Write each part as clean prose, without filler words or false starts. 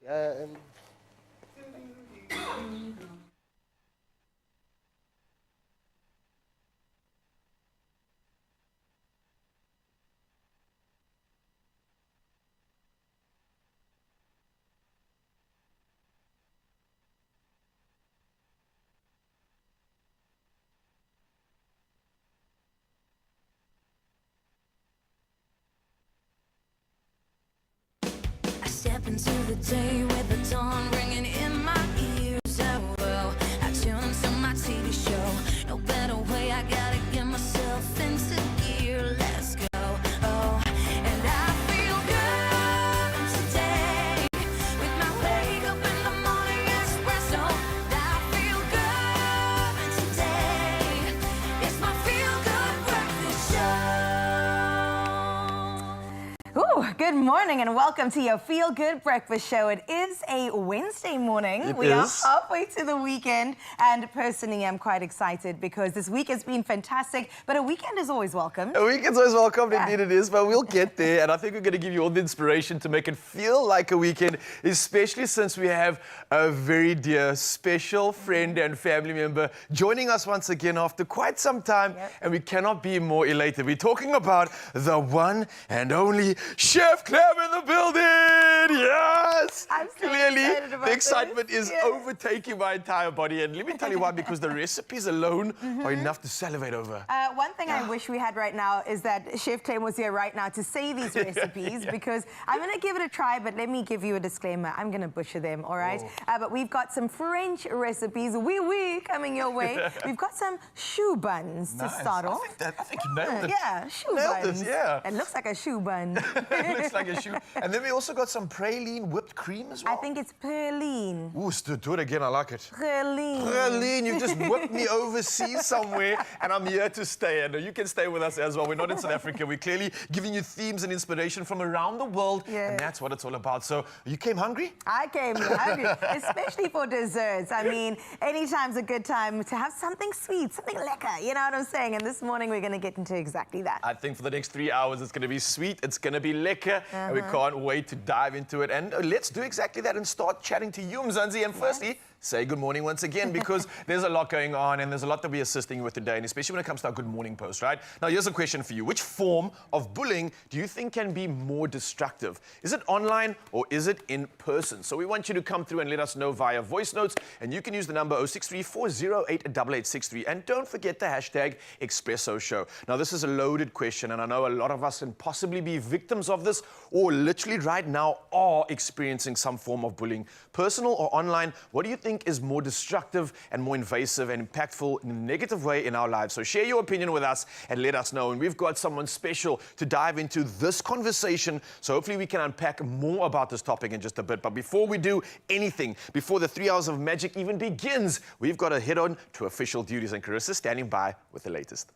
And Step into the day with the dawn ringing in my ears. Oh, well, I tune into my TV show. No better way, I gotta get myself into gear. Let's go. Oh, and I feel good today with my wake up in the morning espresso. I feel good today. It's my feel good breakfast show. Ooh, good morning and welcome to your Feel Good Breakfast Show. It is a Wednesday morning. We are halfway to the weekend, and personally I'm quite excited because this week has been fantastic, but a weekend is always welcome. a weekend's always welcome, indeed it is, but we'll get there, and I think we're going to give you all the inspiration to make it feel like a weekend, especially since we have a very dear, special friend and family member joining us once again after quite some time, and we cannot be more elated. We're talking about the one and only Chef Clem in the building! Yes! I'm so Clearly, excited about the excitement this. is overtaking my entire body, and let me tell you why, because the recipes alone are enough to salivate over. One thing I wish we had right now is that Chef Clem was here right now to say these recipes because I'm going to give it a try, but let me give you a disclaimer. I'm going to butcher them, all right? But we've got some French recipes, coming your way. We've got some choux buns to start off. I think you nailed it. Yeah, choux Nailed buns. it, yeah. It looks like a choux bun. It looks like a shoe. And then we also got some praline whipped cream as well. I think it's praline. Ooh, do it again, I like it. Praline. Praline, you just whipped me overseas somewhere, and I'm here to stay. And you can stay with us as well. We're not in South Africa. We're clearly giving you themes and inspiration from around the world, and that's what it's all about. So, you came hungry? I came hungry, especially for desserts. I mean, anytime's a good time to have something sweet, something lekker, you know what I'm saying? And this morning we're going to get into exactly that. I think for the next 3 hours it's going to be sweet, it's going to be lekker, and we can't wait to dive into it. And let's do exactly that and start chatting to you, Mzansi. And firstly, say good morning once again, because there's a lot going on and there's a lot that we're assisting you with today, and especially when it comes to our good morning post, right? Now, here's a question for you. Which form of bullying do you think can be more destructive? Is it online or is it in person? So we want you to come through and let us know via voice notes, and you can use the number 063-408-8863. And don't forget the hashtag Expresso Show. Now, this is a loaded question, and I know a lot of us can possibly be victims of this, or literally right now are experiencing some form of bullying. Personal or online, what do you think is more destructive and more invasive and impactful in a negative way in our lives? So share your opinion with us and let us know. And we've got someone special to dive into this conversation, so hopefully we can unpack more about this topic in just a bit. But before we do anything, before the 3 hours of magic even begins, we've got to head on to official duties, and Carissa's standing by with the latest.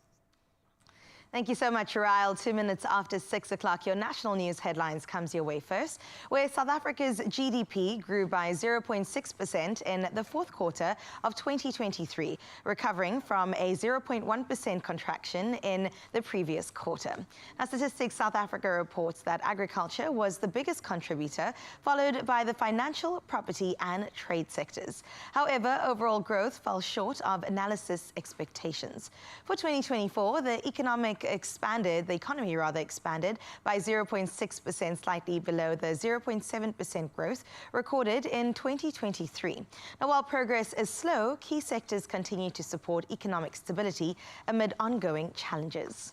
Thank you so much, Ryle. 2 minutes after 6 o'clock, your national news headlines comes your way first, where South Africa's GDP grew by 0.6% in the fourth quarter of 2023, recovering from a 0.1% contraction in the previous quarter. Now, Statistics South Africa reports that agriculture was the biggest contributor, followed by the financial, property and trade sectors. However, overall growth fell short of analysis expectations. For 2024, the economy expanded by 0.6%, slightly below the 0.7% growth recorded in 2023. Now, while progress is slow, key sectors continue to support economic stability amid ongoing challenges.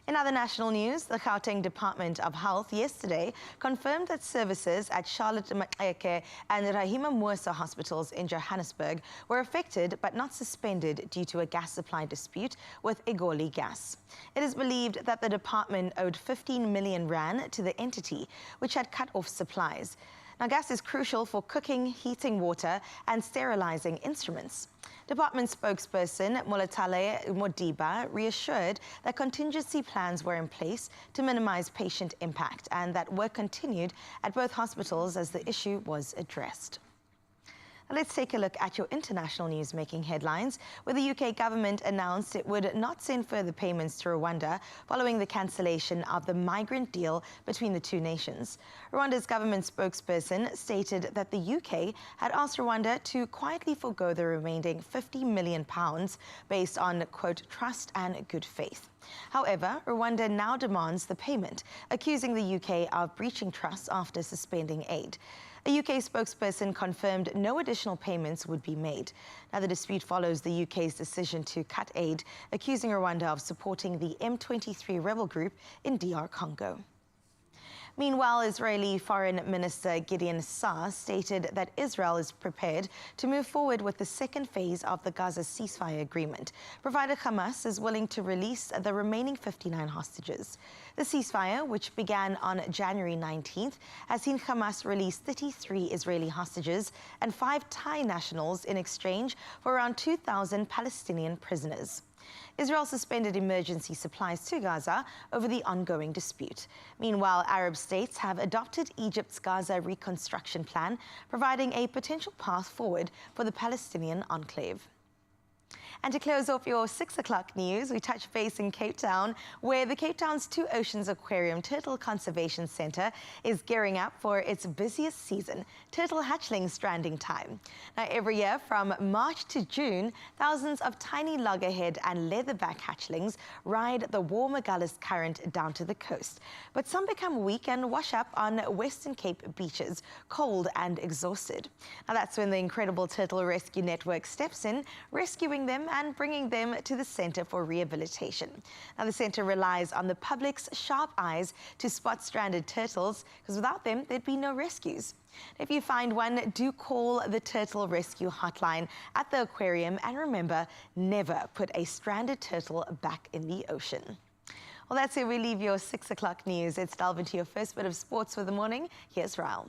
In other national news, the Gauteng Department of Health yesterday confirmed that services at Charlotte Maxeke and Rahima Moosa hospitals in Johannesburg were affected but not suspended due to a gas supply dispute with Egoli Gas. It is believed that the department owed 15 million rand to the entity, which had cut off supplies. Now, gas is crucial for cooking, heating water and sterilizing instruments. Department spokesperson Molatale Modiba reassured that contingency plans were in place to minimize patient impact and that work continued at both hospitals as the issue was addressed. Now let's take a look at your international news making headlines, where the UK government announced it would not send further payments to Rwanda following the cancellation of the migrant deal between the two nations. Rwanda's government spokesperson stated that the UK had asked Rwanda to quietly forgo the remaining £50 million based on, quote, trust and good faith. However, Rwanda now demands the payment, accusing the UK of breaching trust after suspending aid. A UK spokesperson confirmed no additional payments would be made. Now, the dispute follows the UK's decision to cut aid, accusing Rwanda of supporting the M23 rebel group in DR Congo. Meanwhile, Israeli Foreign Minister Gideon Saar stated that Israel is prepared to move forward with the second phase of the Gaza ceasefire agreement, provided Hamas is willing to release the remaining 59 hostages. The ceasefire, which began on January 19th, has seen Hamas release 33 Israeli hostages and 5 Thai nationals in exchange for around 2,000 Palestinian prisoners. Israel suspended emergency supplies to Gaza over the ongoing dispute. Meanwhile, Arab states have adopted Egypt's Gaza reconstruction plan, providing a potential path forward for the Palestinian enclave. And to close off your 6 o'clock news, we touch base in Cape Town, where the Cape Town's Two Oceans Aquarium Turtle Conservation Centre is gearing up for its busiest season, turtle hatchling stranding time. Now, every year from March to June, thousands of tiny loggerhead and leatherback hatchlings ride the warmer Gullis Current down to the coast. But some become weak and wash up on Western Cape beaches, cold and exhausted. Now, that's when the incredible Turtle Rescue Network steps in, rescuing them and bringing them to the Centre for Rehabilitation. Now, the centre relies on the public's sharp eyes to spot stranded turtles, because without them, there'd be no rescues. If you find one, do call the Turtle Rescue Hotline at the aquarium, and remember, never put a stranded turtle back in the ocean. Well, that's it. We leave your 6 o'clock news. Let's delve into your first bit of sports for the morning. Here's Raul.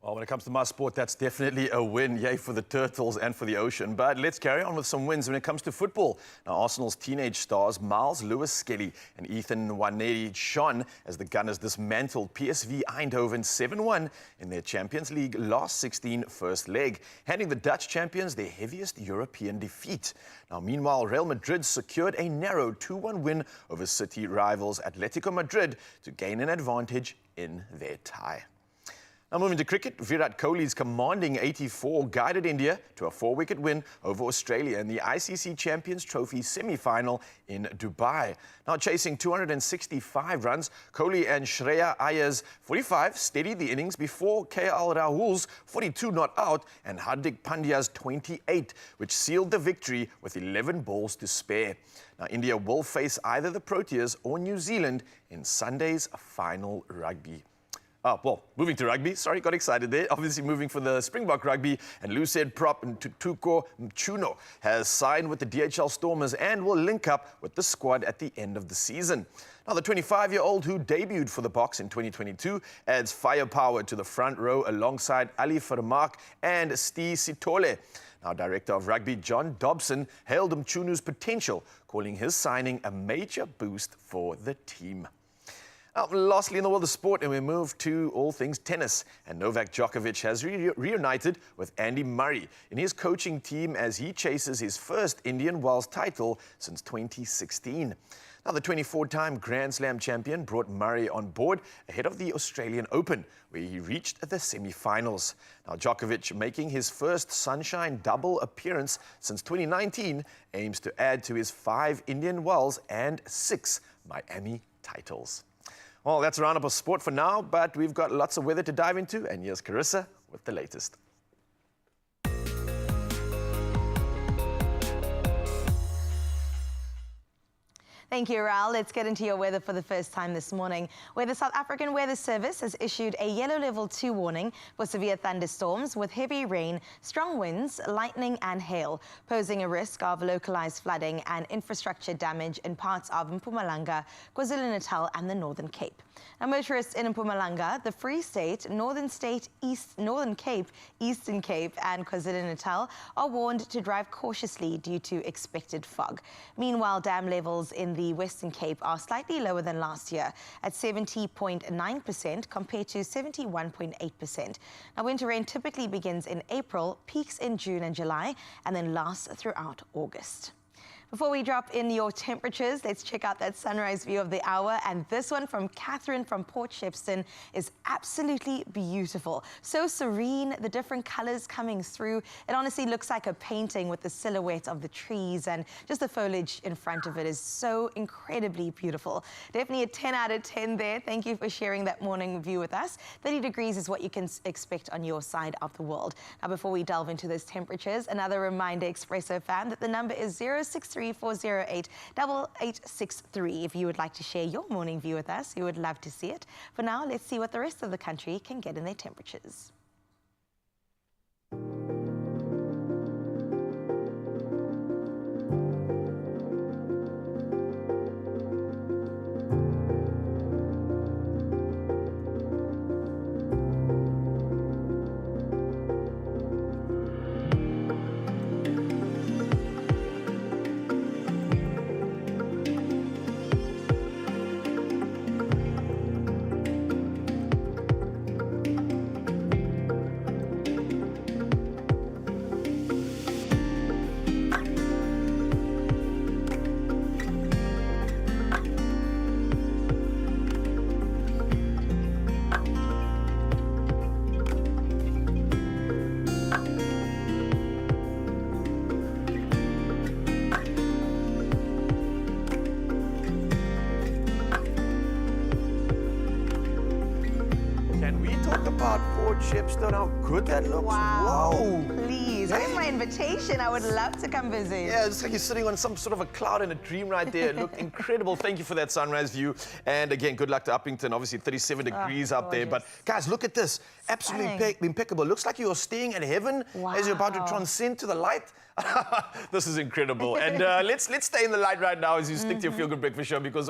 Well, when it comes to my sport, that's definitely a win, yay, for the Turtles and for the ocean. But let's carry on with some wins when it comes to football. Now, Arsenal's teenage stars, Miles Lewis-Skelly and Ethan Nwaneri, shone as the Gunners dismantled PSV Eindhoven 7-1 in their Champions League last 16 first leg, handing the Dutch champions their heaviest European defeat. Now, meanwhile, Real Madrid secured a narrow 2-1 win over City rivals Atletico Madrid to gain an advantage in their tie. Now, moving to cricket, Virat Kohli's commanding 84 guided India to a 4-wicket win over Australia in the ICC Champions Trophy semi-final in Dubai. Now, chasing 265 runs, Kohli and Shreya Iyer's 45 steadied the innings before KL Rahul's 42 not out and Hardik Pandya's 28, which sealed the victory with 11 balls to spare. Now, India will face either the Proteas or New Zealand in Sunday's final rugby. Moving to rugby, got excited there. Obviously moving for the Springbok rugby, and Lucid prop Tutuko Mchuno has signed with the DHL Stormers and will link up with the squad at the end of the season. Now, the 25-year-old who debuted for the Boks in 2022 adds firepower to the front row alongside Ali Vermaak and Steve Sitole. Now, Director of Rugby John Dobson hailed Mchuno's potential, calling his signing a major boost for the team. Now, lastly, in the world of sport, and we move to all things tennis. And Novak Djokovic has reunited with Andy Murray in his coaching team as he chases his first Indian Wells title since 2016. Now, the 24-time Grand Slam champion brought Murray on board ahead of the Australian Open, where he reached the semi-finals. Now, Djokovic, making his first Sunshine double appearance since 2019, aims to add to his 5 Indian Wells and 6 Miami titles. Well, that's a roundup of sport for now, but we've got lots of weather to dive into, and here's Carissa with the latest. Thank you, Raul. Let's get into your weather for the first time this morning, where the South African Weather Service has issued a yellow level 2 warning for severe thunderstorms with heavy rain, strong winds, lightning and hail, posing a risk of localized flooding and infrastructure damage in parts of Mpumalanga, KwaZulu-Natal and the Northern Cape. Now, motorists in Mpumalanga, the Free State, Northern Cape, Eastern Cape and KwaZulu-Natal are warned to drive cautiously due to expected fog. Meanwhile, dam levels in the Western Cape are slightly lower than last year at 70.9% compared to 71.8%. Now, winter rain typically begins in April, peaks in June and July, and then lasts throughout August. Before we drop in your temperatures, let's check out that sunrise view of the hour. And this one from Catherine from Port Shepstone is absolutely beautiful. So serene, the different colors coming through. It honestly looks like a painting with the silhouette of the trees, and just the foliage in front of it is so incredibly beautiful. Definitely a 10 out of 10 there. Thank you for sharing that morning view with us. 30 degrees is what you can expect on your side of the world. Now, before we delve into those temperatures, another reminder, Expresso fan, that the number is 063-408-8863. If you would like to share your morning view with us, we would love to see it. For now, let's see what the rest of the country can get in their temperatures. About Port Shepstone, how good that looks. Wow. Whoa. Please, where's my invitation? I would love to come visit. Yeah, it's like you're sitting on some sort of a cloud in a dream right there. It looked incredible. Thank you for that sunrise view. And again, good luck to Uppington. Obviously 37 degrees up there. But guys, look at this. Absolutely impeccable. Looks like you're staying at heaven as you're about to transcend to the light. This is incredible. And let's stay in the light right now as you stick to your Feel Good Breakfast show, because,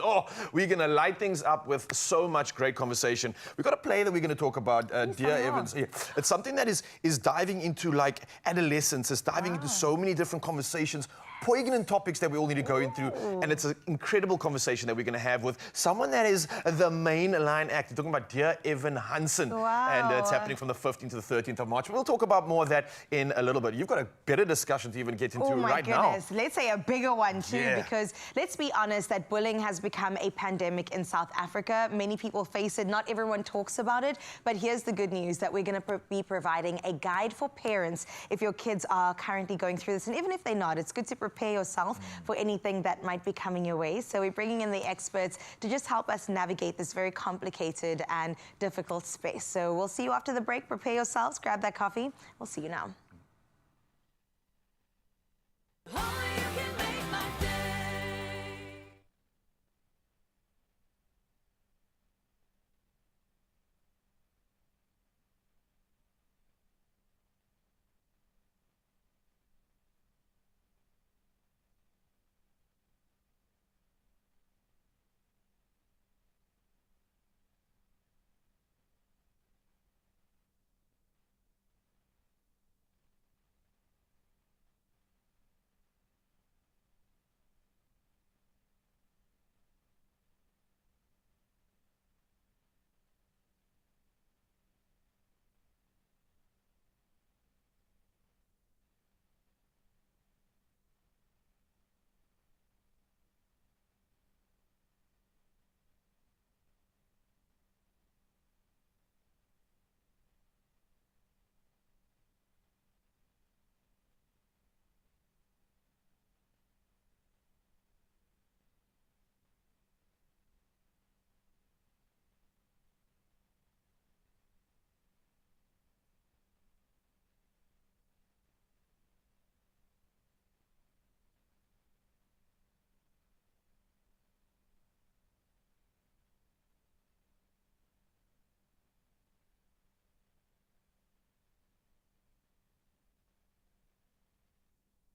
we're going to light things up with so much great conversation. We've got a play that we're going to talk about, Dear Evans. Yeah. It's something that is diving into like adolescence. It's diving into so many different conversations, poignant topics that we all need to go into. And it's an incredible conversation that we're going to have with someone that is the main line actor. We're talking about Dear Evan Hansen. Wow. And it's happening from the 15th to the 13th of March. We'll talk about more of that in a little bit. You've got a better discussion to even get into right now. Oh my goodness, let's say a bigger one too, because let's be honest that bullying has become a pandemic in South Africa. Many people face it, not everyone talks about it, but here's the good news, that we're going to be providing a guide for parents if your kids are currently going through this, and even if they're not, it's good to prepare yourself for anything that might be coming your way. So we're bringing in the experts to just help us navigate this very complicated and difficult space. So we'll see you after the break. Prepare yourselves, grab that coffee. We'll see you now.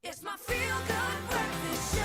It's my Feel Good Breakfast Show.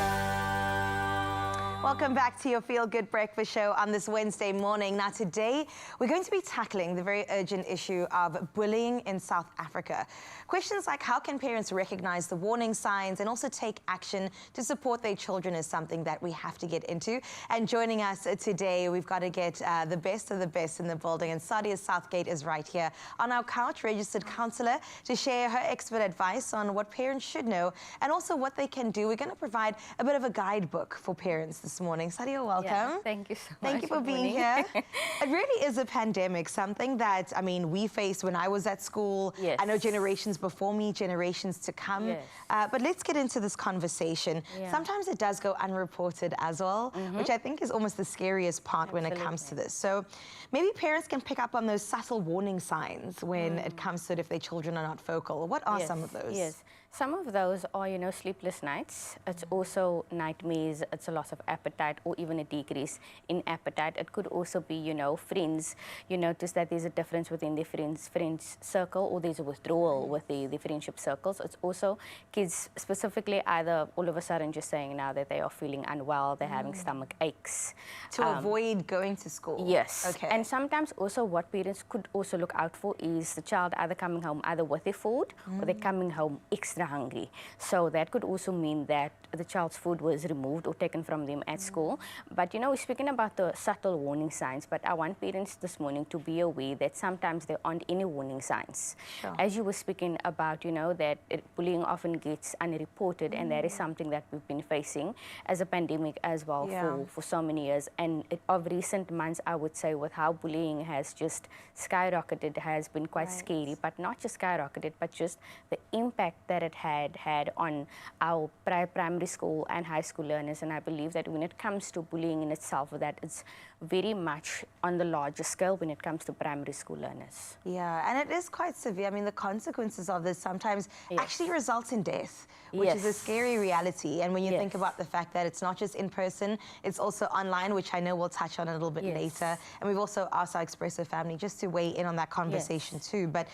Welcome back to your Feel Good Breakfast Show on this Wednesday morning. Now today, we're going to be tackling the very urgent issue of bullying in South Africa. Questions like how can parents recognize the warning signs and also take action to support their children is something that we have to get into. And joining us today, we've got to get the best of the best in the building. And Sadia Southgate is right here on our couch, registered counsellor, to share her expert advice on what parents should know and also what they can do. We're going to provide a bit of a guidebook for parents this morning. Sadia, welcome. Yeah, thank you so much. Thank you for being here. It really is a pandemic, something that, I mean, we faced when I was at school. Yes. I know generations before me, generations to come. Yes. But let's get into this conversation. Yeah. Sometimes it does go unreported as well, which I think is almost the scariest part when it comes to this. So maybe parents can pick up on those subtle warning signs when it comes to it if their children are not focal. What are some of those? Yes. Some of those are, sleepless nights. It's also nightmares. It's a loss of appetite or even a decrease in appetite. It could also be, friends. You notice that there's a difference within the friends circle, or there's a withdrawal with the friendship circles. It's also kids specifically either all of a sudden just saying now that they are feeling unwell, they're having stomach aches. To avoid going to school? Yes. Okay. And sometimes also what parents could also look out for is the child either coming home either with their food or they're coming home extra hungry. So that could also mean that the child's food was removed or taken from them at school. But we're speaking about the subtle warning signs, but I want parents this morning to be aware that sometimes there aren't any warning signs. Sure. As you were speaking about, that bullying often gets unreported, and that is something that we've been facing as a pandemic as well for so many years. And of recent months, I would say, with how bullying has just skyrocketed, has been quite scary, but not just skyrocketed, but just the impact that it had on our primary school and high school learners. And I believe that when it comes to bullying in itself, that it's very much on the larger scale when it comes to primary school learners. Yeah, and it is quite severe. I mean, the consequences of this sometimes actually results in death, which is a scary reality. And when you think about the fact that it's not just in person, it's also online, which I know we'll touch on a little bit later. And we've also asked our Expresso family just to weigh in on that conversation too. But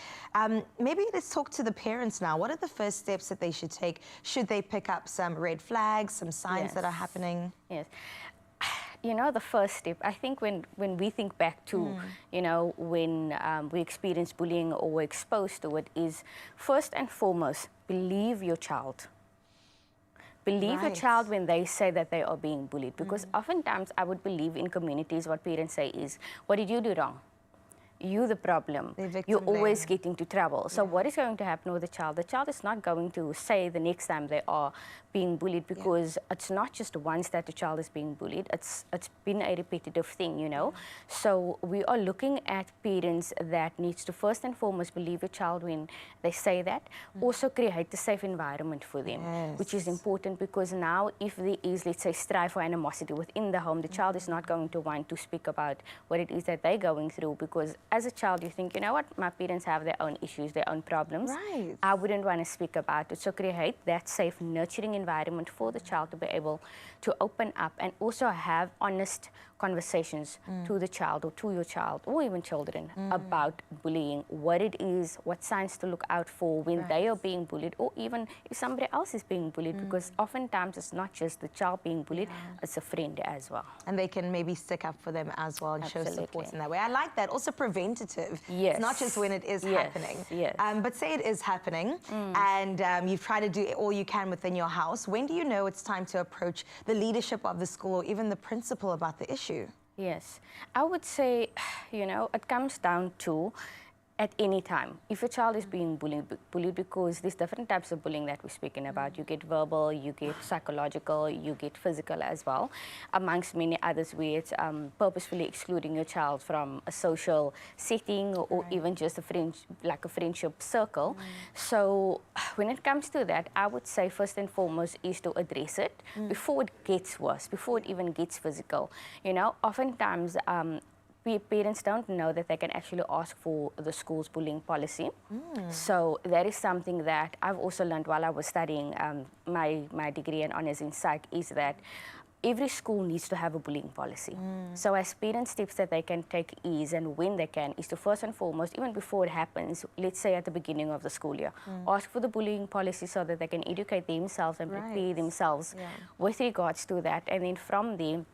maybe let's talk to the parents now. What are the first steps that they should take? Should they pick up some red flags, some signs that are happening? Yes. The first step, I think when we think back to, when we experience bullying or were exposed to it, is first and foremost, believe your child. Believe your child when they say that they are being bullied. Because oftentimes I would believe in communities what parents say is, what did you do wrong? You're the problem. You always get into trouble. So what is going to happen with the child? The child is not going to say the next time they are being bullied, because it's not just once that the child is being bullied. It's been a repetitive thing, So we are looking at parents that needs to first and foremost believe your child when they say that. Also create a safe environment for them, which is important, because now if there is, let's say, strife or animosity within the home, the child is not going to want to speak about what it is that they're going through, because as a child, you think, what, my parents have their own issues, their own problems. Right. I wouldn't want to speak about it. So create that safe, nurturing environment for the child to be able to open up and also have honest conversations to the child or to your child or even children about bullying, what it is, what signs to look out for when they are being bullied, or even if somebody else is being bullied, because oftentimes it's not just the child being bullied, it's a friend as well. And they can maybe stick up for them as well and show support in that way. I like that. Also preventative. Yes. It's not just when it is happening. Yes. But say it is happening and you've tried to do all you can within your house. When do you know it's time to approach the leadership of the school or even the principal about the issue? Yes, I would say, it comes down to at any time. If a child is being bullied, because there's different types of bullying that we're speaking about. You get verbal, you get psychological, you get physical as well, amongst many others, where it's purposefully excluding your child from a social setting or even just a friendship circle. So when it comes to that, I would say first and foremost is to address it before it gets worse, before it even gets physical. Oftentimes parents don't know that they can actually ask for the school's bullying policy. So that is something that I've also learned while I was studying my degree and honours in psych, is that every school needs to have a bullying policy. So as parents, steps that they can take is, and when they can, is to first and foremost, even before it happens, let's say at the beginning of the school year, ask for the bullying policy so that they can educate themselves and prepare themselves with regards to that. And then from there,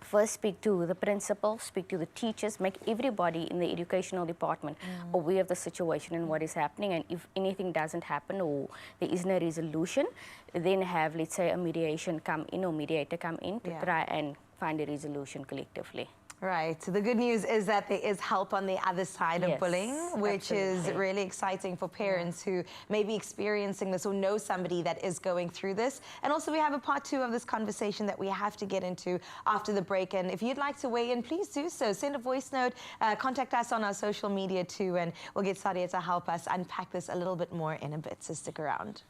first speak to the principal, speak to the teachers, make everybody in the educational department aware of the situation and what is happening. And if anything doesn't happen or there isn't a resolution, then have, let's say, a mediation come in or mediator come in to try and find a resolution collectively. Right. So the good news is that there is help on the other side of bullying, which is really exciting for parents who may be experiencing this or know somebody that is going through this. And also we have a part 2 of this conversation that we have to get into after the break. And if you'd like to weigh in, please do so. Send a voice note, contact us on our social media too, and we'll get Sadia to help us unpack this a little bit more in a bit. So stick around.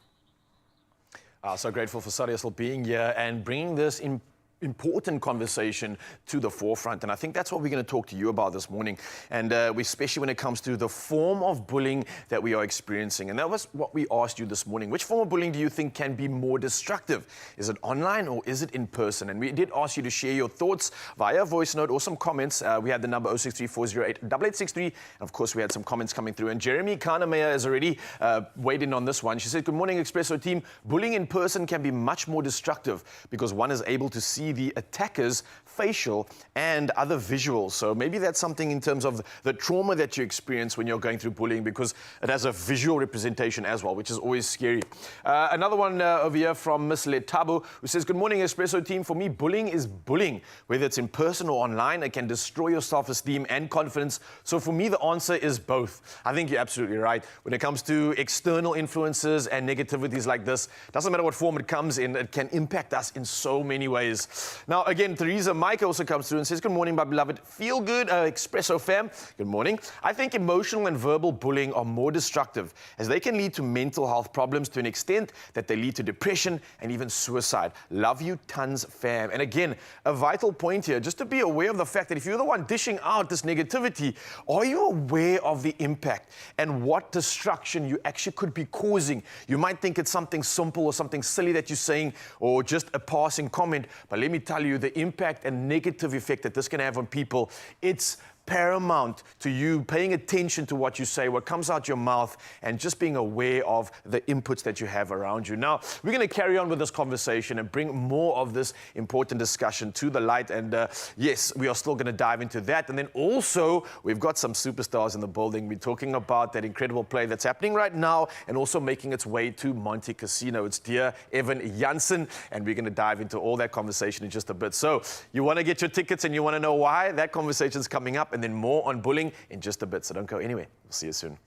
So grateful for Sadia still being here and bringing this important conversation to the forefront, and I think that's what we're going to talk to you about this morning, and especially when it comes to the form of bullying that we are experiencing. And that was what we asked you this morning. Which form of bullying do you think can be more destructive? Is it online or is it in person? And we did ask you to share your thoughts via voice note or some comments. We had the number 063-408-8863, and of course we had some comments coming through, and Jeremy Kahnemeyer has already weighed in on this one. She said, good morning Expresso team, bullying in person can be much more destructive because one is able to see the attacker's facial and other visuals. So maybe that's something in terms of the trauma that you experience when you're going through bullying, because it has a visual representation as well, which is always scary. Another one over here from Miss Letabo, who says, good morning Espresso team. For me, bullying is bullying. Whether it's in person or online, it can destroy your self-esteem and confidence. So for me, the answer is both. I think you're absolutely right. When it comes to external influences and negativities like this, doesn't matter what form it comes in, it can impact us in so many ways. Now, again, Teresa Mike also comes through and says, good morning, my beloved Feel Good Expresso fam. Good morning. I think emotional and verbal bullying are more destructive, as they can lead to mental health problems to an extent that they lead to depression and even suicide. Love you tons, fam. And again, a vital point here, just to be aware of the fact that if you're the one dishing out this negativity, are you aware of the impact and what destruction you actually could be causing? You might think it's something simple or something silly that you're saying, or just a passing comment, but let me tell you, the impact and negative effect that this can have on people, it's paramount to you paying attention to what you say, what comes out your mouth, and just being aware of the inputs that you have around you. Now, we're going to carry on with this conversation and bring more of this important discussion to the light. And yes, we are still going to dive into that. And then also, we've got some superstars in the building. We're talking about that incredible play that's happening right now and also making its way to Monte Casino. It's dear Evan Hansen, and we're going to dive into all that conversation in just a bit. So you want to get your tickets and you want to know why? That conversation is coming up, and then more on bullying in just a bit. So don't go anywhere. We'll see you soon.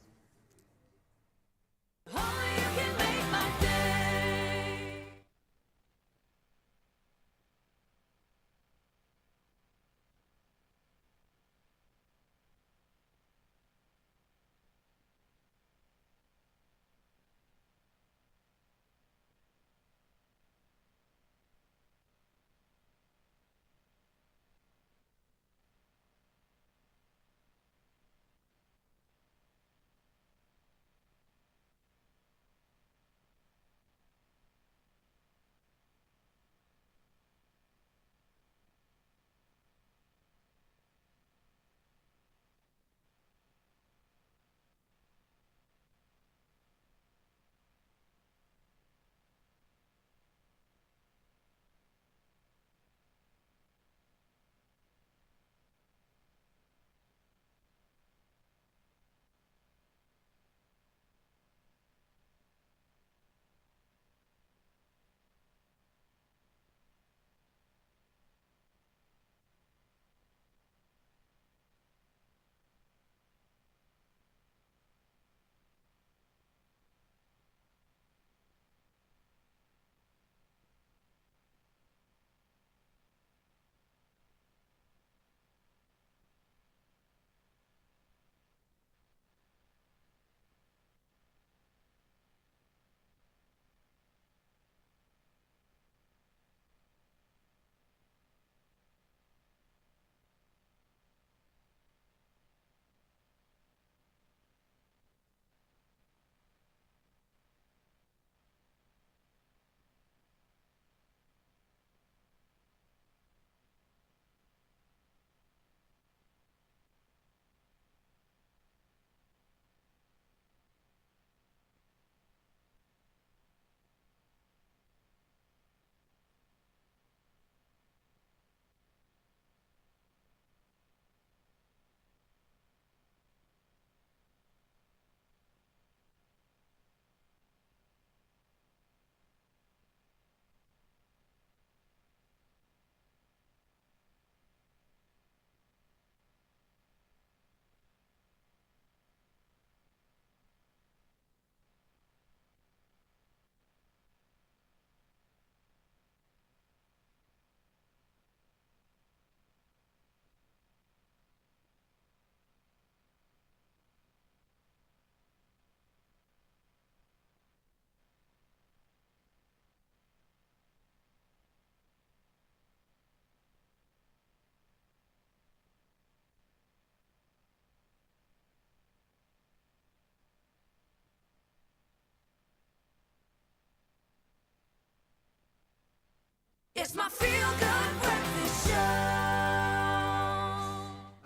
It's my feel-good breakfast show.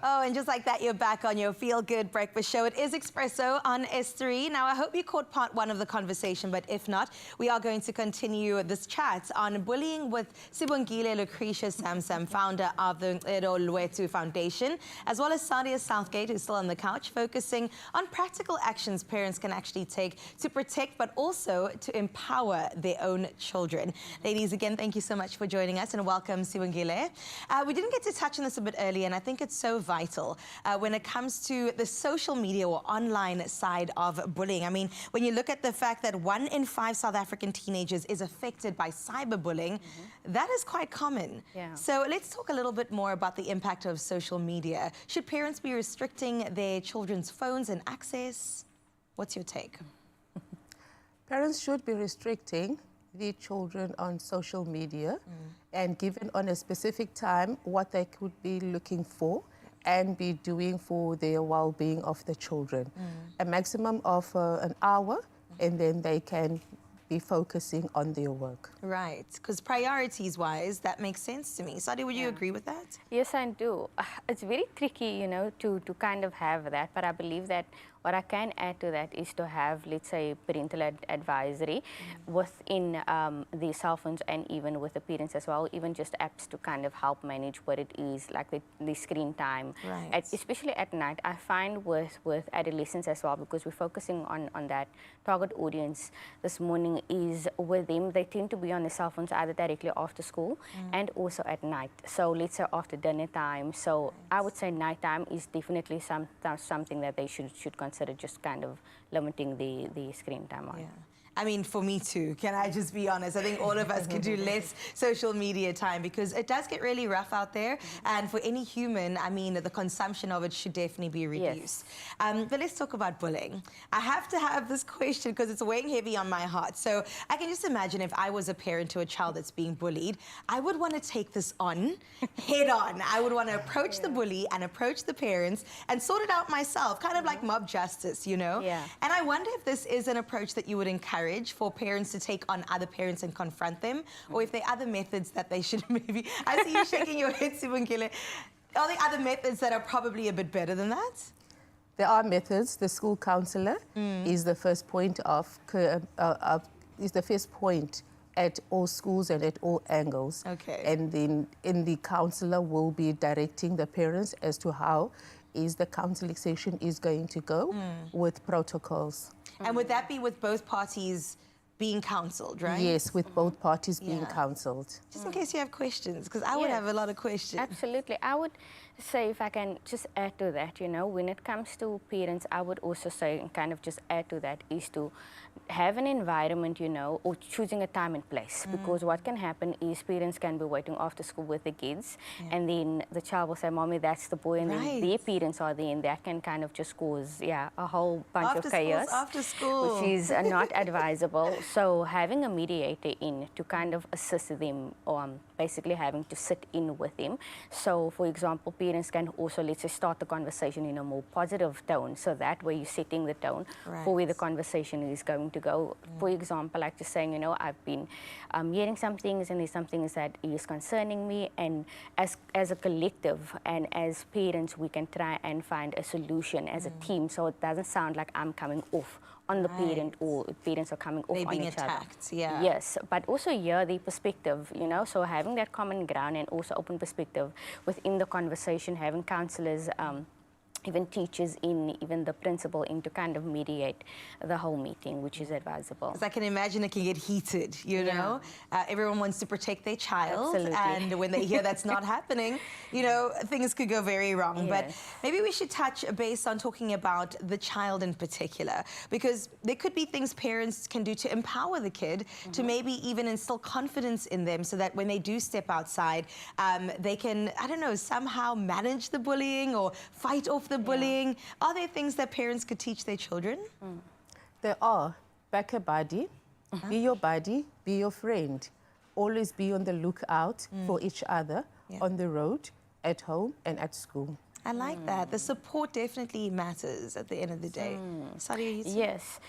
Oh, and just like that, you're back on your feel-good breakfast show. It is Expresso on S3. Now, I hope you caught part one of the conversation, but if not, we are going to continue this chat on bullying with Sibongile Lucretia Samsam, founder of the Edo Lwetu Foundation, as well as Sadia Southgate, who's still on the couch, focusing on practical actions parents can actually take to protect, but also to empower their own children. Ladies, again, thank you so much for joining us, and welcome, Sibongile. We didn't get to touch on this a bit earlier, and I think it's so vital when it comes to the social media or online side of bullying. I mean, when you look at the fact that 1 in 5 South African teenagers is affected by cyberbullying, that is quite common. Yeah. So let's talk a little bit more about the impact of social media. Should parents be restricting their children's phones and access? What's your take? Parents should be restricting their children on social media and given on a specific time what they could be looking for and be doing for their well-being of the children. A maximum of an hour, and then they can be focusing on their work. Right, because priorities-wise, that makes sense to me. Sadi, would you agree with that? Yes, I do. It's very tricky, you know, to kind of have that, but I believe that what I can add to that is to have, let's say, parental advisory within the cell phones and even with the parents as well, even just apps to kind of help manage what it is, like the screen time. Right. Especially at night, I find with adolescents as well, because we're focusing on that target audience this morning is with them. They tend to be on the cell phones either directly after school and also at night. So let's say after dinner time. So I would say nighttime is definitely something that they should consider, just kind of limiting the screen time on. Yeah. I mean, for me too, can I just be honest? I think all of us could do less social media time because it does get really rough out there. And for any human, I mean, the consumption of it should definitely be reduced. Yes. But let's talk about bullying. I have to have this question because it's weighing heavy on my heart. So I can just imagine if I was a parent to a child that's being bullied, I would want to take this on head on. I would want to approach the bully and approach the parents and sort it out myself, kind of like mob justice, you know? Yeah. And I wonder if this is an approach that you would encourage for parents to take on other parents and confront them, or if there are other methods that they should maybe... I see you shaking your head, Sibongile. Are there other methods that are probably a bit better than that? There are methods. The school counselor is the first point at all schools and at all angles. Okay. And then the counselor will be directing the parents as to how is the counseling session is going to go with protocols. And would that be with both parties being counselled, right? Yes, with both parties being counselled. Just in case you have questions, because I would have a lot of questions. Absolutely. I would say, if I can just add to that, you know, when it comes to parents, I would also say, and kind of just add to that, is to have an environment, you know, or choosing a time and place. Because what can happen is parents can be waiting after school with the kids, and then the child will say, Mommy, that's the boy, and then their parents are there, and that can kind of just cause, a whole bunch of chaos. After school. Which is not advisable. So having a mediator in to kind of assist them, basically having to sit in with them. So, for example, parents can also, let's say, start the conversation in a more positive tone. So that way you're setting the tone for where the conversation is going to go. For example, like just saying, you know, I've been hearing some things, and there's some things that is concerning me. And as a collective and as parents, we can try and find a solution as a team, so it doesn't sound like I'm coming off on the parent, or parents are coming off on each attacked, other. Yes, but also hear the perspective, you know, so having that common ground and also open perspective within the conversation, having counselors, even teachers in, even the principal in to kind of mediate the whole meeting, which is advisable. Because I can imagine it can get heated, you know? Everyone wants to protect their child. Absolutely. And when they hear that's not happening, you know, things could go very wrong. But maybe we should touch base on talking about the child in particular, because there could be things parents can do to empower the kid, to maybe even instill confidence in them so that when they do step outside, they can, I don't know, somehow manage the bullying or fight off the bullying. Are there things that parents could teach their children? There are. Back a buddy, be your buddy, be your friend. Always be on the lookout for each other on the road, at home, and at school. I like that. The support definitely matters at the end of the day. Sadia, you too? Yes.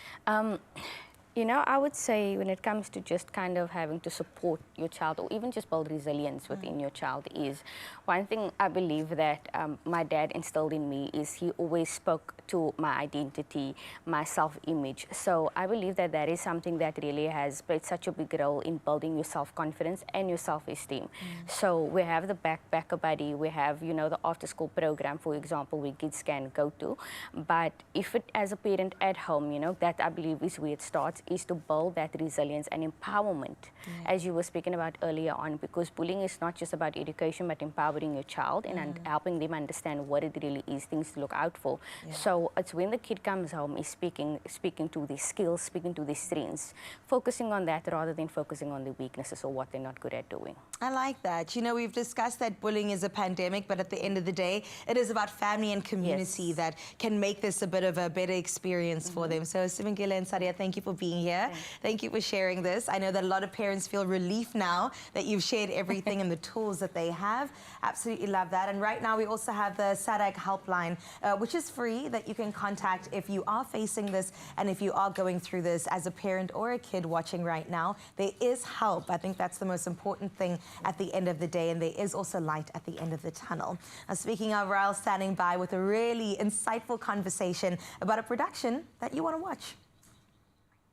You know, I would say when it comes to just kind of having to support your child or even just build resilience within your child is one thing I believe that my dad instilled in me is he always spoke to my identity, my self-image. So I believe that that is something that really has played such a big role in building your self-confidence and your self-esteem. So we have the backpacker buddy, we have, you know, the after-school program, for example, where kids can go to. But if it, as a parent at home, you know, that I believe is where it starts, is to build that resilience and empowerment, as you were speaking about earlier on, because bullying is not just about education, but empowering your child and helping them understand what it really is, things to look out for. So it's when the kid comes home, is speaking to their skills, speaking to their strengths, focusing on that rather than focusing on their weaknesses or what they're not good at doing. I like that. You know, we've discussed that bullying is a pandemic, but at the end of the day, it is about family and community that can make this a bit of a better experience for them. So Sibongile and Sadia, thank you for being here. Thank you for sharing this. I know that a lot of parents feel relief now that you've shared everything and the tools that they have. Absolutely love that. And right now we also have the SADAG helpline, which is free, that you can contact if you are facing this and if you are going through this as a parent or a kid watching right now. There is help. I think that's the most important thing at the end of the day, and there is also light at the end of the tunnel. Now, speaking of, Raul standing by with a really insightful conversation about a production that you want to watch.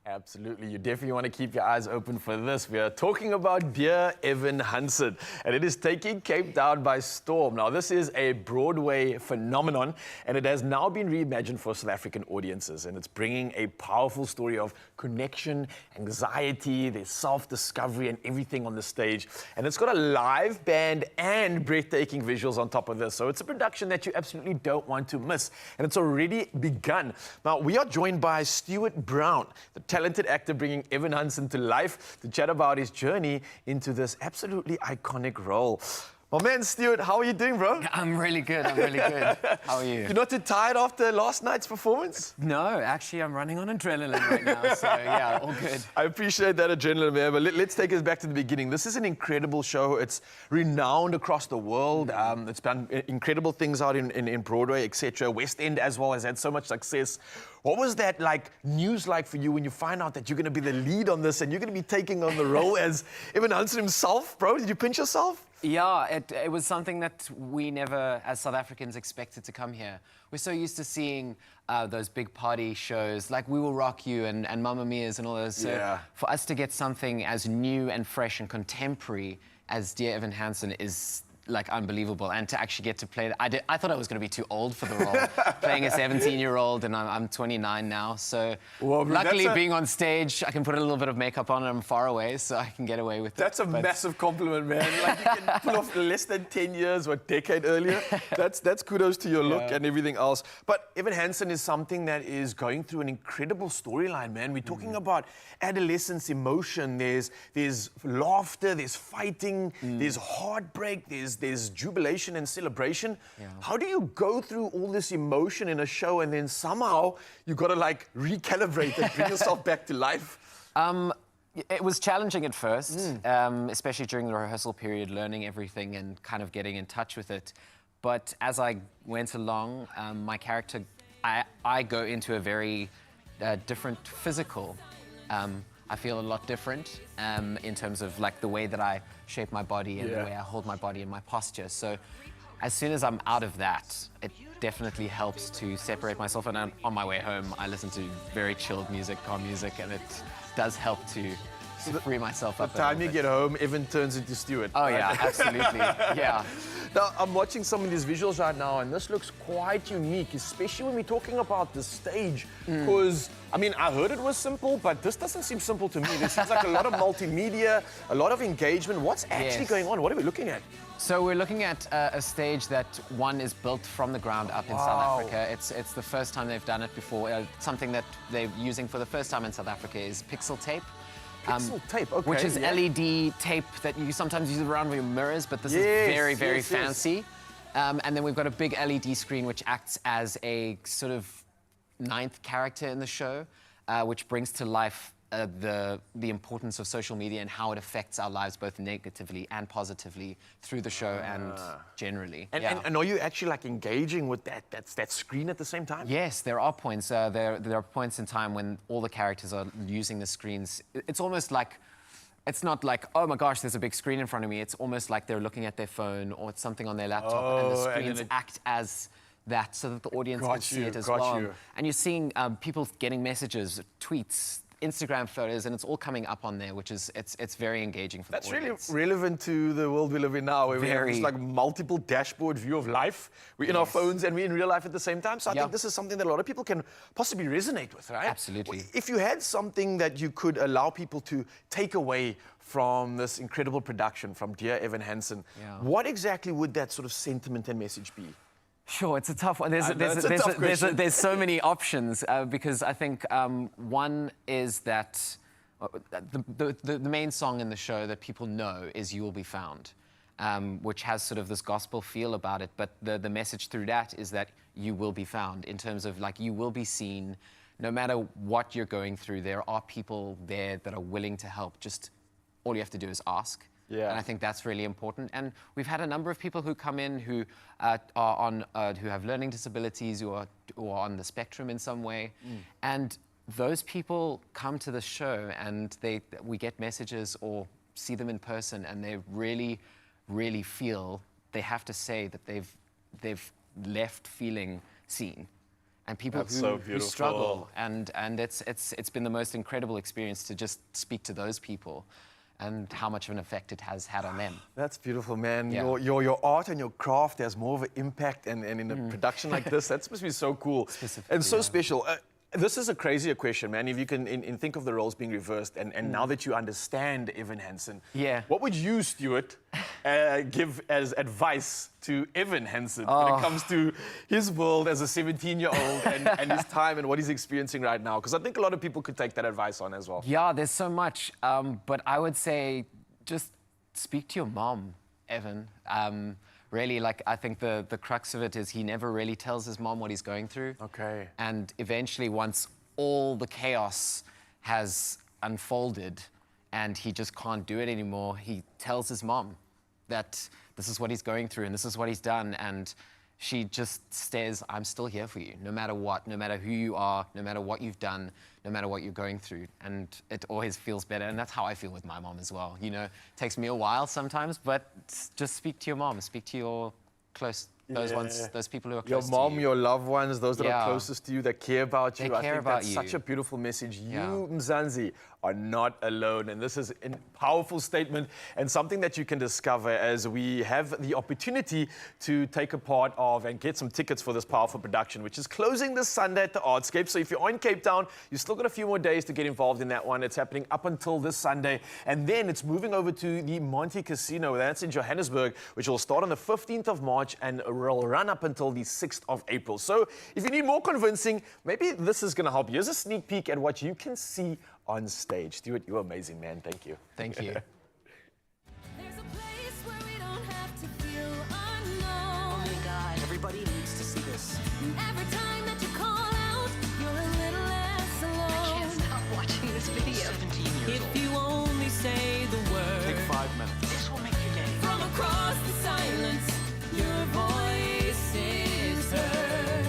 Absolutely. You definitely want to keep your eyes open for this. We are talking about Dear Evan Hansen, and it is taking Cape Town by storm. Now, this is a Broadway phenomenon, and it has now been reimagined for South African audiences, and it's bringing a powerful story of connection, anxiety, there's self-discovery and everything on the stage. And it's got a live band and breathtaking visuals on top of this. So it's a production that you absolutely don't want to miss. And it's already begun. Now, we are joined by Stuart Brown, the talented actor bringing Evan Hansen to life, to chat about his journey into this absolutely iconic role. My man, Stuart, how are you doing, bro? I'm really good, I'm really good. How are you? You're not too tired after last night's performance? No, actually, I'm running on adrenaline right now, so yeah, all good. I appreciate that adrenaline, man, but let's take us back to the beginning. This is an incredible show. It's renowned across the world. It's done incredible things out in Broadway, etc. West End as well has had so much success. What was that news like for you when you find out that you're going to be the lead on this and you're going to be taking on the role as Evan Hansen himself, bro? Did you pinch yourself? Yeah, it was something that we never, as South Africans, expected to come here. We're so used to seeing those big party shows like We Will Rock You and Mamma Mia's and all those. So for us to get something as new and fresh and contemporary as Dear Evan Hansen is unbelievable, and to actually get to play that. I thought I was going to be too old for the role, playing a 17-year-old, and I'm 29 now. So luckily, being on stage, I can put a little bit of makeup on, and I'm far away, so I can get away with it. That's a massive compliment, man. You can pull off less than 10 years or a decade earlier. That's kudos to your look and everything else. But Evan Hansen is something that is going through an incredible storyline, man. We're talking about adolescence, emotion. There's laughter, there's fighting, there's heartbreak, there's jubilation and celebration. How do you go through all this emotion in a show and then somehow you got to recalibrate and bring yourself back to life? It was challenging at first, especially during the rehearsal period, learning everything and kind of getting in touch with it. But as I went along, my character, I go into a very different physical. I feel a lot different in terms of the way that I shape my body and the way I hold my body and my posture. So as soon as I'm out of that, it definitely helps to separate myself. And on my way home, I listen to very chilled music, calm music, and it does help to free myself up. By the time you get home, Evan turns into Stuart. Oh, yeah, absolutely. Yeah. Now, I'm watching some of these visuals right now, and this looks quite unique, especially when we're talking about the stage. Because, I mean, I heard it was simple, but this doesn't seem simple to me. There seems like a lot of multimedia, a lot of engagement. What's actually going on? What are we looking at? So we're looking at a stage that, one, is built from the ground up in South Africa. It's the first time they've done it before. Something that they're using for the first time in South Africa is pixel tape. Pixel tape, okay. Which is LED tape that you sometimes use around with your mirrors, but this is very, very fancy. And then we've got a big LED screen which acts as a sort of ninth character in the show, which brings to life the importance of social media and how it affects our lives both negatively and positively through the show and generally. And are you actually like engaging with that screen at the same time? Yes, there are points. There are points in time when all the characters are using the screens. It's almost like, it's not like, oh my gosh, there's a big screen in front of me. It's almost like they're looking at their phone or it's something on their laptop, and the screens act as that so that the audience can see it as well. And you're seeing people getting messages, tweets, Instagram photos, and it's all coming up on there, which is, it's very engaging for the audience. That's really relevant to the world we live in now, where we have this like multiple dashboard view of life. We're in our phones and we're in real life at the same time. So I think this is something that a lot of people can possibly resonate with, right? Absolutely. If you had something that you could allow people to take away from this incredible production from dear Evan Hansen, what exactly would that sort of sentiment and message be? Sure, it's a tough one. There's so many options because I think one is that the main song in the show that people know is "You Will Be Found," which has sort of this gospel feel about it. But the message through that is that you will be found, in terms of like you will be seen, no matter what you're going through. There are people there that are willing to help. Just all you have to do is ask. And I think that's really important. And we've had a number of people who come in who who have learning disabilities, who are on the spectrum in some way. And those people come to the show and we get messages or see them in person, and they really, really feel they have to say that they've left feeling seen. And people who struggle, and it's been the most incredible experience to just speak to those people and how much of an effect it has had on them. That's beautiful, man. Your art and your craft has more of an impact, and in a production like this, that's supposed to be so cool and so special. This is a crazier question, man. If you can think of the roles being reversed, and now that you understand Evan Hansen, what would you, Stuart, give as advice to Evan Hansen when it comes to his world as a 17-year-old and his time and what he's experiencing right now? Because I think a lot of people could take that advice on as well. Yeah, there's so much, but I would say just speak to your mom, Evan. Really, like, I think the crux of it is he never really tells his mom what he's going through. Okay. And eventually, once all the chaos has unfolded and he just can't do it anymore, he tells his mom that this is what he's going through and this is what he's done. And she just says, I'm still here for you, no matter what, no matter who you are, no matter what you've done, no matter what you're going through. And it always feels better. And that's how I feel with my mom as well. You know, it takes me a while sometimes, but just speak to your mom, speak to your close, those people who are close to you. Your mom, your loved ones, those that are closest to you, that care about you. They care about that's you. Such a beautiful message. You, Mzansi, are not alone. And this is a powerful statement and something that you can discover as we have the opportunity to take a part of and get some tickets for this powerful production, which is closing this Sunday at the Artscape. So if you're in Cape Town, you've still got a few more days to get involved in that one. It's happening up until this Sunday. And then it's moving over to the Monte Casino. That's in Johannesburg, which will start on the 15th of March and will run up until the 6th of April. So if you need more convincing, maybe this is going to help you. Here's a sneak peek at what you can see on stage. Stuart, you're amazing, man. Thank you. Thank you. There's a place where we don't have to feel unknown. Oh my God, everybody needs to see this. Every time that you call out, you're a little less alone. I can't stop watching this video. 17 years old. If you only say the word. Take 5 minutes. This will make your day. From across the silence, your voice is heard.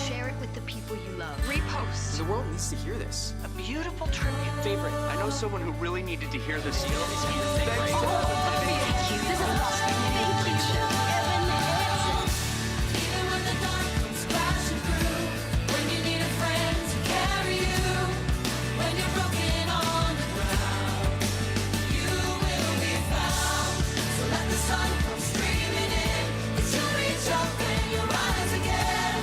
Share it with the people you love. Repost. The world needs to hear this. A beautiful tribute. Favorite. I know someone who really needed to hear this. Thank you. This is awesome. Thank you. Evan Hansen. Even when the dark comes crashing through, when you need a friend to carry you, when you're broken on the ground, you will be found. So let the sun come streaming in, that you'll reach up and you'll rise again.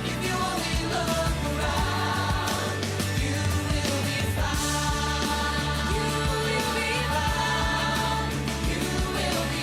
If you only look around, you will be found. You will be found. You will be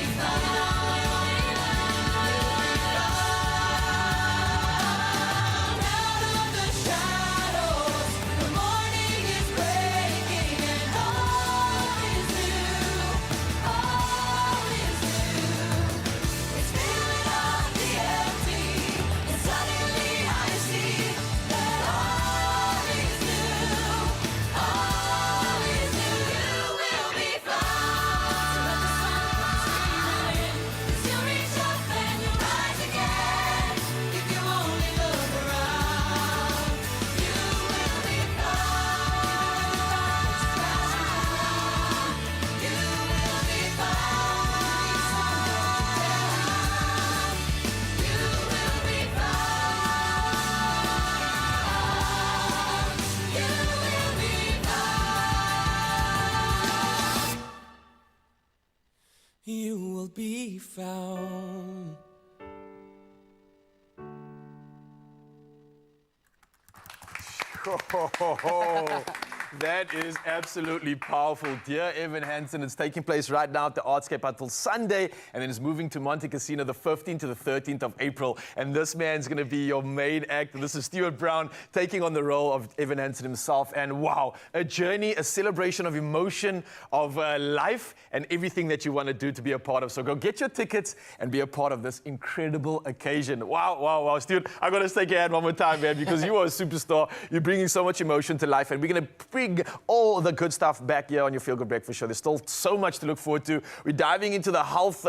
be found. That is absolutely powerful. Dear Evan Hansen, it's taking place right now at the Artscape until Sunday, and then it's moving to Monte Casino the 15th to the 13th of April. And this man's going to be your main act. This is Stuart Brown taking on the role of Evan Hansen himself. And wow, a journey, a celebration of emotion, of life, and everything that you want to do to be a part of. So go get your tickets and be a part of this incredible occasion. Wow, wow, wow. Stuart, I got to take your hand one more time, man, because you are a superstar. You're bringing so much emotion to life, and we're going to bring all the good stuff back here on your Feel Good Breakfast Show. There's still so much to look forward to. We're diving into the health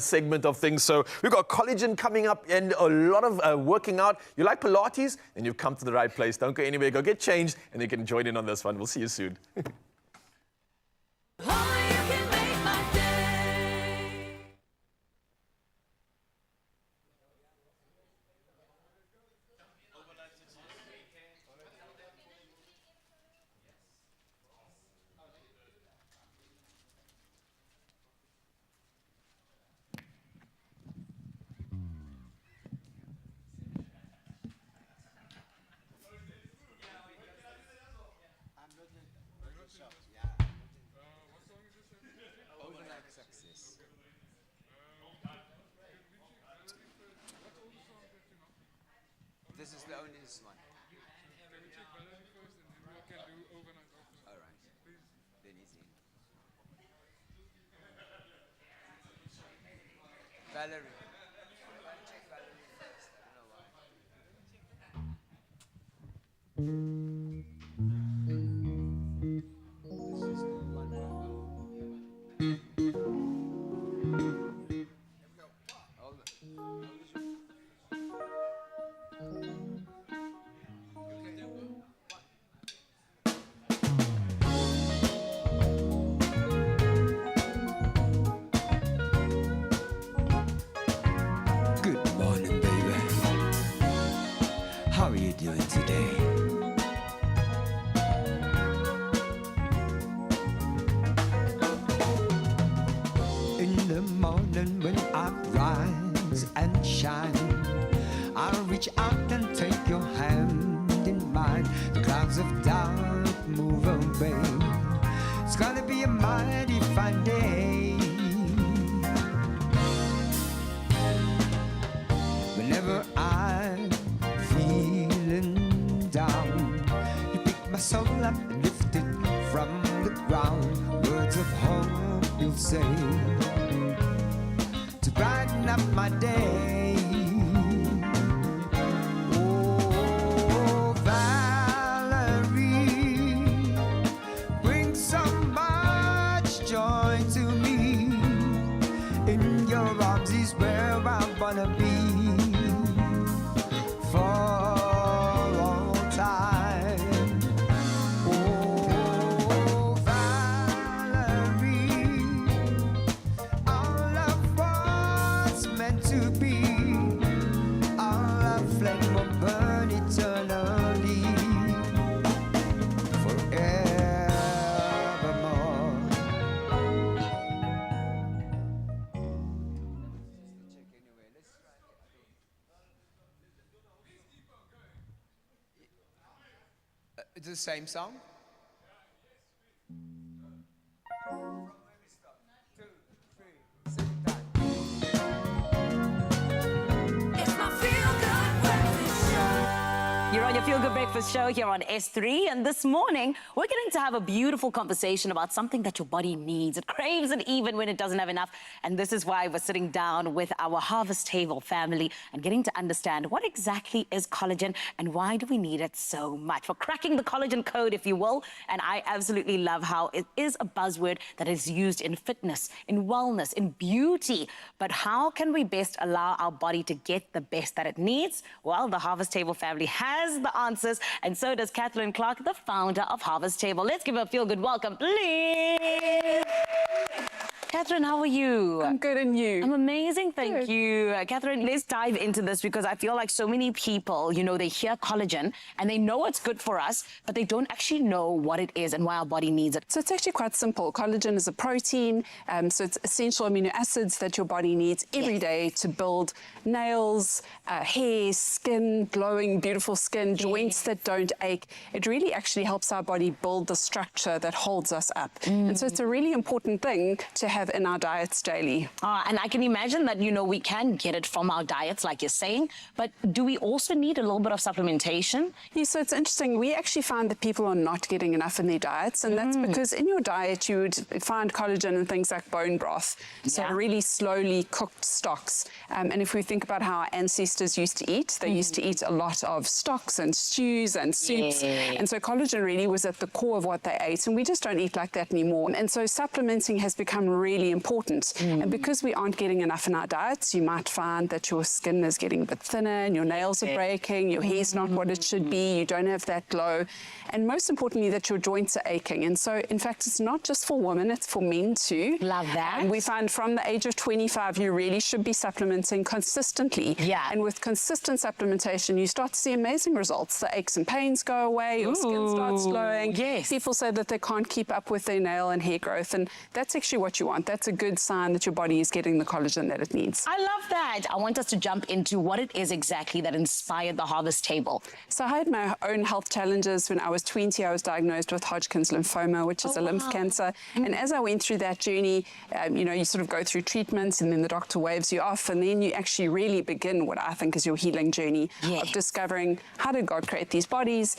segment of things. So we've got collagen coming up and a lot of working out. You like Pilates? Then you've come to the right place. Don't go anywhere. Go get changed, and you can join in on this one. We'll see you soon. This is the only one. All right. Then easy. Valerie. Check Valerie first. I don't know why. This is the one. Hold on. Good morning, baby. How are you doing today? In the morning when I rise and shine, I'll reach out and take your hand in mine. The clouds of doubt move away. It's gonna be a mighty fine day. Whenever I'm feeling down, you pick my soul up and lift it from the ground. Words of hope you'll say to brighten up my day. Oh, Valerie, bring so much joy to me. In your arms is where I wanna be. For all time. Oh, Valerie, all of what's meant to be, our love flame will burn eternally, forevermore. Check anyway. Let's try it. It's the same song? It's my Feel Good Breakfast Show. You're on your Feel Good Breakfast Show here on S3, and this morning we're getting to have a beautiful conversation about something that your body needs. It craves it even when it doesn't have enough, and this is why we're sitting down with our Harvest Table family and getting to understand what exactly is collagen and why do we need it so much. We're cracking the collagen code, if you will, and I absolutely love how it is a buzzword that is used in fitness, in wellness, in beauty. But how can we best allow our body to get the best that it needs? Well, the Harvest Table family has the answers, and so does Kathleen Clark, the founder of Harvest Table. Let's give her a feel-good welcome, please. Catherine, how are you? I'm good, and you? I'm amazing, thank you. Catherine, let's dive into this because I feel like so many people, you know, they hear collagen and they know it's good for us, but they don't actually know what it is and why our body needs it. So it's actually quite simple. Collagen is a protein, so it's essential amino acids that your body needs every day to build nails, hair, skin, glowing, beautiful skin, joints that don't ache. It really actually helps our body build the structure that holds us up. And so it's a really important thing to have in our diets daily. And I can imagine that, you know, we can get it from our diets, like you're saying, but do we also need a little bit of supplementation? Yeah, so it's interesting. We actually find that people are not getting enough in their diets, and that's because in your diet you would find collagen in things like bone broth, so really slowly cooked stocks. And if we think about how our ancestors used to eat, they used to eat a lot of stocks and stews and soups, and so collagen really was at the core of what they ate, and we just don't eat like that anymore. And so supplementing has become really important. And because we aren't getting enough in our diets, you might find that your skin is getting a bit thinner and your nails are breaking, your hair's not what it should be, you don't have that glow, and most importantly that your joints are aching. And so in fact it's not just for women, it's for men too. Love that. And we find from the age of 25 you really should be supplementing consistently. And with consistent supplementation you start to see amazing results. The aches and pains go away, your skin starts glowing. People say that they can't keep up with their nail and hair growth, and that's actually what you want. That's a good sign that your body is getting the collagen that it needs. I love that. I want us to jump into what it is exactly that inspired the Harvest Table. So I had my own health challenges. When I was 20, I was diagnosed with Hodgkin's lymphoma, which is a lymph cancer. And as I went through that journey, you know, you sort of go through treatments and then the doctor waves you off, and then you actually really begin what I think is your healing journey of discovering how did God create these bodies,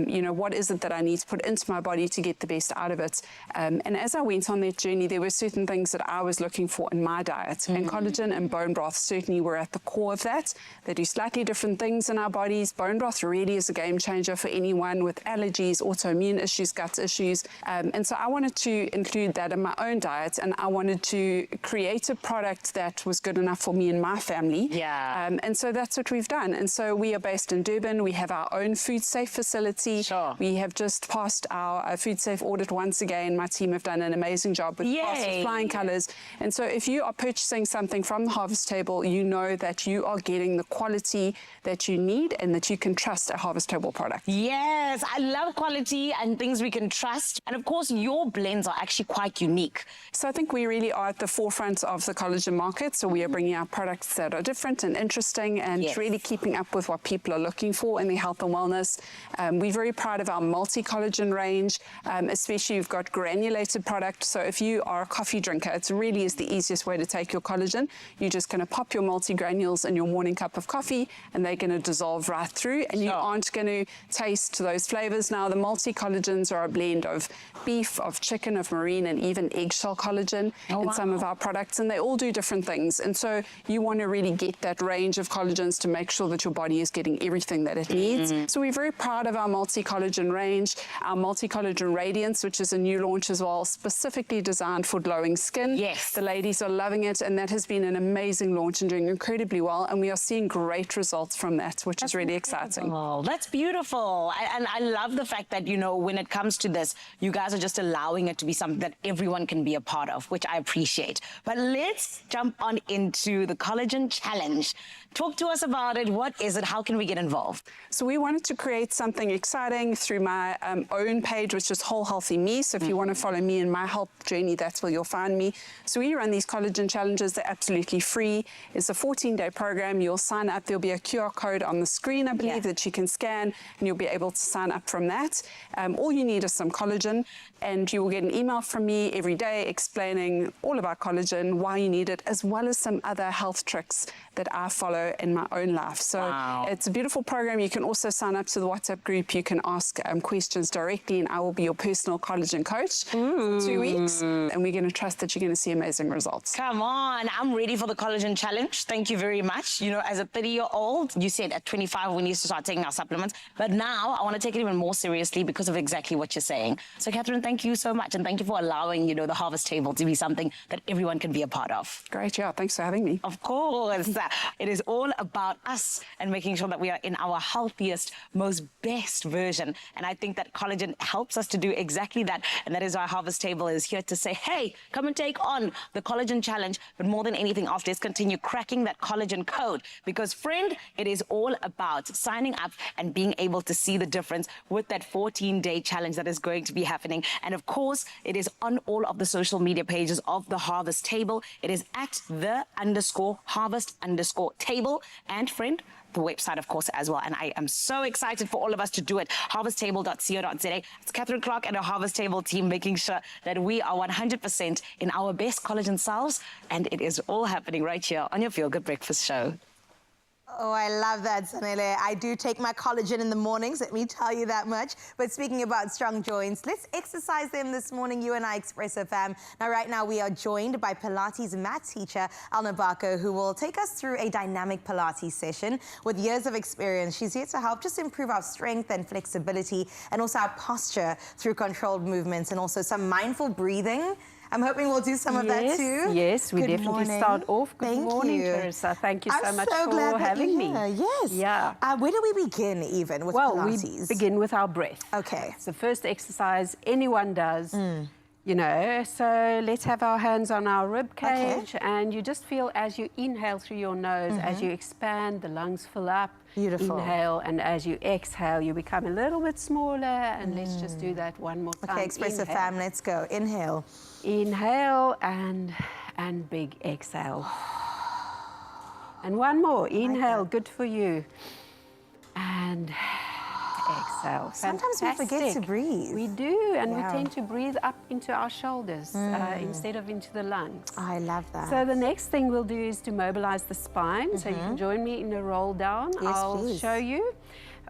you know, what is it that I need to put into my body to get the best out of it. And as I went on that journey, there were certain things that I was looking for in my diet, and collagen and bone broth certainly were at the core of that. They do slightly different things in our bodies. Bone broth really is a game changer for anyone with allergies, autoimmune issues, gut issues, and so I wanted to include that in my own diet, and I wanted to create a product that was good enough for me and my family. And so that's what we've done. And so we are based in Durban. We have our own food safe facility. We have just passed our food safe audit once again. My team have done an amazing job with flying colours. And so if you are purchasing something from the Harvest Table, you know that you are getting the quality that you need and that you can trust a Harvest Table product. Yes, I love quality and things we can trust. And of course, your blends are actually quite unique. So I think we really are at the forefront of the collagen market. So we are bringing out products that are different and interesting and really keeping up with what people are looking for in their health and wellness. We're very proud of our multi-collagen range, especially you've got granulated product. So if you are a coffee drinker, it really is the easiest way to take your collagen. You're just going to pop your multi-granules in your morning cup of coffee and they're going to dissolve right through, and you aren't going to taste those flavors. Now the multi-collagens are a blend of beef, of chicken, of marine, and even eggshell collagen in some of our products, and they all do different things. And so you want to really get that range of collagens to make sure that your body is getting everything that it needs. So we're very proud of our multi-collagen range, our multi-collagen radiance, which is a new launch as well, specifically designed for glowing skin. The ladies are loving it, and that has been an amazing launch and doing incredibly well, and we are seeing great results from that, which is really exciting. Oh, that's beautiful. And I love the fact that, you know, when it comes to this, you guys are just allowing it to be something that everyone can be a part of, which I appreciate. But let's jump on into the Collagen Challenge. Talk to us about it. What is it? How can we get involved? So we wanted to create something exciting through my own page, which is Whole Healthy Me. So if you want to follow me in my health journey, that's where you'll find me. So we run these collagen challenges. They're absolutely free. It's a 14-day program. You'll sign up. There'll be a QR code on the screen, I believe, that you can scan, and you'll be able to sign up from that. All you need is some collagen, and you will get an email from me every day explaining all about collagen, why you need it, as well as some other health tricks that I follow in my own life. So it's a beautiful program. You can also sign up to the WhatsApp group. You can ask questions directly, and I will be your personal collagen coach for 2 weeks. And we're going to trust that you're going to see amazing results. Come on, I'm ready for the Collagen Challenge. Thank you very much. You know, as a 30-year-old, you said at 25 we need to start taking our supplements, but now I want to take it even more seriously because of exactly what you're saying. So Catherine, thank you so much, and thank you for allowing, you know, the Harvest Table to be something that everyone can be a part of. Great, yeah, thanks for having me. Of course. It is all about us and making sure that we are in our healthiest, most best version. And I think that collagen helps us to do exactly that. And that is why Harvest Table is here to say, hey, Come and take on the Collagen Challenge. But more than anything else, let's continue cracking that collagen code. Because, friend, it is all about signing up and being able to see the difference with that 14-day challenge that is going to be happening. And of course, it is on all of the social media pages of the Harvest Table. It is at _harvest_table. And, friend, the website, of course, as well. And I am so excited for all of us to do it. harvesttable.co.za. It's Catherine Clark and our Harvest Table team making sure that we are 100% in our best collagen selves. And it is all happening right here on your Feel Good Breakfast Show. Oh, I love that, Sanele. I do take my collagen in the mornings, let me tell you that much. But speaking about strong joints, let's exercise them this morning, you and I, Expresso fam. Now, right now, we are joined by Pilates mat teacher, Alna Barker, who will take us through a dynamic Pilates session. With years of experience, she's here to help just improve our strength and flexibility and also our posture through controlled movements and also some mindful breathing. I'm hoping we'll do some of that too. Yes, we definitely morning. start off. Good morning, you. Teresa. Thank you so I'm much so for glad that having me. you're here. Yes. Yeah. Where do we begin even with Pilates? We begin with our breath. Okay. It's the first exercise anyone does. You know, so let's have our hands on our rib cage, and you just feel as you inhale through your nose, as you expand, the lungs fill up. Beautiful. Inhale, and as you exhale, you become a little bit smaller, and let's just do that one more time. Okay, Expresso fam, let's go. Inhale. Inhale and big exhale. And one more. Inhale, good for you. And exhale. Sometimes we forget to breathe. We do, and we tend to breathe up into our shoulders instead of into the lungs. I love that. So the next thing we'll do is to mobilize the spine. So you can join me in a roll down. Yes, I'll please. show you.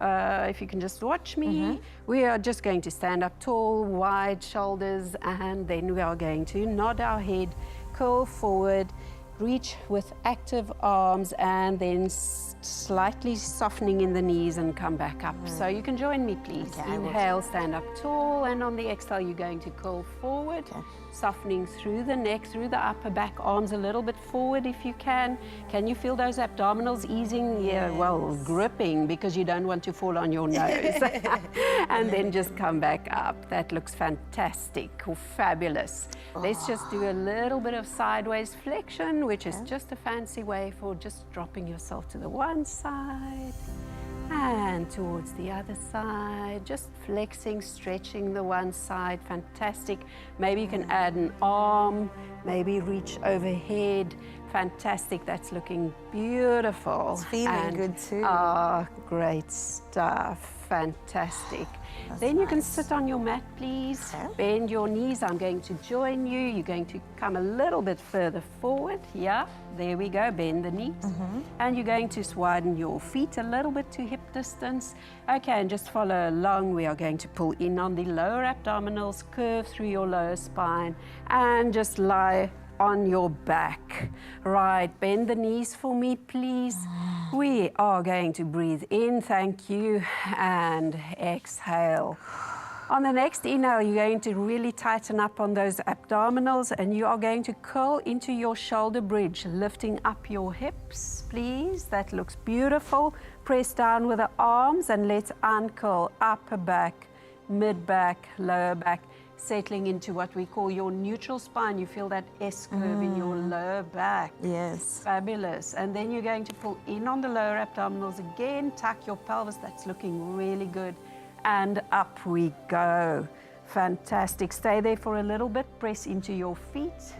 If you can just watch me. We are just going to stand up tall, wide shoulders, and then we are going to nod our head, curl forward, reach with active arms, and then slightly softening in the knees and come back up. So you can join me, please. Okay, Inhale, stand up tall, and on the exhale, you're going to curl forward, softening through the neck, through the upper back, arms a little bit forward if you can. Can you feel those abdominals easing? Yeah, well, gripping, because you don't want to fall on your nose. And then just come back up. That looks fantastic or fabulous. Let's just do a little bit of sideways flexion, which is just a fancy way for just dropping yourself to the one side and towards the other side, just flexing, stretching the one side. Fantastic. Maybe you can add an arm, maybe reach overhead. Fantastic. That's looking beautiful. It's feeling good too. Ah, great stuff. Fantastic. Then you can sit on your mat, please. Bend your knees. I'm going to join you. You're going to come a little bit further forward. Yeah, there we go. Bend the knees. And you're going to widen your feet a little bit to hip distance. Okay, and just follow along. We are going to pull in on the lower abdominals, curve through your lower spine, and just lie on your back. Right, bend the knees for me, please. We are going to breathe in, thank you, and exhale. On the next inhale, you're going to really tighten up on those abdominals, and you are going to curl into your shoulder bridge, lifting up your hips, please. That looks beautiful. Press down with the arms, and let's uncurl upper back, mid back, lower back, settling into what we call your neutral spine. You feel that S curve in your lower back. Yes. Fabulous. And then you're going to pull in on the lower abdominals again, tuck your pelvis. That's looking really good. And up we go. Fantastic. Stay there for a little bit. Press into your feet.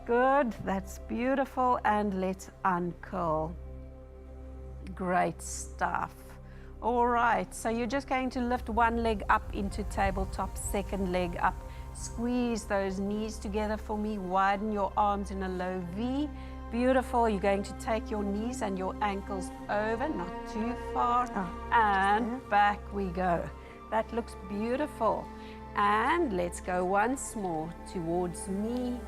Good. That's beautiful. And let's uncurl. Great stuff. All right, so you're just going to lift one leg up into tabletop, second leg up. Squeeze those knees together for me. Widen your arms in a low V. Beautiful. You're going to take your knees and your ankles over, not too far. And back we go. That looks beautiful. And let's go once more towards me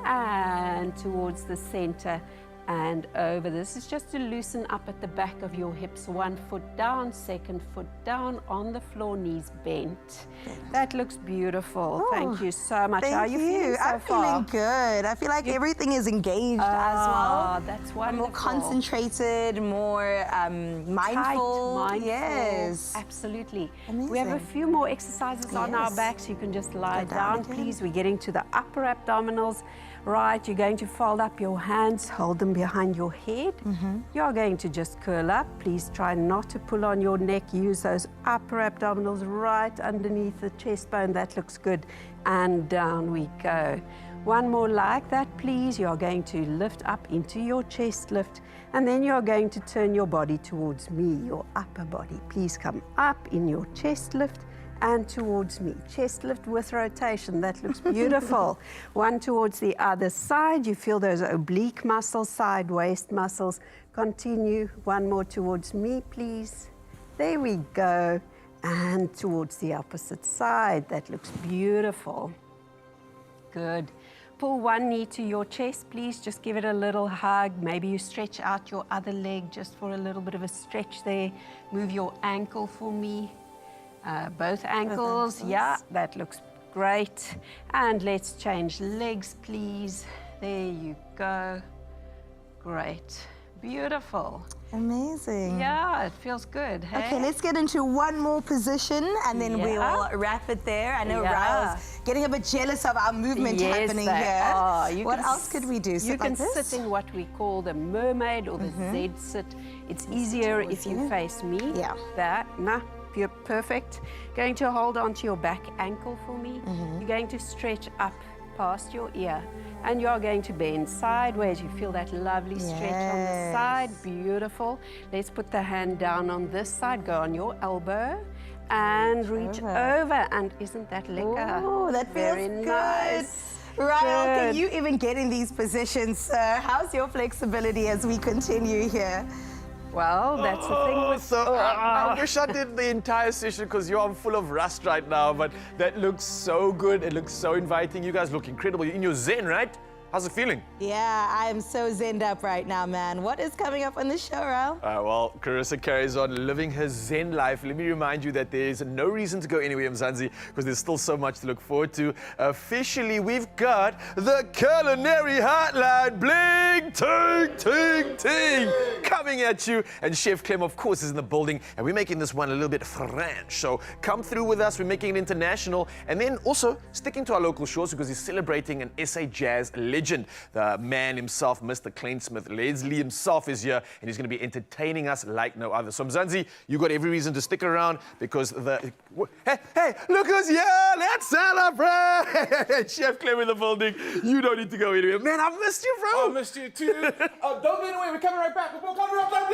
and towards the center. and over. This is just to loosen up at the back of your hips. 1 foot down, 2nd foot down, on the floor, knees bent. That looks beautiful. Thank you so much. How are you feeling so I'm far? feeling good. I feel like everything is engaged as well. That's I'm wonderful. more concentrated, more mindful. Tight, mindful. Yes. Absolutely. We have a Amazing. few more exercises on our Yes. backs. You can just lie Go down down, again. please. We're getting to the upper abdominals. Right, you're going to fold up your hands, hold them behind your head. You're going to just curl up. Please try not to pull on your neck. Use those upper abdominals right underneath the chest bone. That looks good. And down we go. One more like that, please. You're going to lift up into your chest lift. And then you're going to turn your body towards me, your upper body. Please come up in your chest lift and towards me. Chest lift with rotation. That looks beautiful. One towards the other side. You feel those oblique muscles, side waist muscles. Continue. One more towards me, please. There we go. And towards the opposite side. That looks beautiful. Good. Pull one knee to your chest, please. Just give it a little hug. Maybe you stretch out your other leg just for a little bit of a stretch there. Move your ankle for me. Both ankles. Yeah, that looks great. And let's change legs, please. There you go. Great. Beautiful. Amazing. Yeah, it feels good. Hey? Okay, let's get into one more position and then we'll wrap it there. I know Raoul's getting a bit jealous of our movement happening here. What else could we do? You Sit can like this? sit in what we call the mermaid or the Z sit. It's easier if you face me. Yeah. That, nah, you're perfect. Going to hold on to your back ankle for me. You're going to stretch up past your ear. And you're going to bend sideways. You feel that lovely stretch on the side. Beautiful. Let's put the hand down on this side. Go on your elbow and reach over. And isn't that lekker? Oh, that feels very good. nice. Raoul, can Good. you even get in these positions, sir? How's your flexibility as we continue here? Well, that's the thing with... I wish I did the entire session because I'm full of rust right now, but that looks so good. It looks so inviting. You guys look incredible. You're in your zen, right? How's it feeling? Yeah, I am so zenned up right now, man. What is coming up on the show, Raoul? Well, Carissa carries on living her zen life. Let me remind you that there's no reason to go anywhere, Mzansi, because there's still so much to look forward to. Officially, we've got the culinary hotline. Bling, ting, ting, ting, coming at you. And Chef Clem, of course, is in the building, and we're making this one a little bit French. So come through with us. We're making it international, and then also sticking to our local shores because he's celebrating an SA Jazz legend. The man himself, Mr. Klainsmith, Leslie himself is here, and he's going to be entertaining us like no other. So Mzansi, you got every reason to stick around because hey, look who's here! Let's celebrate! Chef Clem in the building. You don't need to go anywhere. Man, I've missed you, bro. I missed you too. Don't go anywhere. We're coming right back. We're coming right back.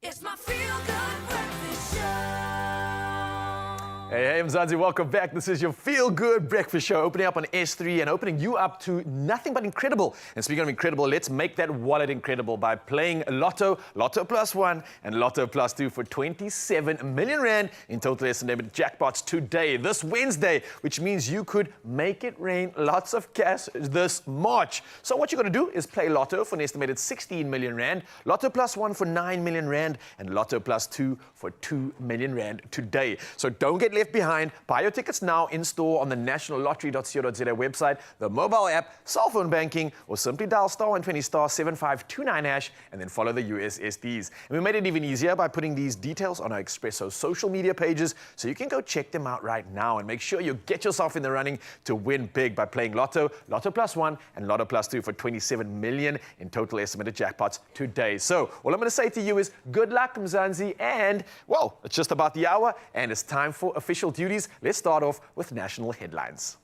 It's my feel-good breakfast show. Hey, Mzansi, welcome back. This is your Feel Good Breakfast Show, opening up on S3 and opening you up to nothing but incredible. And speaking of incredible, let's make that wallet incredible by playing Lotto, Lotto Plus 1 and Lotto Plus 2 for 27 million rand in total estimated jackpots today, this Wednesday, which means you could make it rain lots of cash this March. So what you're going to do is play Lotto for an estimated 16 million rand, Lotto Plus 1 for 9 million rand, and Lotto Plus 2 for 2 million rand today. So don't get left behind. Buy your tickets now in store on the nationallottery.co.za website, the mobile app, cell phone banking, or simply dial *120 *7529# and then follow the USSDs. And we made it even easier by putting these details on our Expresso social media pages, so you can go check them out right now and make sure you get yourself in the running to win big by playing Lotto, Lotto Plus 1 and Lotto Plus 2 for 27 million in total estimated jackpots today. So all I'm going to say to you is good luck, Mzansi, and well, it's just about the hour and it's time for official duties. Let's start off with national headlines.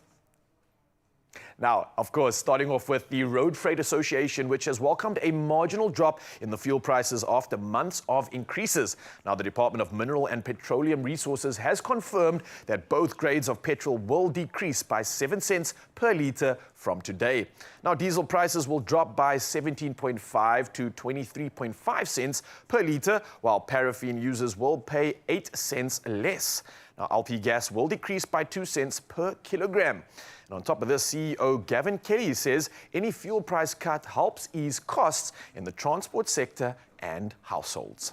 Now, of course, starting off with the Road Freight Association, which has welcomed a marginal drop in the fuel prices after months of increases. Now, the Department of Mineral and Petroleum Resources has confirmed that both grades of petrol will decrease by 7 cents per litre from today. Now, diesel prices will drop by 17.5 to 23.5 cents per litre, while paraffin users will pay 8 cents less. Now, LP gas will decrease by 2 cents per kilogram. And on top of this, CEO Gavin Kelly says any fuel price cut helps ease costs in the transport sector and households.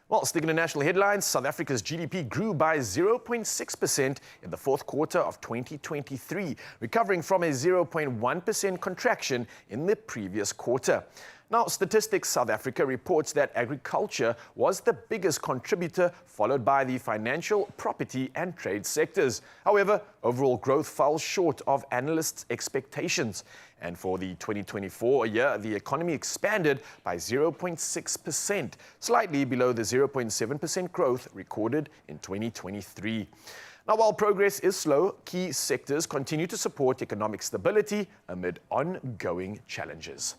Well, sticking to national headlines, South Africa's GDP grew by 0.6% in the fourth quarter of 2023, recovering from a 0.1% contraction in the previous quarter. Now, Statistics South Africa reports that agriculture was the biggest contributor, followed by the financial, property and trade sectors. However, overall growth fell short of analysts' expectations. And for the 2024 year, the economy expanded by 0.6%, slightly below the 0.7% growth recorded in 2023. Now, while progress is slow, key sectors continue to support economic stability amid ongoing challenges.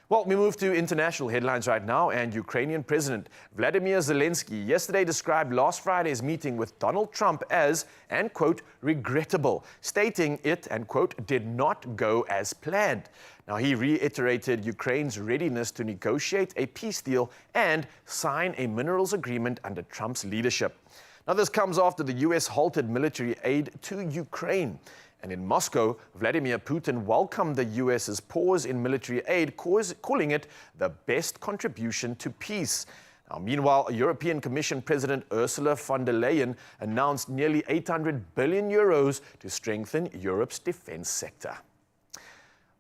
Well, we move to international headlines right now, and Ukrainian President Vladimir Zelensky yesterday described last Friday's meeting with Donald Trump as, and quote, regrettable, stating it, and quote, did not go as planned. Now, he reiterated Ukraine's readiness to negotiate a peace deal and sign a minerals agreement under Trump's leadership. Now, this comes after the U.S. halted military aid to Ukraine. And in Moscow, Vladimir Putin welcomed the U.S.'s pause in military aid, calling it the best contribution to peace. Now, meanwhile, European Commission President Ursula von der Leyen announced nearly 800 billion euros to strengthen Europe's defense sector.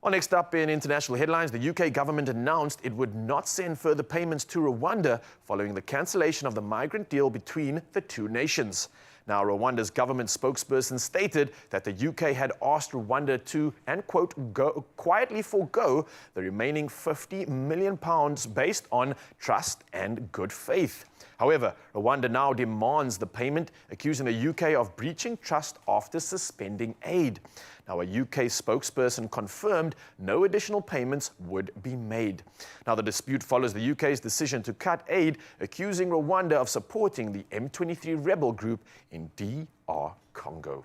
Well, next up in international headlines, the UK government announced it would not send further payments to Rwanda following the cancellation of the migrant deal between the two nations. Now, Rwanda's government spokesperson stated that the UK had asked Rwanda to, and quote, quietly forego the remaining £50 million based on trust and good faith. However, Rwanda now demands the payment, accusing the UK of breaching trust after suspending aid. Now, a UK spokesperson confirmed no additional payments would be made. Now, the dispute follows the UK's decision to cut aid, accusing Rwanda of supporting the M23 rebel group in DR Congo.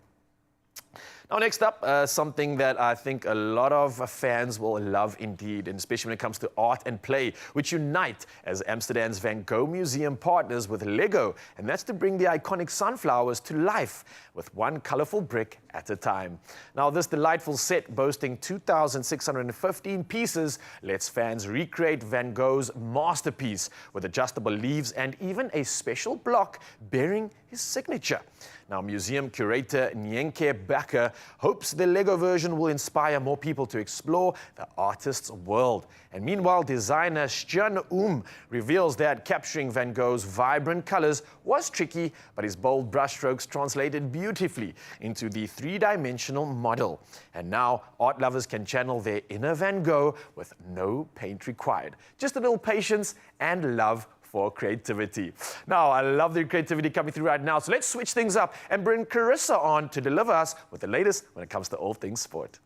Now, next up, something that I think a lot of fans will love indeed, and especially when it comes to art and play, which unite as Amsterdam's Van Gogh Museum partners with Lego, and that's to bring the iconic sunflowers to life with one colorful brick at a time. Now, this delightful set, boasting 2,615 pieces, lets fans recreate Van Gogh's masterpiece with adjustable leaves and even a special block bearing his signature. Now, museum curator Nyenke Bakker hopes the Lego version will inspire more people to explore the artist's world. And meanwhile, designer Stjan reveals that capturing Van Gogh's vibrant colors was tricky, but his bold brushstrokes translated beautifully into the three-dimensional model. And now, art lovers can channel their inner Van Gogh with no paint required. Just a little patience and love for creativity. Now, I love the creativity coming through right now, so let's switch things up and bring Carissa on to deliver us with the latest when it comes to all things sport.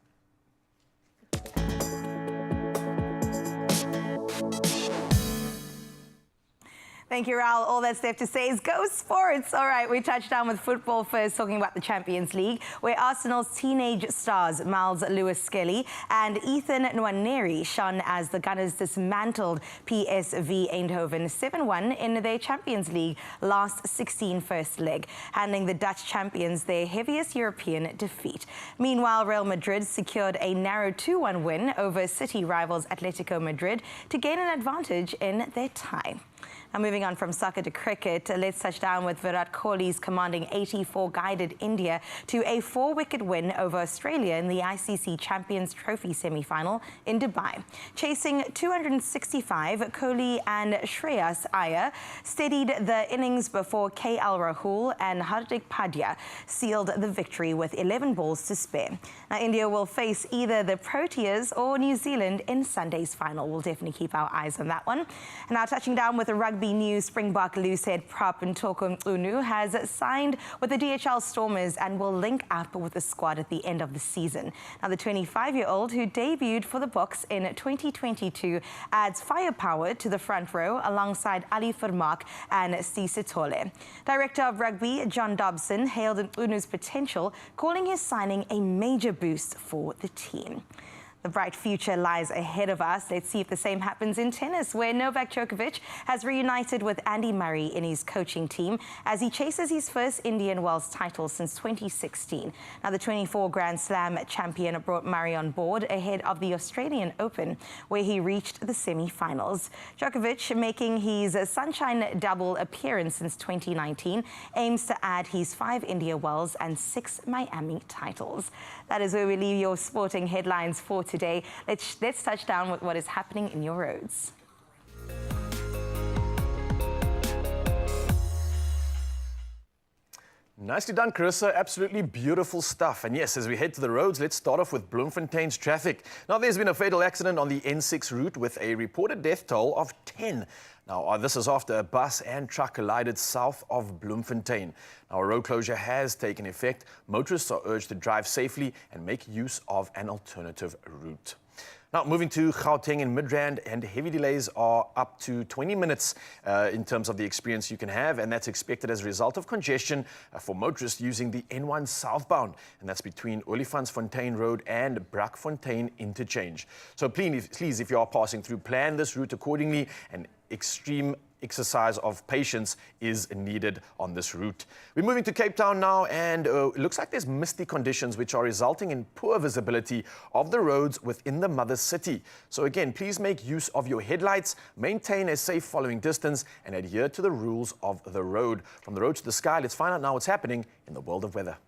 Thank you, Raul. All that's left to say is go sports. All right, we touched down with football first, talking about the Champions League, where Arsenal's teenage stars, Miles Lewis-Skelly and Ethan Nwaneri, shone as the Gunners dismantled PSV Eindhoven 7-1 in their Champions League last 16 first leg, handing the Dutch champions their heaviest European defeat. Meanwhile, Real Madrid secured a narrow 2-1 win over City rivals Atletico Madrid to gain an advantage in their tie. Now, moving on from soccer to cricket, let's touch down with Virat Kohli's commanding 84 guided India to a 4-wicket win over Australia in the ICC Champions Trophy semi-final in Dubai. Chasing 265, Kohli and Shreyas Iyer steadied the innings before KL Rahul and Hardik Pandya sealed the victory with 11 balls to spare. Now, India will face either the Proteas or New Zealand in Sunday's final. We'll definitely keep our eyes on that one. And now touching down with the rugby news, Springbok loosehead prop Ntoko Unu has signed with the DHL Stormers and will link up with the squad at the end of the season. Now, the 25-year-old who debuted for the Boks in 2022 adds firepower to the front row alongside Ali Vermaak and Sisitole. Director of Rugby John Dobson hailed Unu's potential, calling his signing a major boost for the team. The bright future lies ahead of us. Let's see if the same happens in tennis, where Novak Djokovic has reunited with Andy Murray in his coaching team as he chases his first Indian Wells title since 2016. Now, the 24 Grand Slam champion brought Murray on board ahead of the Australian Open, where he reached the semi-finals. Djokovic, making his Sunshine Double appearance since 2019, aims to add his 5 India Wells and 6 Miami titles. That is where we leave your sporting headlines for today. Let's touch down with what is happening in your roads. Nicely done, Carissa. Absolutely beautiful stuff. And yes, as we head to the roads, let's start off with Bloemfontein's traffic. Now, there's been a fatal accident on the N6 route with a reported death toll of 10. Now, this is after a bus and truck collided south of Bloemfontein. Now, a road closure has taken effect. Motorists are urged to drive safely and make use of an alternative route. Now, moving to Gauteng and Midrand, and heavy delays are up to 20 minutes in terms of the experience you can have, and that's expected as a result of congestion for motorists using the N1 southbound, and that's between Olifantsfontein Road and Brakfontein interchange. So please, if you are passing through, plan this route accordingly, and extreme exercise of patience is needed on this route. We're moving to Cape Town now, and it looks like there's misty conditions which are resulting in poor visibility of the roads within the mother city. So again, please make use of your headlights, maintain a safe following distance, and adhere to the rules of the road. From the road to the sky, let's find out now what's happening in the world of weather.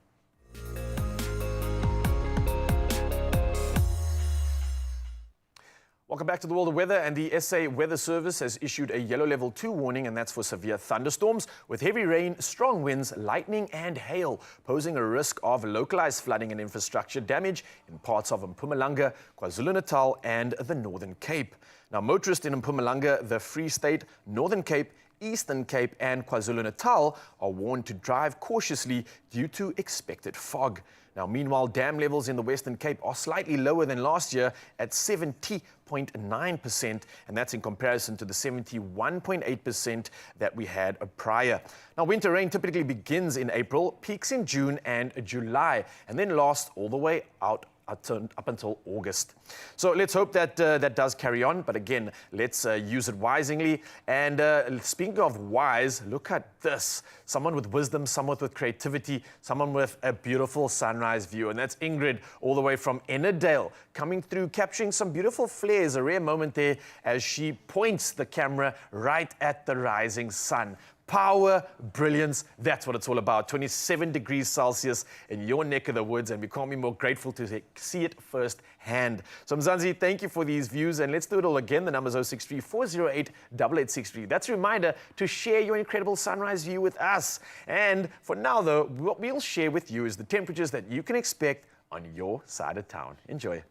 Welcome back to the world of weather, and the SA Weather Service has issued a yellow level 2 warning, and that's for severe thunderstorms with heavy rain, strong winds, lightning and hail, posing a risk of localized flooding and infrastructure damage in parts of Mpumalanga, KwaZulu-Natal and the Northern Cape. Now, motorists in Mpumalanga, the Free State, Northern Cape, Eastern Cape and KwaZulu-Natal are warned to drive cautiously due to expected fog. Now, meanwhile, dam levels in the Western Cape are slightly lower than last year at 70.9%, and that's in comparison to the 71.8% that we had prior. Now, winter rain typically begins in April, peaks in June and July, and then lasts all the way up until August. So let's hope that that does carry on. But again, let's use it wisely. And speaking of wise, look at this. Someone with wisdom, someone with creativity, someone with a beautiful sunrise view. And that's Ingrid, all the way from Ennerdale, coming through, capturing some beautiful flares, a rare moment there as she points the camera right at the rising sun. Power, brilliance, that's what it's all about. 27 degrees Celsius in your neck of the woods, and we can't be more grateful to see it firsthand. So Mzansi, thank you for these views, and let's do it all again. The number is 063-408-8863. That's a reminder to share your incredible sunrise view with us. And for now, though, what we'll share with you is the temperatures that you can expect on your side of town. Enjoy.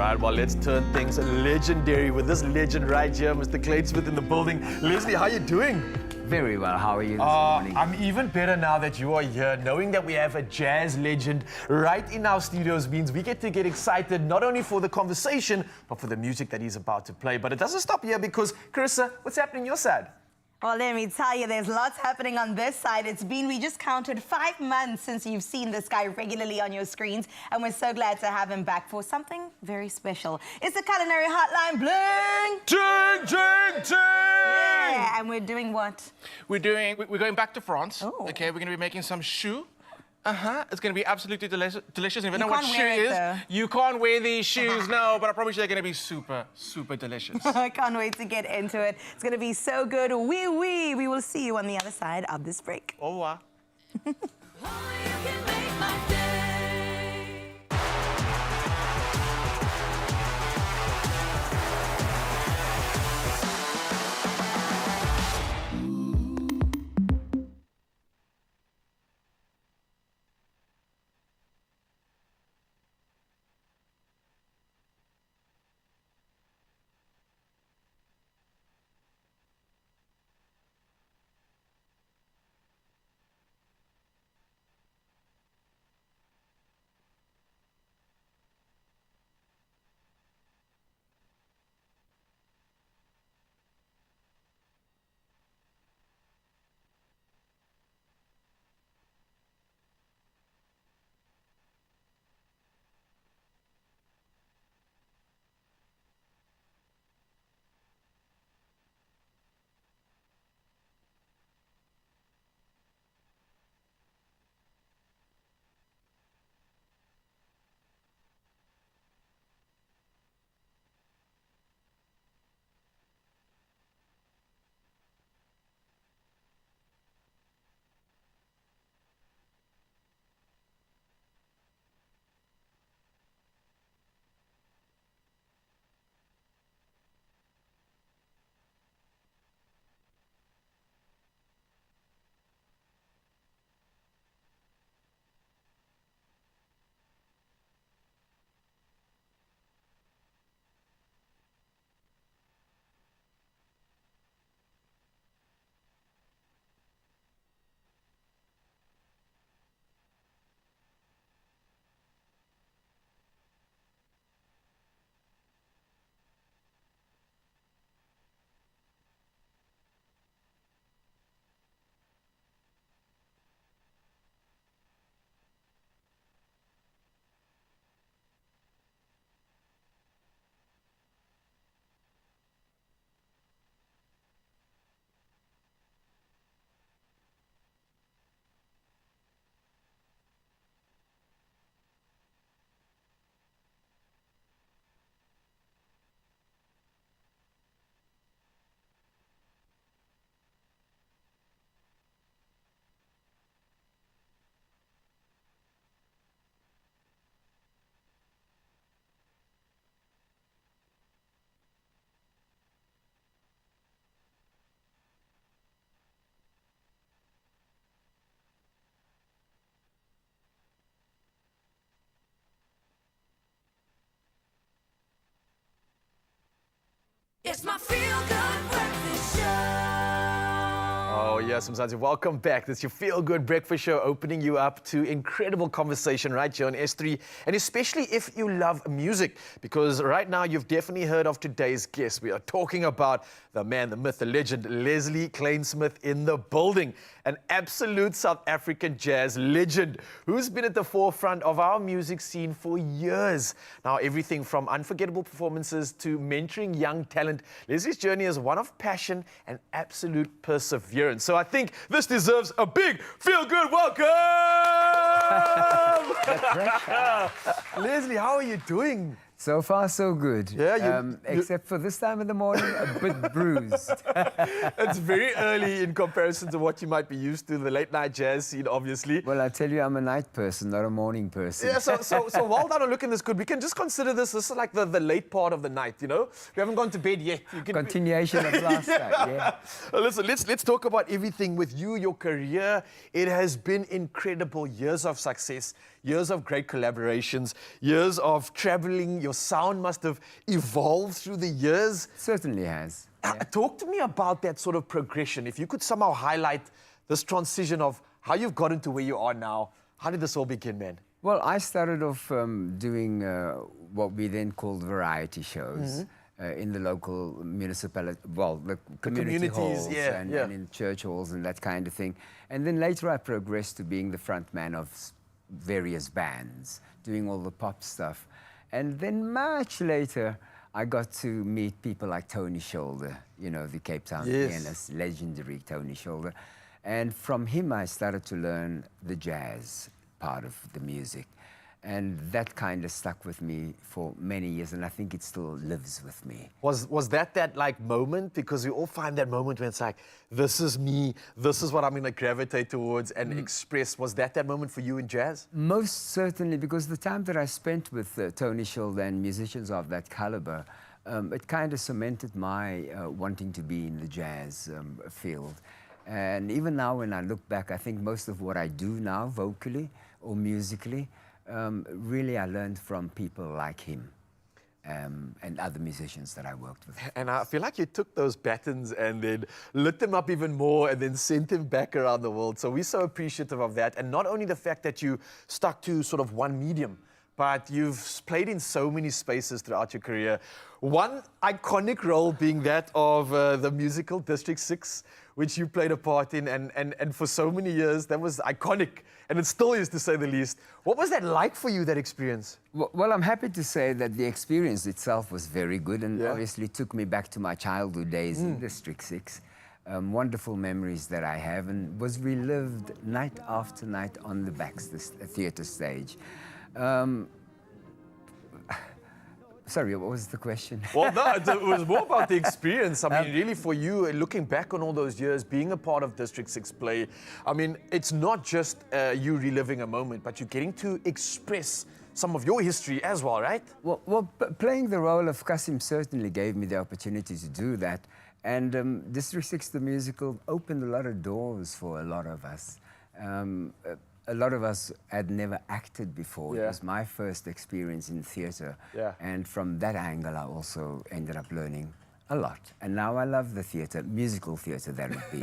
right, well, let's turn things legendary with this legend right here, Mr. Kleinsmith in the building. Leslie, how are you doing? Very well. How are you this morning? I'm even better now that you are here. Knowing that we have a jazz legend right in our studios means we get to get excited not only for the conversation, but for the music that he's about to play. But it doesn't stop here because, Carissa, what's happening on your side? Well, let me tell you, there's lots happening on this side. We just counted 5 months since you've seen this guy regularly on your screens, and we're so glad to have him back for something very special. It's the Culinary Hotline Bling! Ting, ting, ting! Yeah, and we're doing what? We're going back to France. Oh. Okay, we're going to be making some choux. It's going to be absolutely delicious. If you You know what can't choux wear it, is, though. you can't wear these shoes, no, but I promise you they're going to be super, super delicious. I can't wait to get into it. It's going to be so good. Oui, oui. We will see you on the other side of this break. Au revoir. It's my feel-good breakfast show. Oh, yes, Mzansi, welcome back. This is your Feel Good Breakfast Show, opening you up to incredible conversation right here on S3, and especially if you love music, because right now you've definitely heard of today's guest. We are talking about the man, the myth, the legend, Leslie Kleinsmith in the building, an absolute South African jazz legend who's been at the forefront of our music scene for years. Now, everything from unforgettable performances to mentoring young talent, Leslie's journey is one of passion and absolute perseverance. So I think this deserves a big feel-good welcome! Leslie, how are you doing? So far, so good. Yeah, except for this time of the morning, a bit bruised. It's very early in comparison to what you might be used to, the late night jazz scene, obviously. Well, I tell you, I'm a night person, not a morning person. Yeah, so while done on looking this good, we can just consider this is like the late part of the night, you know? We haven't gone to bed yet. You can... Continuation of last night, yeah. Listen, let's talk about everything with you, your career. It has been incredible. Years of success, years of great collaborations, years of traveling Your sound must have evolved through the years. Certainly has. Talk to me about that sort of progression. If you could somehow highlight this transition of how you've gotten to where you are now. How did this all begin, man? Well, I started off doing what we then called variety shows in the local municipality, well, the community halls and in church halls and that kind of thing. And then later I progressed to being the front man of various bands, doing all the pop stuff. And then much later, I got to meet people like Tony Shoulder, you know, the Cape Town pianist, legendary Tony Shoulder. And from him, I started to learn the jazz part of the music. And that kind of stuck with me for many years, and I think it still lives with me. Was that like moment? Because we all find that moment when it's like, this is me, this is what I'm going to gravitate towards and express. Was that moment for you in jazz? Most certainly, because the time that I spent with Tony Shoulder and musicians of that caliber, it kind of cemented my wanting to be in the jazz field. And even now when I look back, I think most of what I do now, vocally or musically, really I learned from people like him and other musicians that I worked with. And I feel like you took those batons and then lit them up even more and then sent them back around the world. So we're so appreciative of that. And not only the fact that you stuck to sort of one medium, but you've played in so many spaces throughout your career. One iconic role being that of the musical District 6, which you played a part in, and for so many years, that was iconic, and it still is, to say the least. What was that like for you, that experience? Well, I'm happy to say that the experience itself was very good, and obviously took me back to my childhood days in District 6. Wonderful memories that I have, and was relived night after night on the Baxter Theatre stage. Sorry, what was the question? Well, no, it was more about the experience. I mean, really for you, looking back on all those years, being a part of District 6 play, I mean, it's not just you reliving a moment, but you're getting to express some of your history as well, right? Well, playing the role of Kasim certainly gave me the opportunity to do that. And District 6, the musical, opened a lot of doors for a lot of us. A lot of us had never acted before. It was my first experience in theatre. And from that angle, I also ended up learning a lot. And now I love the theatre, musical theatre that would be.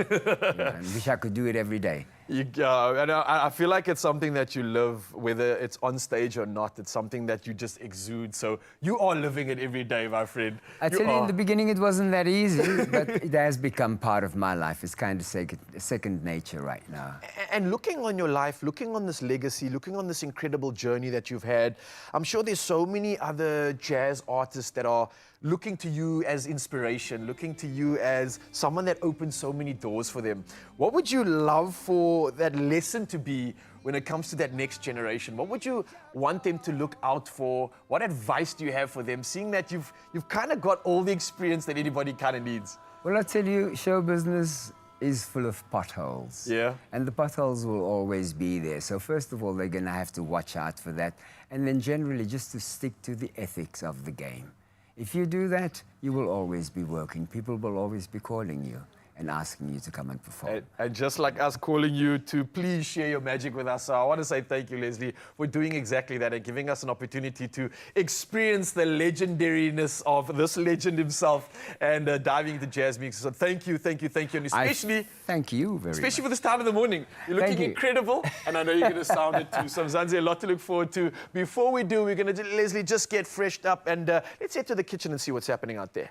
And wish I could do it every day. And I feel like it's something that you live, whether it's on stage or not. It's something that you just exude. So you are living it every day, my friend. I tell you, in the beginning, it wasn't that easy, but it has become part of my life. It's kind of second nature right now. And looking on your life, looking on this legacy, looking on this incredible journey that you've had, I'm sure there's so many other jazz artists that are looking to you as inspiration, looking to you as someone that opens so many doors for them. What would you love for that lesson to be when it comes to that next generation? What would you want them to look out for? What advice do you have for them, seeing that you've kind of got all the experience that anybody kind of needs? Well, I tell you, show business is full of potholes. And the potholes will always be there. So first of all, they're going to have to watch out for that. And then generally just to stick to the ethics of the game. If you do that, you will always be working. People will always be calling you and asking you to come and perform. And just like us calling you to please share your magic with us. So I want to say thank you, Leslie, for doing exactly that and giving us an opportunity to experience the legendariness of this legend himself and diving into jazz music. So thank you, thank you, thank you. And especially... Thank you very Especially for this time of the morning. You're looking incredible, and I know you're going to sound it too. So Mzansi, a lot to look forward to. Before we do, we're going to, Leslie, just get freshed up and let's head to the kitchen and see what's happening out there.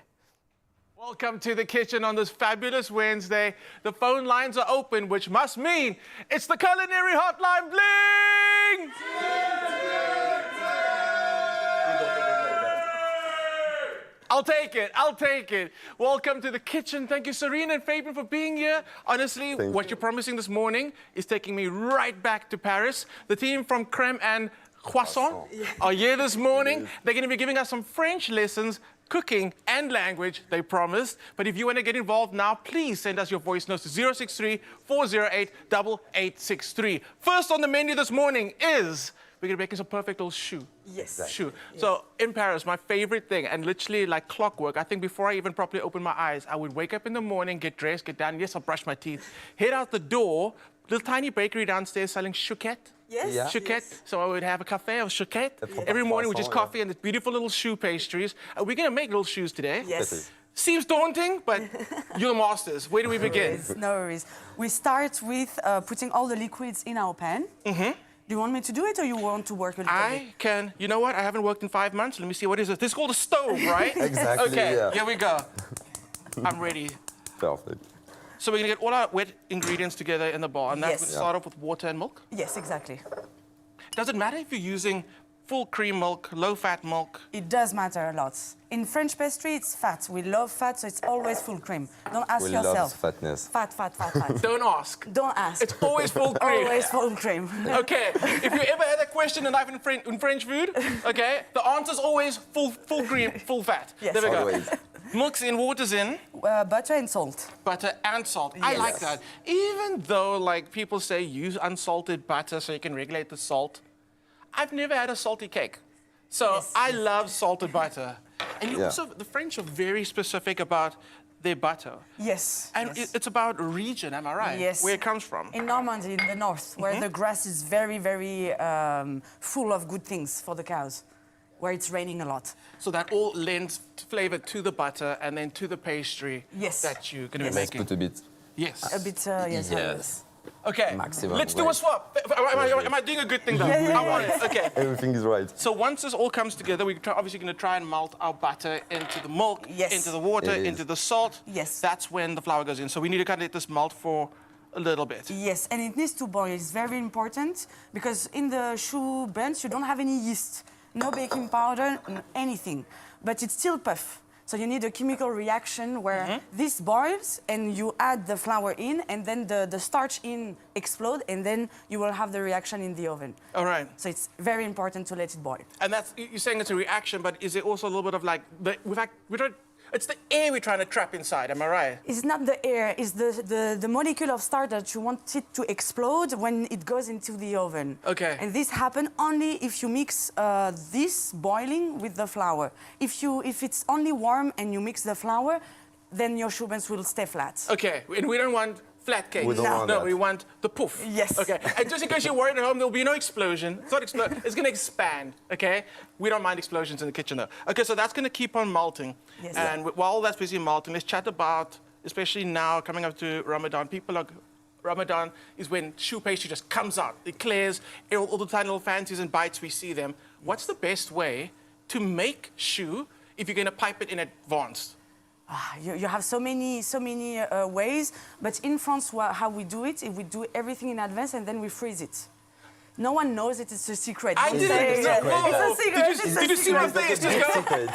Welcome to the kitchen on this fabulous Wednesday. The phone lines are open, which must mean it's the culinary hotline bling! I'll take it, I'll take it. Welcome to the kitchen. Thank you, Serena and Fabian, for being here. Honestly, what you're promising this morning is taking me right back to Paris. The team from Crème and Croissant are here this morning. They're going to be giving us some French lessons, cooking and language, they promised. But if you want to get involved now, please send us your voice notes to 063-408-8863. First on the menu this morning is, we're going to be making some perfect little choux. Choux. So in Paris, my favorite thing, and literally like clockwork, I think before I even properly open my eyes, I would wake up in the morning, get dressed, get down, yes, I'll brush my teeth, head out the door, little tiny bakery downstairs selling chouquette. Yes. Yeah. Chouquette. So I would have a cafe of chouquette every morning with just coffee and the beautiful little shoe pastries. We're going to make little shoes today. Yes. Seems daunting, but you're the masters. Where do we begin? No worries. We start with putting all the liquids in our pan. Do you want me to do it or you want to work a little bit? I can. You know what? I haven't worked in 5 months. Let me see. What is this? This is called a stove, right? Exactly, Okay, yeah. here we go. I'm ready. Perfect. So we're going to get all our wet ingredients together in the bowl. And that Yes. would start off with water and milk? Yes, exactly. Does it matter if you're using full cream milk, low-fat milk? It does matter a lot. In French pastry, it's fat. We love fat, so it's always full cream. Don't ask We yourself. love fatness. Fat, fat, fat, fat. Don't ask. Don't ask. It's always full cream. Always full cream. Okay, if you ever had a question in life in French food, okay, the answer's always full cream, full fat. Yes. There we go. Always. Milk's in, water's in. Butter and salt. Butter and salt. I Yes. like that. Even though, like, people say use unsalted butter so you can regulate the salt, I've never had a salty cake. So I love salted butter. And you also, the French are very specific about their butter. Yes. And it's about region, am I right? Yes. Where it comes from. In Normandy, in the north, where the grass is very, very full of good things for the cows, where it's raining a lot. So that all lends flavor to the butter and then to the pastry that you're going to be Let's making. put a bit. Yes. A bit, yes. Yes. Okay, Maximum let's do a weight. swap. Am I doing a good thing though? Yeah, I want it. Okay. Everything is right. So once this all comes together, we're obviously going to try and melt our butter into the milk, Yes. into the water, It is. into the salt. Yes. That's when the flour goes in. So we need to kind of let this melt for a little bit. Yes, and it needs to boil. It's very important because in the choux buns, you don't have any yeast, no baking powder, anything. But it's still puff. So you need a chemical reaction where this boils and you add the flour in and then the starch in explode and then you will have the reaction in the oven. All right. So it's very important to let it boil. And that's, you're saying it's a reaction, but is it also a little bit of like, it's the air we're trying to trap inside, am I right? It's not the air, it's the molecule of starch that you want it to explode when it goes into the oven. Okay. And this happens only if you mix this boiling with the flour. If it's only warm and you mix the flour, then your choux buns will stay flat. Okay, and we don't want flat cake. We don't want that. we want the poof. Yes. Okay, and just in case you're worried at home, there'll be no explosion. It's not explode. It's going to expand, okay? We don't mind explosions in the kitchen, though. Okay, so that's going to keep on melting. Yes. And while that's busy melting, let's chat about, especially now coming up to Ramadan, Ramadan is when choux pastry just comes out. It clears, all the tiny little fancies and bites, we see them. What's the best way to make choux if you're going to pipe it in advance? You have so many ways, but in France, how we do it, we do everything in advance and then we freeze it. No one knows it, it's a secret. I didn't know. It's a secret. Did you see my face? Just go.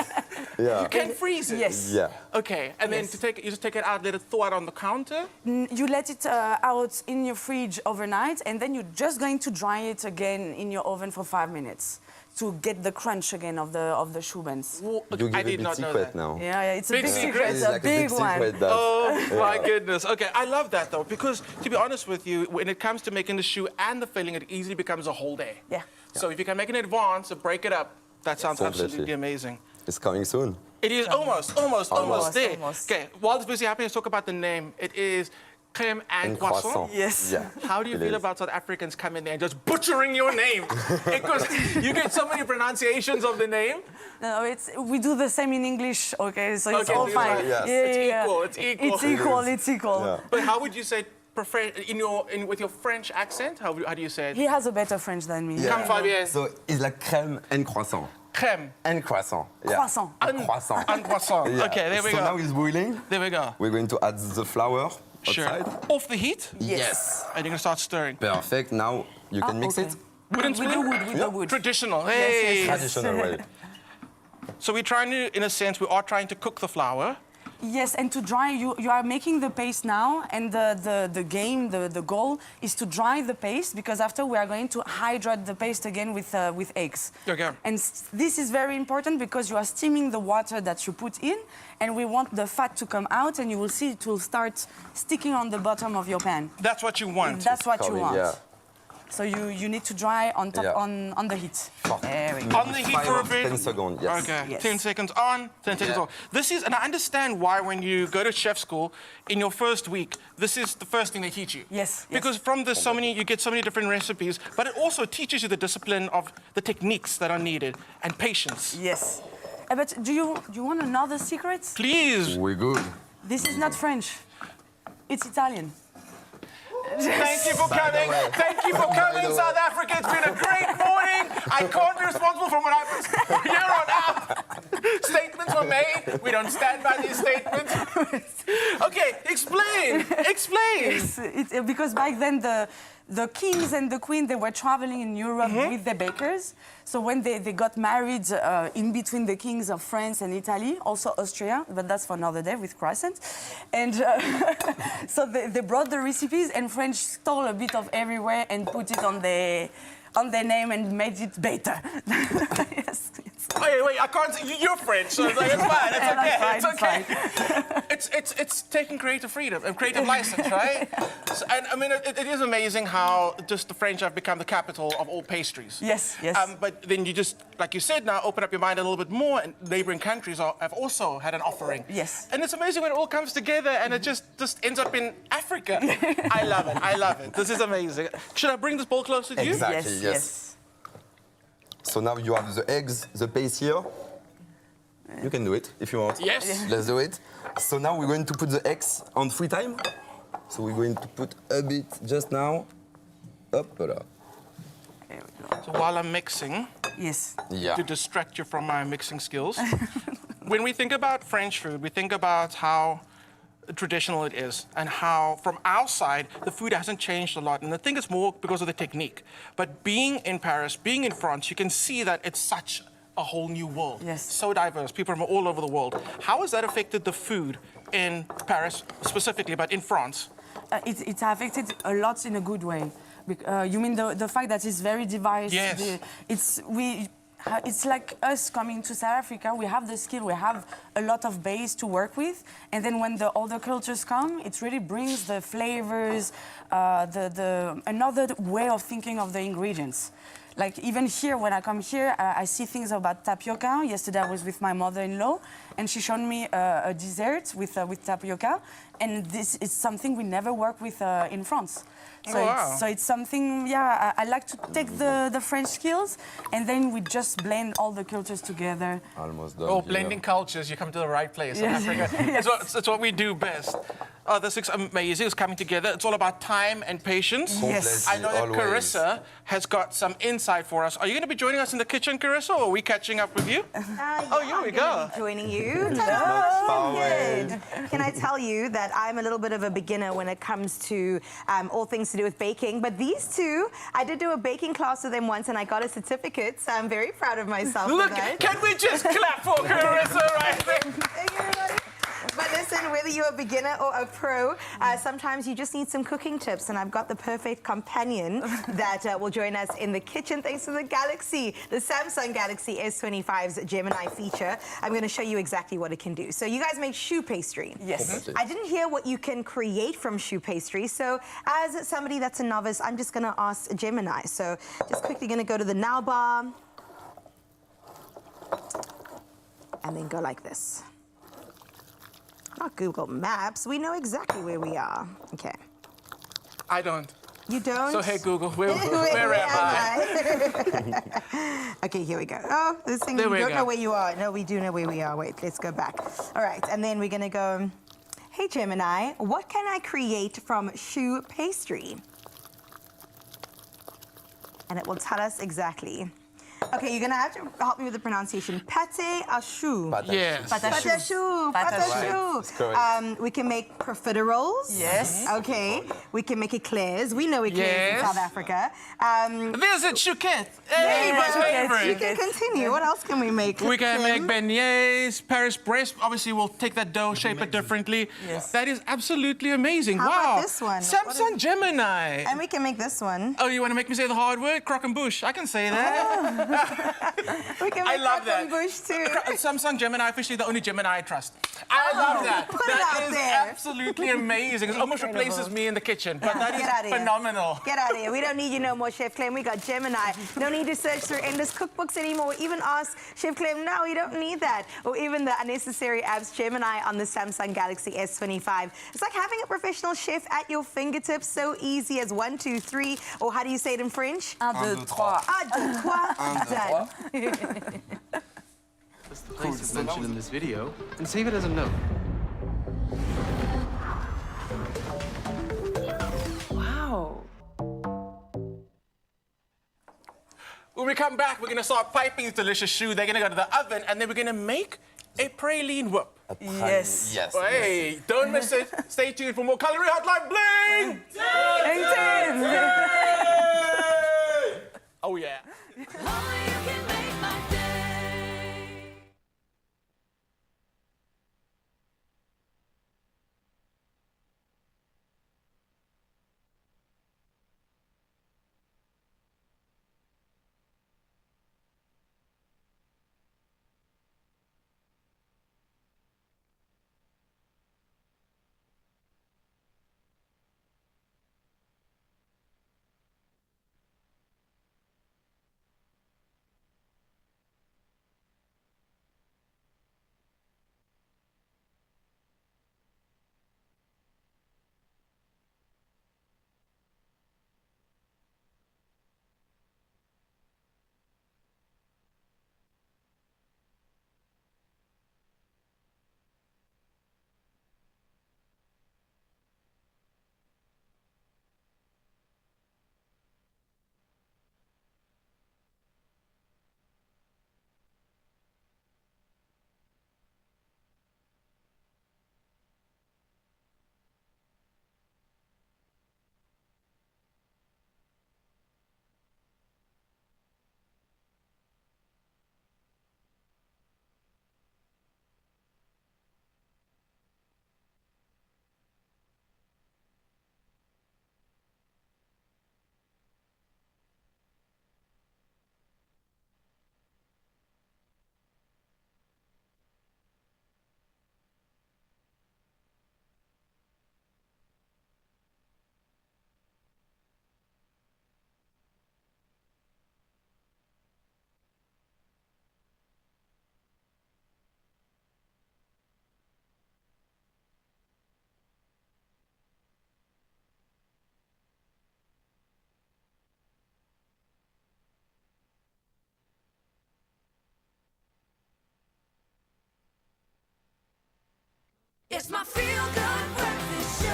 Yeah. You can freeze it? Yes. Yeah. Okay, and then you just take it out, let it thaw out on the counter? You let it out in your fridge overnight, and then you're just going to dry it again in your oven for 5 minutes to get the crunch again of the choux buns. You give a big secret now. Yeah, it's a Big big secret. secret. It's It's a like big a big one. secret. That. Oh my goodness. Okay, I love that though, because to be honest with you, when it comes to making the choux and the filling, it easily becomes a whole day. Yeah. So if you can make it in advance and break it up, that sounds Completely. absolutely amazing. It's coming soon. It is almost there. Almost. Okay, while this busy happening, let's talk about the name. It is crème and croissant. Yes. Yeah. How do you It feel is. about South Africans coming there and just butchering your name? Because you get so many pronunciations of the name. No, we do the same in English, okay? So it's Okay, all do fine. that. Yes. It's equal. It's equal. Yeah. But how would you say, with your French accent, how do you say it? He has a better French than me. Come, Fabien. So it's like crème and croissant. Crème. And croissant. Yeah. Croissant. And croissant. And croissant. Yeah. Okay, there we so go. now it's boiling. There we go. We're going to add the flour Sure. outside. Off the heat? Yes. And you're going to start stirring. Perfect. Now you can mix okay. it. Wooden With the spoon? wood, with the wood. Traditional. Hey. Traditional way. So we're trying to, in a sense, we are trying to cook the flour. Yes, and to dry, you are making the paste now, and the goal is to dry the paste, because after we are going to hydrate the paste again with eggs. Okay. And this is very important because you are steaming the water that you put in, and we want the fat to come out, and you will see it will start sticking on the bottom of your pan. That's what you want. That's what you want. Yeah. So you need to dry on top on the heat. There we go. On the heat for a bit. 10 seconds, yes. Okay, Yes. 10 seconds on, 10 seconds off. This is, and I understand why when you go to chef school, in your first week, this is the first thing they teach you. Yes. Because from this, you get so many different recipes, but it also teaches you the discipline of the techniques that are needed and patience. Yes. But do you want another secret? Please. We're good. This is not French. It's Italian. Thank you for coming. Thank you for coming, South Africa. It's been a great morning. I can't be responsible for what happens here on out. Statements were made. We don't stand by these statements. Okay, explain. Explain. Yes, because back then the kings and the queen, they were traveling in Europe with their bakers. So when they got married in between the kings of France and Italy, also Austria, but that's for another day with croissant. And so they brought the recipes, and French stole a bit of everywhere and put it on their name and made it better. Yes. Wait, I can't see. You're French, so it's like, it's fine. It's okay. It's okay. It's taking creative freedom and creative license, right? So, and I mean, it is amazing how just the French have become the capital of all pastries. Yes, yes. But then you just, like you said, now open up your mind a little bit more, and neighboring countries have also had an offering. Yes. And it's amazing when it all comes together, and it just ends up in Africa. I love it. I love it. This is amazing. Should I bring this bowl closer to you? Exactly, yes. So now you have the eggs, the paste here. You can do it if you want. Yes. Let's do it. So now we're going to put the eggs on 3 times. So we're going to put a bit just now. Up, voilà. So while I'm mixing, to distract you from my mixing skills, when we think about French food, we think about how traditional it is and how from our side the food hasn't changed a lot, and I think it's more because of the technique. But being in Paris, being in France, you can see that it's such a whole new world. Yes. So diverse, people from all over the world. How has that affected the food in Paris specifically, but in France? It's affected a lot in a good way. You mean the fact that it's very diverse? Yes. It's like us coming to South Africa. We have the skill, we have a lot of base to work with, and then when the other cultures come, it really brings the flavors, another way of thinking of the ingredients. Like even here, when I come here, I see things about tapioca. Yesterday I was with my mother-in-law, and she showed me a dessert with tapioca, and this is something we never work with in France. So, it's something, I like to take the French skills, and then we just blend all the cultures together. Almost done. Oh, blending cultures, you come to the right place in Africa. It's what we do best. Oh, this looks amazing. It's coming together. It's all about time and patience. Yes. I know that Carissa has got some insight for us. Are you going to be joining us in the kitchen, Carissa, or are we catching up with you? Here we go. Joining you. Good. Can I tell you that I'm a little bit of a beginner when it comes to all things to do with baking, but these two, I did do a baking class with them once and I got a certificate, so I'm very proud of myself. Look, can we just clap for Carissa right there? Thank you, everybody. But listen, whether you're a beginner or a pro, sometimes you just need some cooking tips, and I've got the perfect companion that will join us in the kitchen thanks to the Galaxy, the Samsung Galaxy S25's Gemini feature. I'm going to show you exactly what it can do. So you guys make choux pastry. Yes. I didn't hear what you can create from choux pastry, so as somebody that's a novice, I'm just going to ask Gemini. So just quickly going to go to the now bar, and then go like this. Not Google Maps. We know exactly where we are. Okay. I don't. You don't? So, hey, Google, where am I? Okay, here we go. Oh, this thing, There we we don't go. know where you are. No, we do know where we are. Wait, let's go back. All right, and then we're going to go, hey, Gemini, what can I create from choux pastry? And it will tell us exactly. Okay, you're gonna have to help me with the pronunciation. Pâté à choux. Yes. Pâté à choux. Pâté à choux. We can make profiteroles. Yes. Okay. We can make eclairs. We know eclairs in South Africa. There's a chouquette. Hey, My favorite. you can continue. What else can we make? We can make beignets, Paris brest. Obviously, we'll take that dough, shape it differently. Yes. That is absolutely amazing. How wow. about this one? Samsung Gemini. And we can make this one. Oh, you want to make me say the hard word? Croque and bouche. I can say that. We can I make love that. Bush too. Samsung Gemini, officially the only Gemini I trust. I love that. Put it That out is there. absolutely amazing. It almost replaces me in the kitchen, but that Get outta is here. phenomenal. Get out of here. We don't need you no more, Chef Clem. We got Gemini. No need to search through endless cookbooks anymore. Even ask Chef Clem, no, you don't need that. Or even the unnecessary apps, Gemini on the Samsung Galaxy S25. It's like having a professional chef at your fingertips, so easy as 1, 2, 3, or how do you say it in French? 1, 2, 3. 1, 2, 3. Done. That's the place that's mentioned in this video, and save it as a note. Wow. When we come back, we're gonna start piping this delicious choux. They're gonna go to the oven, and then we're gonna make a praline whip. Yes. Yes. Hey, don't miss it. Stay tuned for more Calorie Hotline Bling! Oh, yeah. It's my feel-good breakfast show.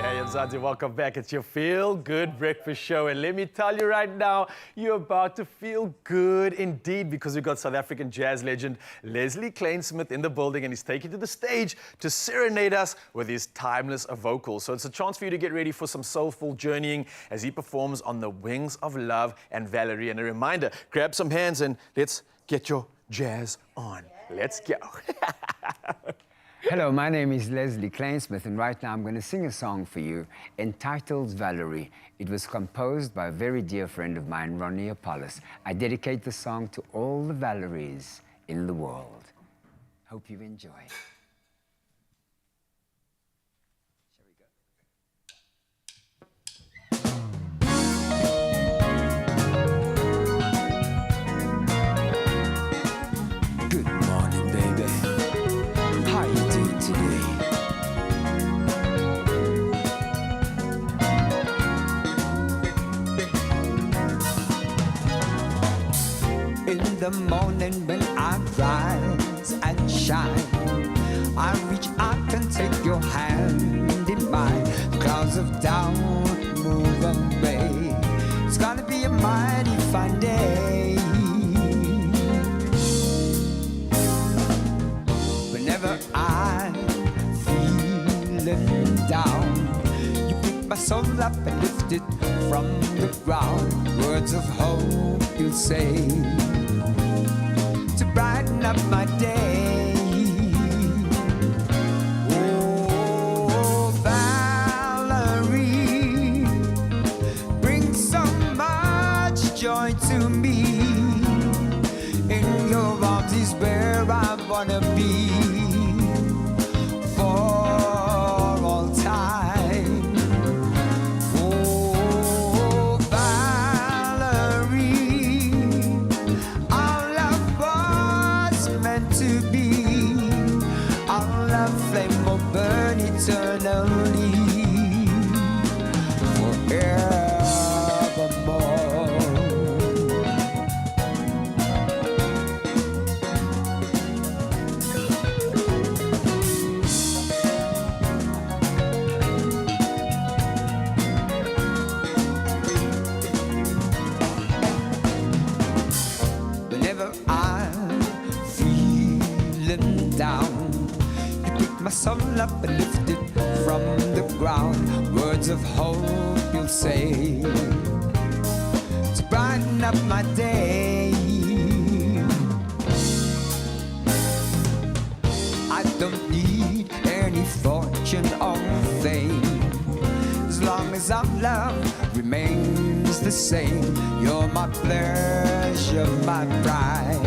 Hey, Mzansi, welcome back. It's your Feel Good Breakfast Show. And let me tell you right now, you're about to feel good indeed because we've got South African jazz legend Leslie Klainsmith in the building, and he's taken to the stage to serenade us with his timeless vocals. So it's a chance for you to get ready for some soulful journeying as he performs on the Wings of Love and Valerie. And a reminder, grab some hands and let's get your jazz on. Let's go. Hello, my name is Leslie Klainsmith, and right now I'm going to sing a song for you entitled Valerie. It was composed by a very dear friend of mine, Ronnie Apollos. I dedicate the song to all the Valeries in the world. Hope you enjoy. In the morning when I rise and shine, I reach out and take your hand in mine. The clouds of doubt move away. It's gonna be a mighty fine day. Whenever I'm feeling down, you pick my soul up and lift it from the ground. Words of hope you'll say to brighten up my day. Oh, Valerie, bring so much joy to me. soul uplifted from the ground. Words of hope you'll say to brighten up my day. I don't need any fortune or fame, as long as our love remains the same. You're my pleasure, my pride.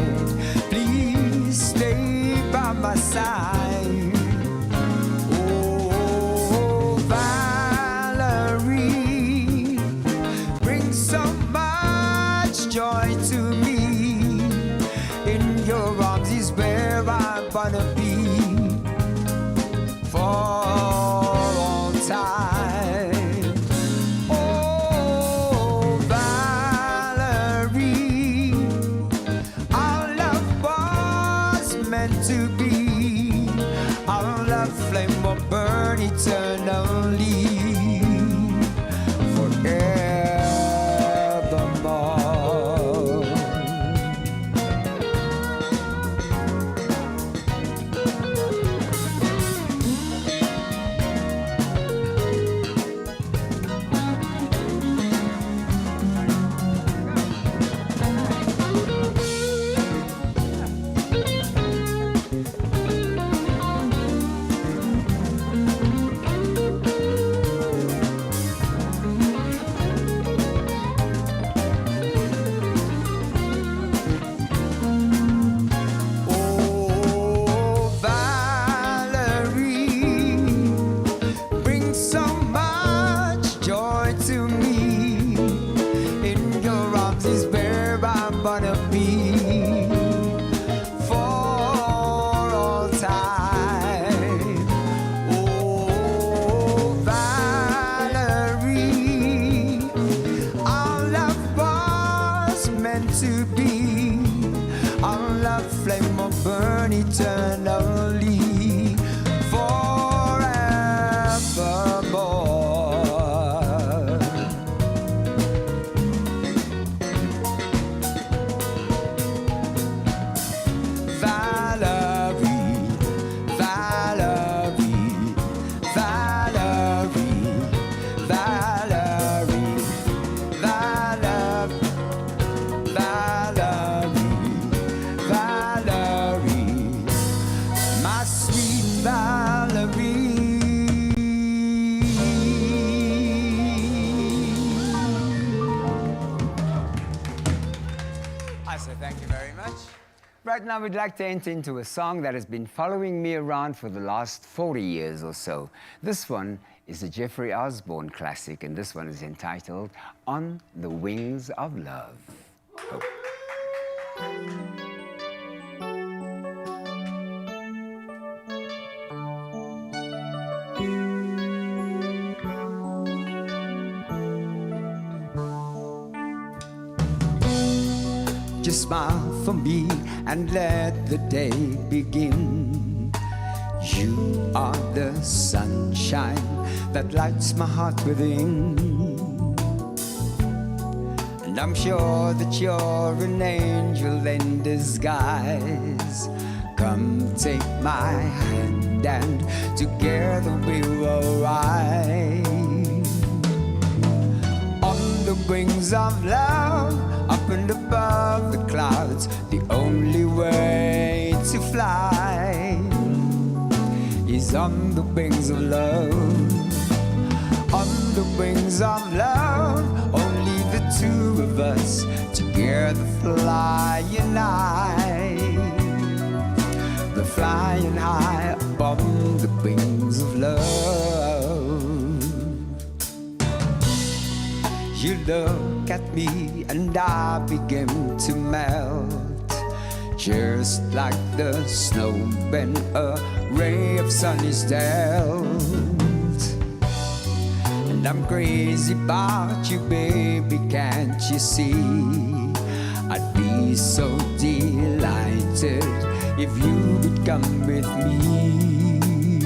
Please stay by my side. Oh, Valerie, bring so much joy to me. In your arms is where I wanna be for all time. Oh, Valerie, our love was meant to be. Our love flame will burn eternally, forevermore. Oh, Valerie, bring so much joy to me. In your arms is where I wanna be for all time. Oh, Valerie, our love was meant to be. Our love flame will burn eternally, forevermore. Valerie, Valerie, Valerie, Valerie, Valerie, Valerie, my sweet Valerie. I say thank you very much. Right now, we'd like to enter into a song that has been following me around for the last 40 years or so. This one is a Jeffrey Osborne classic, and this one is entitled On the Wings of Love. Oh. Just smile for me and let the day begin. You are the sunshine that lights my heart within. And I'm sure that you're an angel in disguise. Come take my hand and together we will ride on the wings of love, up and above the clouds. The only way to fly is on the wings of love. On the wings of love, only the two of us together flying high. The flying high above the wings of love. You look at me and I begin to melt, just like the snow when a ray of sun is dealt. And I'm crazy about you, baby, can't you see? I'd be so delighted if you would come with me.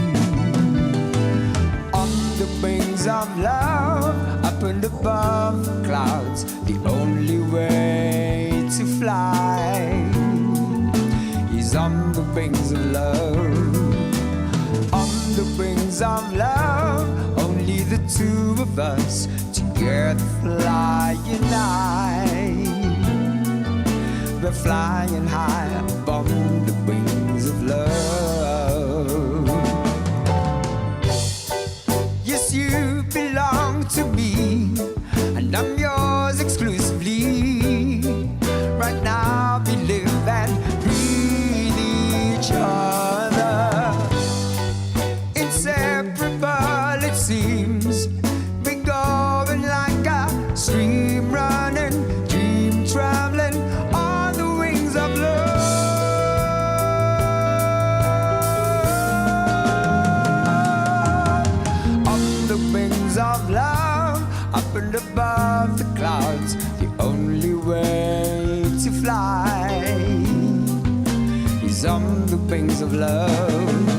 On the wings of love, up and above the clouds, the only way to fly is on the wings of love. On wings of love, only the two of us together flying high. We're flying high upon the wings of love. Yes, you belong to me, and I'm yours exclusively. Right now we live and breathe each other. Inseparable it seems, we're going like a stream running, dream traveling on the wings of love. On the wings of love, up and above the clouds, the only way to fly is on the wings of love.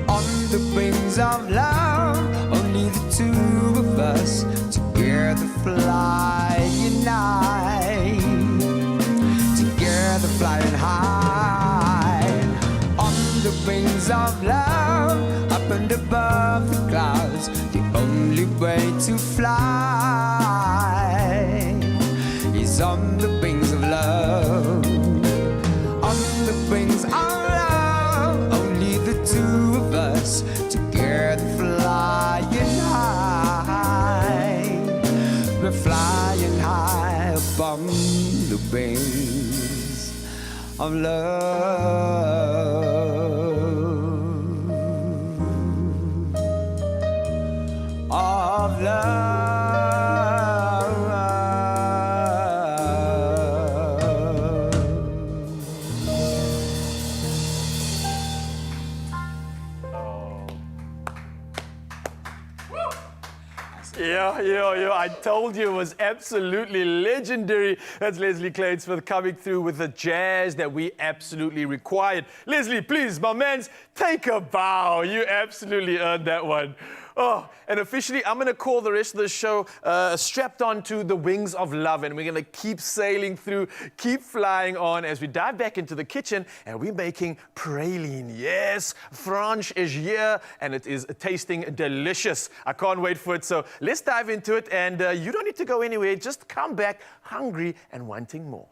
On the wings of love, only the two of us together flying high. Together flying high. On the wings of love, up and above the clouds, the only way to fly is on the wings of love. On the wings of love, only the two of us together flying high. We're flying high upon the wings of love. Of love. Yeah. I told you it was absolutely legendary. That's Leslie Clayton coming through with the jazz that we absolutely required. Leslie, please, my mans, take a bow. You absolutely earned that one. Oh, and officially, I'm going to call the rest of the show Strapped Onto the Wings of Love, and we're going to keep sailing through, keep flying on as we dive back into the kitchen, and we're making praline. Yes, Franche is here, and it is tasting delicious. I can't wait for it, so let's dive into it, and you don't need to go anywhere. Just come back hungry and wanting more.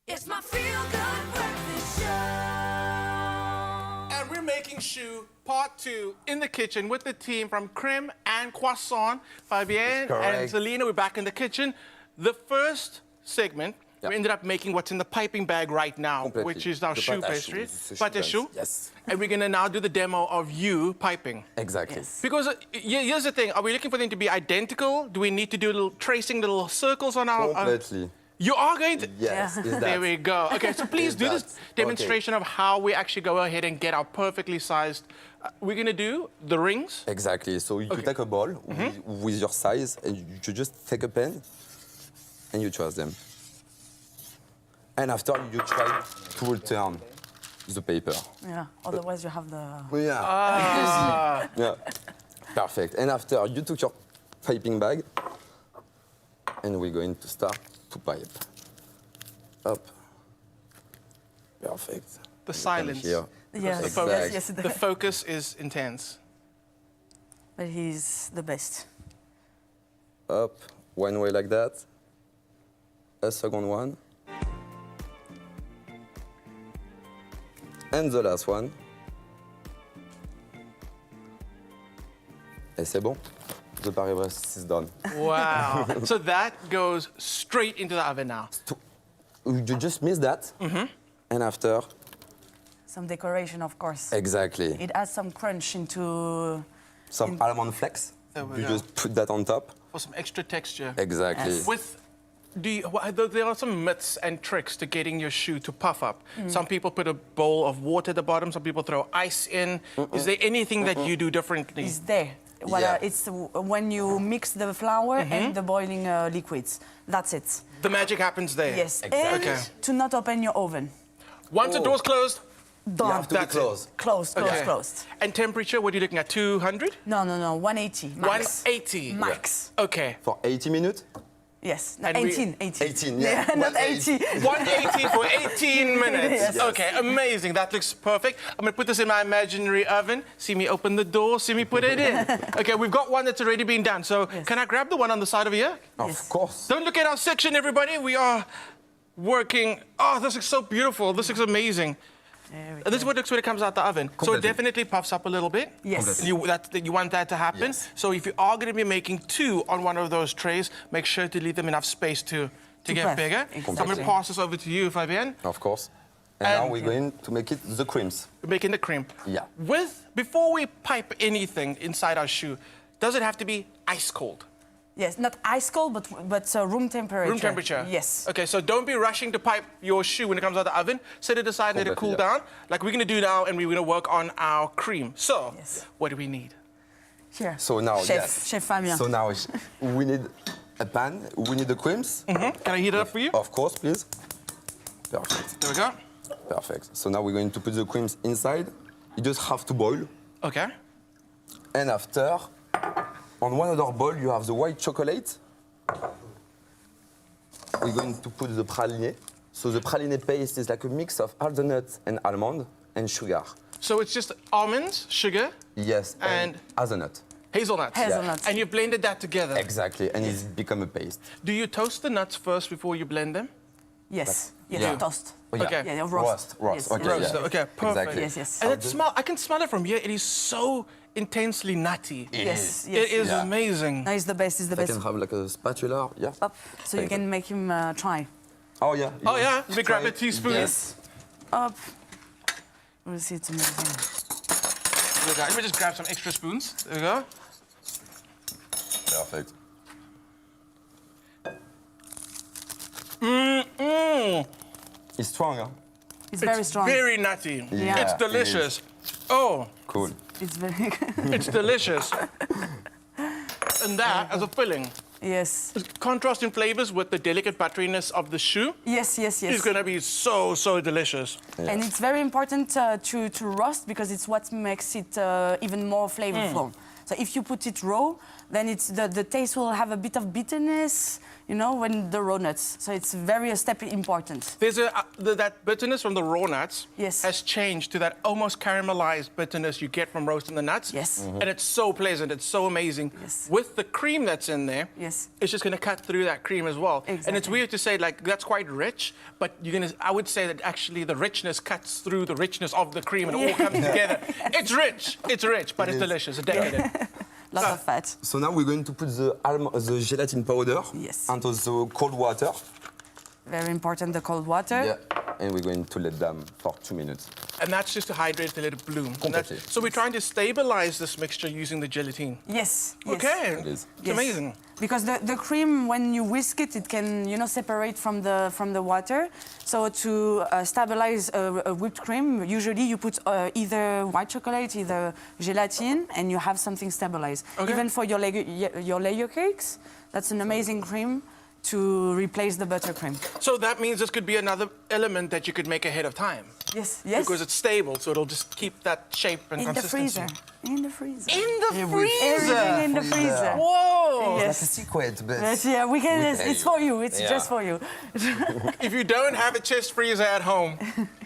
It's my feel-good breakfast show. And we're making sure part 2 in the kitchen with the team from Creme and Croissant. Fabienne and Selena, we're back in the kitchen. The first segment, we ended up making what's in the piping bag right now, which is our choux pastry. Pâte à choux. Yes. And we're going to now do the demo of you piping. Exactly. Yes. Because here's the thing, are we looking for them to be identical? Do we need to do little tracing little circles on our... Completely. You are going to? Yes, is that. There we go. Okay, so please do this demonstration of how we actually go ahead and get our perfectly sized... we're going to do the rings. Exactly. So you take a ball with your size, and you just take a pen, and you trace them. And after, you try to return the paper. Yeah, otherwise you have the... Yeah. Yeah. Perfect. And after, you took your piping bag, and we're going to start to pipe. Up. Perfect. The silence. Here. Yes, the focus. yes, The focus is intense. But he's the best. Up, one way like that. A second one. And the last one. Et c'est bon. The Paris-Brest is done. Wow. So that goes straight into the oven now. You just miss that. And after... Some decoration, of course. Exactly. It adds some crunch into... Some almond flakes. You just put that on top. For some extra texture. Exactly. Yes. With... there are some myths and tricks to getting your choux to puff up. Some people put a bowl of water at the bottom, some people throw ice in. Is there anything that you do differently? It's there. It's when you mix the flour and the boiling liquids. That's it. The magic happens there? Yes. Exactly. And to not open your oven. Once the door's closed, done. You have to be closed. Closed. And temperature, what are you looking at, 200? No, 180 max. 180? Max. Yeah. Okay. For 80 minutes? Yes, and 18. 18, yeah. Not 80. 180 for 18 minutes. Yes. Okay, amazing. That looks perfect. I'm going to put this in my imaginary oven. See me open the door, see me put it in. Okay, we've got one that's already been done. So can I grab the one on the side over here? Of course. Don't look at our section, everybody. We are working. Oh, this looks so beautiful. This looks amazing. This is what it looks when it comes out the oven. Completely. So it definitely puffs up a little bit. Yes. You want that to happen. Yes. So if you are going to be making 2 on one of those trays, make sure to leave them enough space to get puff. bigger. Exactly. So I'm going to pass this over to you, Fabienne. Of course. And now we're going to make it the creams. We're making the cream. Yeah. Before we pipe anything inside our choux, does it have to be ice cold? Yes, not ice cold, but room temperature. Room temperature? Yes. Okay, so don't be rushing to pipe your choux when it comes out of the oven. Set it aside, let it cool down, like we're going to do now, and we're going to work on our cream. So, what do we need? Here. So now, Chef Fabien. So now we need a pan, we need the creams. Can I heat it up for you? Of course, please. Perfect. There we go. Perfect. So now we're going to put the creams inside. You just have to boil. Okay. And after, on one other bowl, you have the white chocolate. We're going to put the praline. So the praline paste is like a mix of hazelnut and almond and sugar. So it's just almonds, sugar? Yes, and hazelnut. Hazelnuts. Hazelnuts. And you blended that together? Exactly, and it's become a paste. Do you toast the nuts first before you blend them? Yes. Yeah. Toast. Oh, yeah. Okay. Yeah, roast. Roast. Yes. Okay, Roast. yeah. Okay, perfect. Exactly. Yes. And I can smell it from here. It is so intensely nutty. Yes. It is amazing. No, it's the best. It's the I best. can have like a spatula, yeah. Up, so you can make him try. Oh yeah. Oh yeah, let me grab a teaspoon. Yes. Up. We'll see, it's amazing. Let me just grab some extra spoons. There we go. Perfect. It's strong, huh? It's very strong. Very nutty. Yeah, It's delicious. Oh. Cool. It's very good. It's delicious. And that as a filling. Yes. Contrast in flavors with the delicate butteriness of the choux. Yes. It's going to be so delicious. Yeah. And it's very important to roast because it's what makes it even more flavorful. So if you put it raw, then the taste will have a bit of bitterness. you know, when the raw nuts. So it's a step important. There's that bitterness from the raw nuts Yes. has changed to that almost caramelized bitterness you get from roasting the nuts. Yes. And it's so pleasant, it's so amazing. Yes. With the cream that's in there, Yes. it's just gonna cut through that cream as well. Exactly. And it's weird to say, like, that's quite rich, but I would say that actually the richness cuts through the richness of the cream and it all comes together. It's rich, but it's delicious, it's decadent. Lots of fat. So now we're going to put the gelatin powder into the cold water. Very important, the cold water. Yeah. And we're going to let them for 2 minutes. And that's just to hydrate to let it bloom. Completely. So we're trying to stabilize this mixture using the gelatine. Yes. Okay. It is. It's amazing. Because the cream, when you whisk it, it can, you know, separate from the water. So to stabilize a whipped cream, usually you put either white chocolate, either gelatin, and you have something stabilized. Okay. Even for your layer cakes, that's an amazing cream to replace the buttercream. So that means this could be another element that you could make ahead of time. Yes, yes. Because it's stable, so it'll just keep that shape and In the consistency. freezer. In the freezer. In the freezer. Everything in the freezer. Whoa! Yes. That's a secret, but... But yeah, we can. tell It's you. for you. It's Yeah. just for you. If you don't have a chest freezer at home,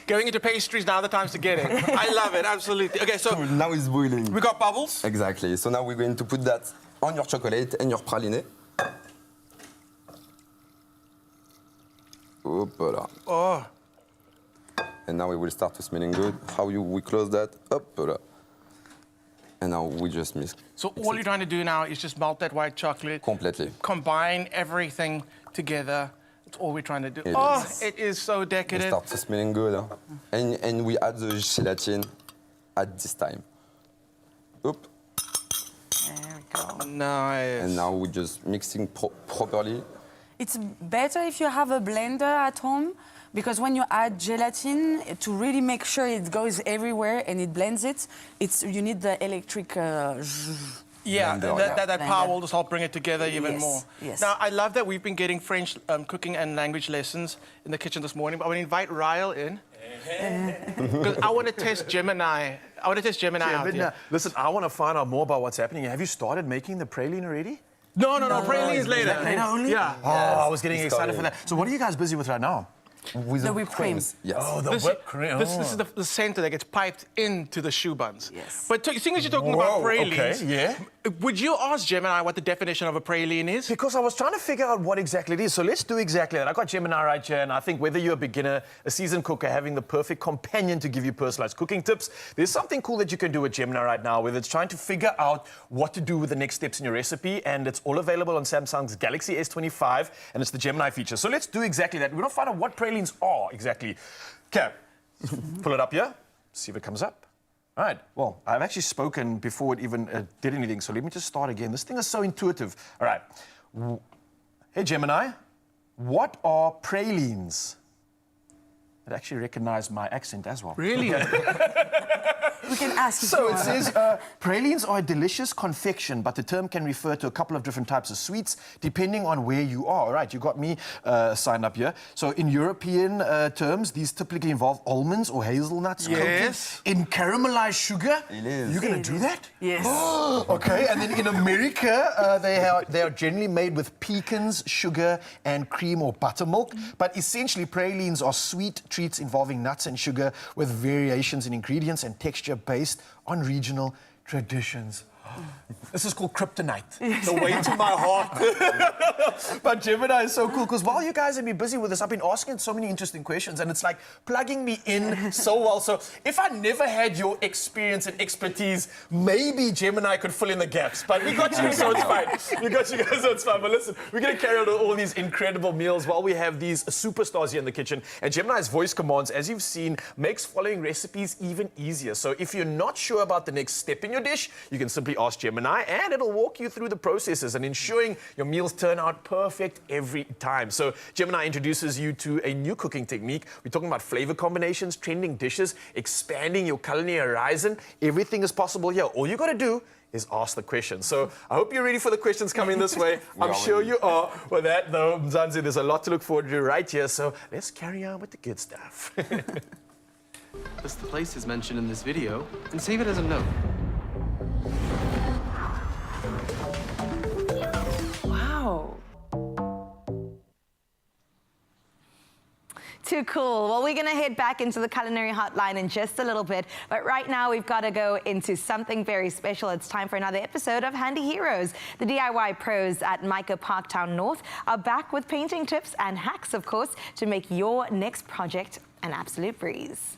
going into pastries, now the time's to get it. I love it, absolutely. Okay, so Now it's boiling. we got bubbles. Exactly. So now we're going to put that on your chocolate and your praline. Hop-là. Oh, And now we will start to smelling good. We close that? Hop-là. And now we just mix. so all you're trying to do now is just melt that white chocolate, Completely. combine everything together. That's all we're trying to do. It Oh, is. it is so It decadent. starts to smelling good. Huh? And we add the gelatin at this time. Oop. There we go. Nice. And now we're just mixing properly. It's better if you have a blender at home, because when you add gelatin, to really make sure it goes everywhere and it blends it, you need the electric. Yeah, blender, that yeah. power will just help bring it together even Yes, more. yes. Now, I love that we've been getting French cooking and language lessons in the kitchen this morning, but I want to invite Ryle in. Because I want to test Gemini. I want to test Gemini out here. Listen, I want to find out more about what's happening. Have you started making the praline already? No, praline is later. Later only? Yeah. Oh, I was getting excited for that. So what are you guys busy with right now? With The whipped cream. Yes. Oh, the whipped cream. This is the center that gets piped into the shoe buns. Yes. But seeing as you're talking about pralines, okay, yeah. would you ask Gemini what the definition of a praline is? Because I was trying to figure out what exactly it is. So let's do exactly that. I got Gemini right here, and I think whether you're a beginner, a seasoned cooker, having the perfect companion to give you personalized cooking tips, there's something cool that you can do with Gemini right now, whether it's trying to figure out what to do with the next steps in your recipe, and it's all available on Samsung's Galaxy S25, and it's the Gemini feature. So let's do exactly that. We're going to find out what pralines are exactly. Okay, pull it up here, see if it comes up. All right, well, I've actually spoken before it even did anything, so let me just start again. This thing is so intuitive. All right. Hey, Gemini, what are pralines? It actually recognized my accent as well. Really? We can ask you. So it says, pralines are a delicious confection, but the term can refer to a couple of different types of sweets, depending on where you are. All right, you got me signed up here. So in European terms, these typically involve almonds or hazelnuts Yes. coated in caramelized sugar. It is. You're going to do that? Yes. Okay, and then in America, they are generally made with pecans, sugar, and cream or buttermilk. But essentially, pralines are sweet treats involving nuts and sugar with variations in ingredients and texture based on regional traditions. This is called kryptonite. The way to my heart. But Gemini is so cool because while you guys have been busy with this, I've been asking so many interesting questions and it's like plugging me in so well. So if I never had your experience and expertise, maybe Gemini could fill in the gaps. But we got you, so it's fine. We got you guys, so it's fine. But listen, we're going to carry on all these incredible meals while we have these superstars here in the kitchen. And Gemini's voice commands, as you've seen, makes following recipes even easier. So if you're not sure about the next step in your dish, you can simply ask Gemini and it'll walk you through the processes and ensuring your meals turn out perfect every time. So Gemini introduces you to a new cooking technique. We're talking about flavor combinations, trending dishes, expanding your culinary horizon. Everything is possible here. All you got to do is ask the questions. So I hope you're ready for the questions coming this way. I'm sure you are. With that, though, Mzansi, there's a lot to look forward to right here. So let's carry on with the good stuff. List the places mentioned in this video and save it as a note. Wow. cool. Well, we're going to head back into the culinary hotline in just a little bit. But right now, we've got to go into something very special. It's time for another episode of Handy Heroes. The DIY pros at Mica Parktown North are back with painting tips and hacks, of course, to make your next project an absolute breeze.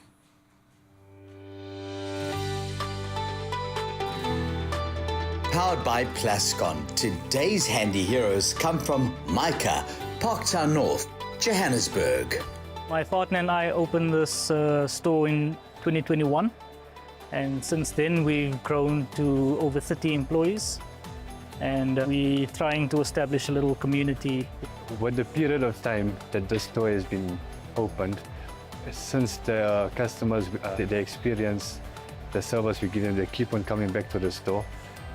Powered by Plascon, today's handy heroes come from Mica, Parktown North, Johannesburg. My partner and I opened this store in 2021, and since then we've grown to over 30 employees, and we're trying to establish a little community. With the period of time that the store has been opened, since the customers, they experience the service we give them, they keep on coming back to the store,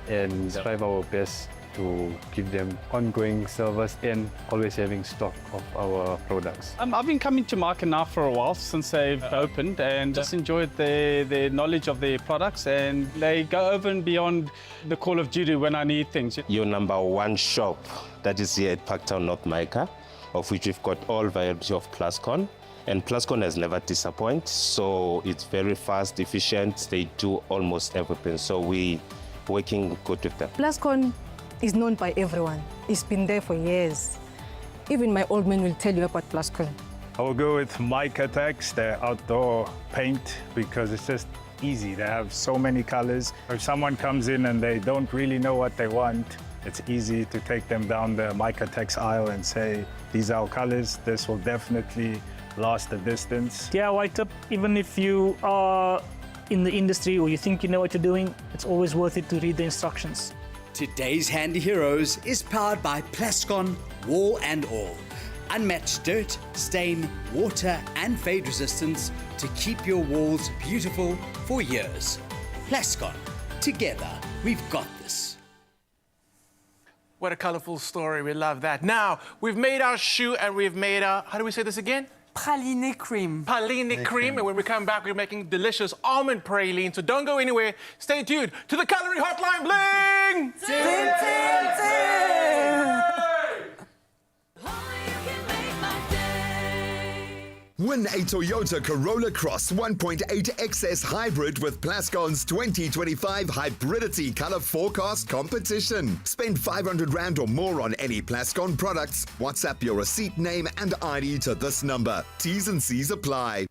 and strive our best to give them ongoing service and always having stock of our products. I've been coming to Mica now for a while, since they've opened, and just enjoyed their knowledge of their products, and they go over and beyond the call of duty when I need things. Your #1 shop that is here at Parktown North Mica, of which we've got all variety of Plascon. And Plascon has never disappointed, so it's very fast, efficient. They do almost everything, so we working good with them. Plascon is known by everyone. It's been there for years. Even my old man will tell you about Plascon. I will go with Mica Tex, their outdoor paint, because it's just easy. They have so many colors. If someone comes in and they don't really know what they want, it's easy to take them down the Mica Tex aisle and say, these are our colors. This will definitely last the distance. DIY tip, even if you are in the industry or you think you know what you're doing, it's always worth it to read the instructions. Today's Handy Heroes is powered by Plascon Wall and All. Unmatched dirt, stain, water and fade resistance to keep your walls beautiful for years. Plascon. Together, we've got this. What a colorful story. We love that. Now, we've made our shoe and we've made our, how do we say this again? Praline cream. Praline cream. And when we come back, we're making delicious almond praline. So don't go anywhere. Stay tuned to the Calorie Hotline. Bling! Tin, tin, tin. Win a Toyota Corolla Cross 1.8 XS Hybrid with Plascon's 2025 Hybridity Color Forecast Competition. Spend 500 Rand or more on any Plascon products. WhatsApp your receipt, name and ID to this number. T's and C's apply.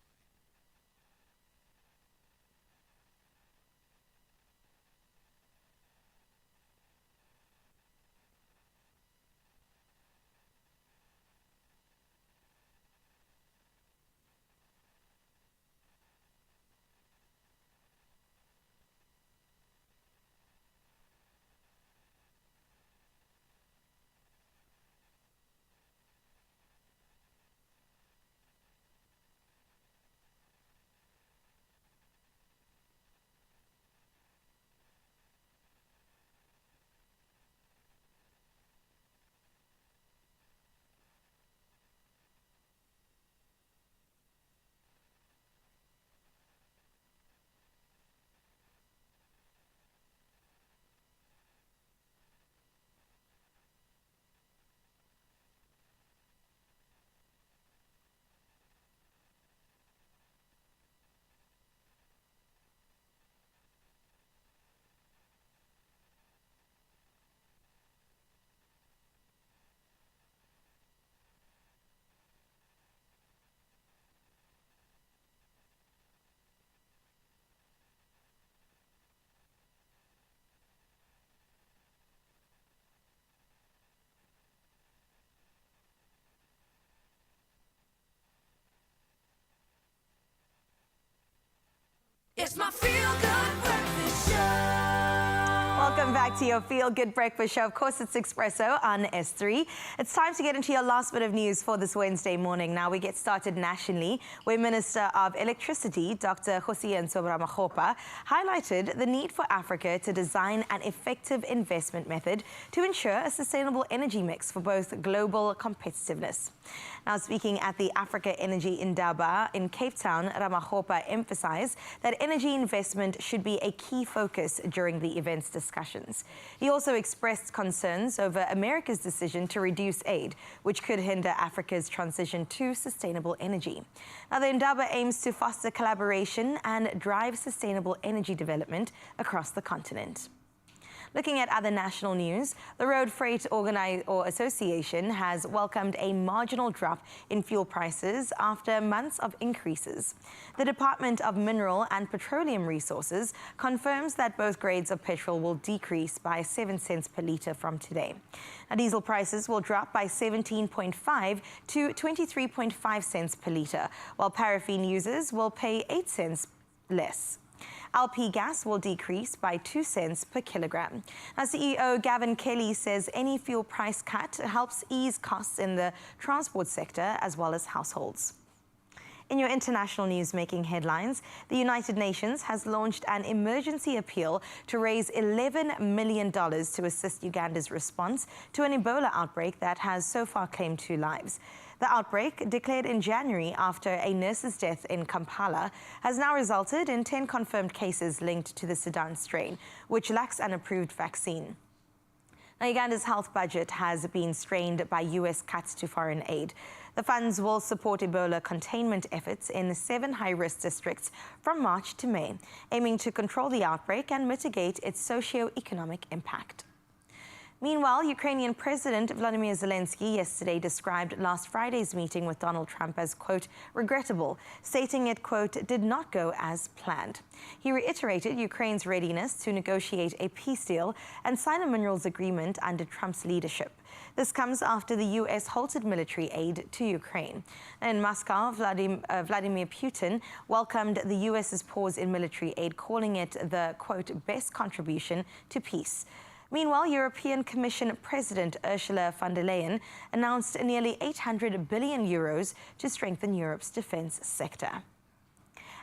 It's my feel-good breakfast show. Welcome back to your Feel Good Breakfast Show. Of course, it's Expresso on S3. It's time to get into your last bit of news for this Wednesday morning. Now we get started nationally, where Minister of Electricity, Dr. Hosian Sobramakgopa, highlighted the need for Africa to design an effective investment method to ensure a sustainable energy mix for both global competitiveness. Now, speaking at the Africa Energy Indaba in Cape Town, Ramakgopa emphasized that energy investment should be a key focus during the event's discussion. discussions. He also expressed concerns over America's decision to reduce aid, which could hinder Africa's transition to sustainable energy. Now, the Indaba aims to foster collaboration and drive sustainable energy development across the continent. Looking at other national news, the Road Freight Association has welcomed a marginal drop in fuel prices after months of increases. The Department of Mineral and Petroleum Resources confirms that both grades of petrol will decrease by 7 cents per litre from today. Now, diesel prices will drop by 17.5 to 23.5 cents per litre, while paraffin users will pay 8 cents less. LP gas will decrease by 2 cents per kilogram. Now, CEO Gavin Kelly says any fuel price cut helps ease costs in the transport sector as well as households. In your international news making headlines, the United Nations has launched an emergency appeal to raise $11 million to assist Uganda's response to an Ebola outbreak that has so far claimed 2 lives. The outbreak, declared in January after a nurse's death in Kampala, has now resulted in 10 confirmed cases linked to the Sudan strain, which lacks an approved vaccine. Now, Uganda's health budget has been strained by U.S. cuts to foreign aid. The funds will support Ebola containment efforts in 7 high-risk districts from March to May, aiming to control the outbreak and mitigate its socio-economic impact. Meanwhile, Ukrainian President Volodymyr Zelensky yesterday described last Friday's meeting with Donald Trump as, quote, regrettable, stating it, quote, did not go as planned. He reiterated Ukraine's readiness to negotiate a peace deal and sign a minerals agreement under Trump's leadership. This comes after the U.S. halted military aid to Ukraine. In Moscow, Vladimir Putin welcomed the U.S.'s pause in military aid, calling it the, quote, best contribution to peace. Meanwhile, European Commission President Ursula von der Leyen announced nearly 800 billion euros to strengthen Europe's defence sector.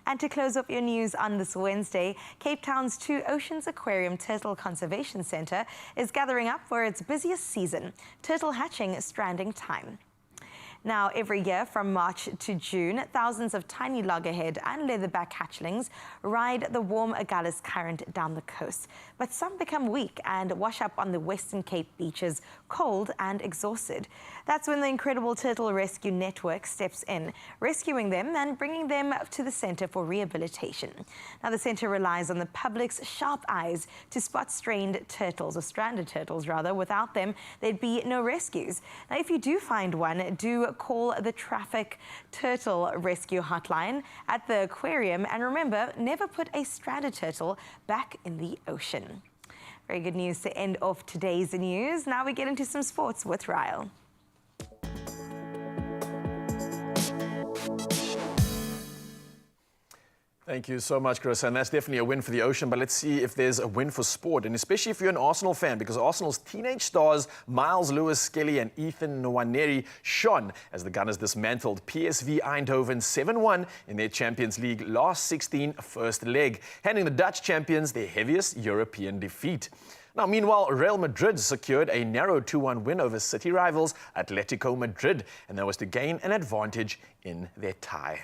And to close up your news on this Wednesday, Cape Town's Two Oceans Aquarium Turtle Conservation Centre is gathering up for its busiest season, turtle hatching stranding time. Now, every year from March to June, thousands of tiny loggerhead and leatherback hatchlings ride the warm Agulhas current down the coast. But some become weak and wash up on the Western Cape beaches, cold and exhausted. That's when the incredible Turtle Rescue Network steps in, rescuing them and bringing them to the centre for rehabilitation. Now, the centre relies on the public's sharp eyes to spot stranded turtles. Without them, there'd be no rescues. Now, if you do find one, do call the Traffic Turtle Rescue Hotline at the aquarium. And remember, never put a stranded turtle back in the ocean. Very good news to end off today's news. Now we get into some sports with Ryle. Thank you so much, Chris. And that's definitely a win for the ocean. But let's see if there's a win for sport. And especially if you're an Arsenal fan, because Arsenal's teenage stars, Miles Lewis-Skelly and Ethan Nwaneri, shone as the Gunners dismantled PSV Eindhoven 7-1 in their Champions League last 16 first leg, handing the Dutch champions their heaviest European defeat. Now, meanwhile, Real Madrid secured a narrow 2-1 win over city rivals Atletico Madrid, and that was to gain an advantage in their tie.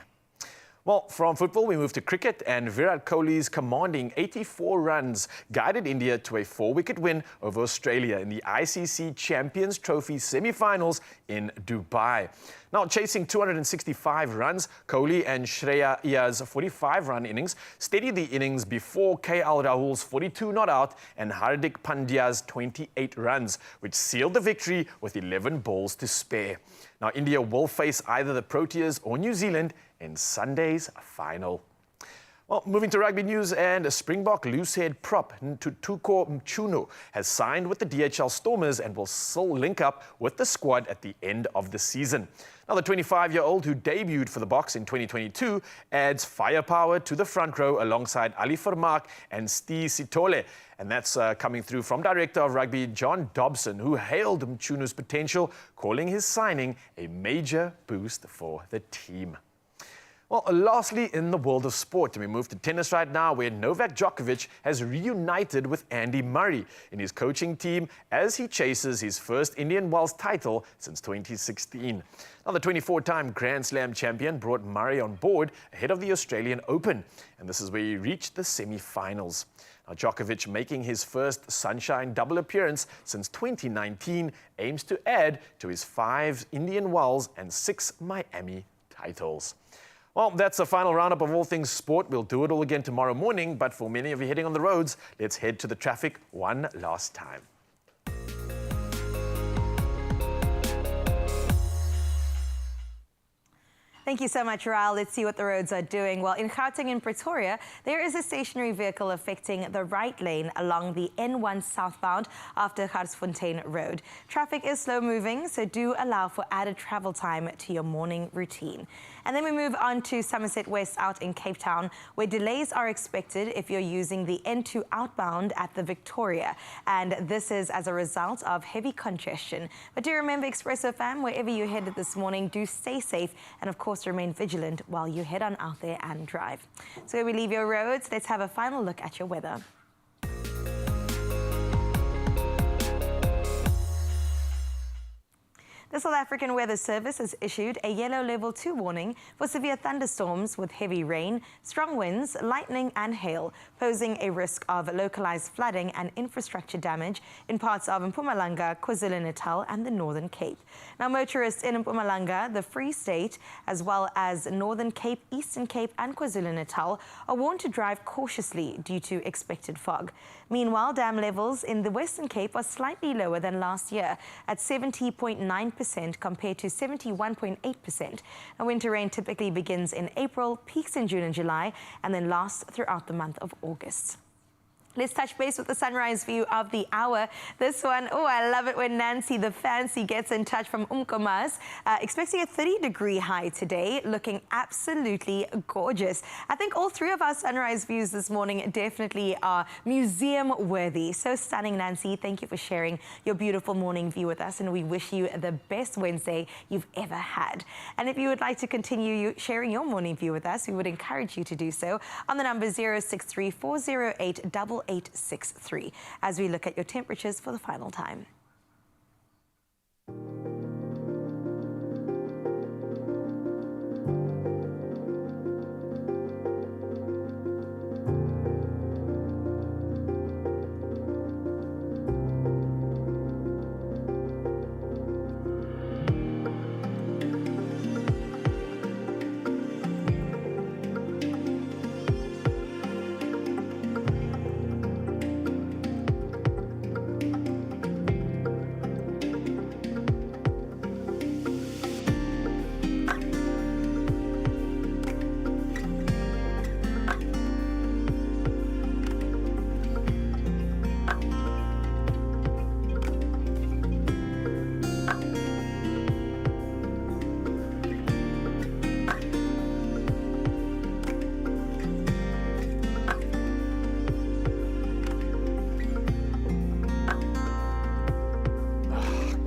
Well, from football, we move to cricket, and Virat Kohli's commanding 84 runs guided India to a 4-wicket win over Australia in the ICC Champions Trophy semi-finals in Dubai. Now, chasing 265 runs, Kohli and Shreya Iyer's 45-run innings steadied the innings before KL Rahul's 42 not out and Hardik Pandya's 28 runs, which sealed the victory with 11 balls to spare. Now, India will face either the Proteas or New Zealand in Sunday's final. Well, moving to rugby news, and a Springbok loosehead prop Ntutuko Mchunu has signed with the DHL Stormers and will still link up with the squad at the end of the season. Now, the 25-year-old who debuted for the Boks in 2022 adds firepower to the front row alongside Ali Vermaak and Steve Sitole. And that's coming through from Director of Rugby John Dobson, who hailed Mchunu's potential, calling his signing a major boost for the team. Well, lastly, in the world of sport, we move to tennis right now, where Novak Djokovic has reunited with Andy Murray in his coaching team as he chases his first Indian Wells title since 2016. Now, the 24-time Grand Slam champion brought Murray on board ahead of the Australian Open, and this is where he reached the semi-finals. Now, Djokovic, making his first Sunshine double appearance since 2019, aims to add to his 5 Indian Wells and 6 Miami titles. Well, that's the final roundup of all things sport. We'll do it all again tomorrow morning, but for many of you heading on the roads, let's head to the traffic one last time. Thank you so much, Raul. Let's see what the roads are doing. Well, in Gauteng and Pretoria, there is a stationary vehicle affecting the right lane along the N1 southbound after Garsfontein Road. Traffic is slow moving, so do allow for added travel time to your morning routine. And then we move on to Somerset West out in Cape Town, where delays are expected if you're using the N2 outbound at the Victoria. And this is as a result of heavy congestion. But do remember, Expresso fam, wherever you headed this morning, do stay safe and, of course, remain vigilant while you head on out there and drive. So we leave your roads. Let's have a final look at your weather. The South African Weather Service has issued a yellow level 2 warning for severe thunderstorms with heavy rain, strong winds, lightning and hail, posing a risk of localized flooding and infrastructure damage in parts of Mpumalanga, KwaZulu-Natal and the Northern Cape. Now, motorists in Mpumalanga, the Free State, as well as Northern Cape, Eastern Cape and KwaZulu-Natal are warned to drive cautiously due to expected fog. Meanwhile, dam levels in the Western Cape are slightly lower than last year at 70.9% compared to 71.8%. Now, winter rain typically begins in April, peaks in June and July, and then lasts throughout the month of August. Let's touch base with the sunrise view of the hour. This one, oh, I love it when Nancy the Fancy gets in touch from Umkomas. Expecting a 30-degree high today, looking absolutely gorgeous. I think all 3 of our sunrise views this morning definitely are museum-worthy. So stunning, Nancy. Thank you for sharing your beautiful morning view with us, and we wish you the best Wednesday you've ever had. And if you would like to continue sharing your morning view with us, we would encourage you to do so on the number 063-408-8863 as we look at your temperatures for the final time.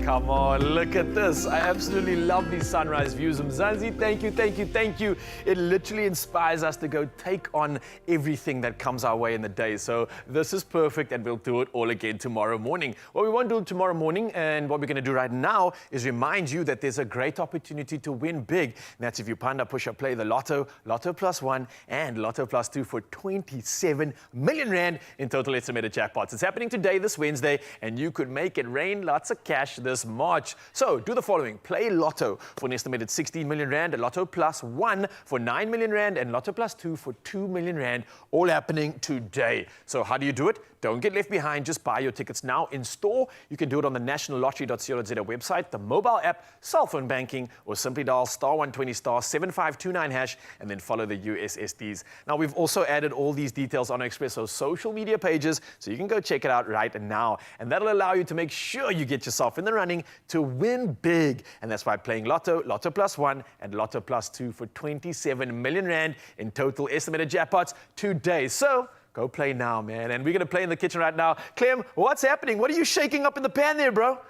Come on, look at this. I absolutely love these sunrise views. Mzansi, thank you, thank you, thank you. It literally inspires us to go take on everything that comes our way in the day. So this is perfect, and we'll do it all again tomorrow morning. What we won't do tomorrow morning, and what we're going to do right now, is remind you that there's a great opportunity to win big. And that's if you panda, push or play the Lotto, Lotto Plus 1 and Lotto Plus 2 for 27 million rand in total estimated jackpots. It's happening today, this Wednesday, and you could make it rain lots of cash this March. So do the following: play Lotto for an estimated 16 million rand, Lotto Plus 1 for 9 million rand, and Lotto Plus 2 for 2 million rand, all happening today. So how do you do it? Don't get left behind. Just buy your tickets now in store. You can do it on the nationallottery.co.za website, the mobile app, cell phone banking, or simply dial *120 *7529 hash and then follow the USSDs. Now, we've also added all these details on Expresso's social media pages, so you can go check it out right now. And that'll allow you to make sure you get yourself in the running to win big. And that's by playing Lotto, Lotto Plus 1 and Lotto Plus 2 for 27 million rand in total estimated jackpots today. So go play now, man. And we're going to play in the kitchen right now. Clem, what's happening? What are you shaking up in the pan there, bro?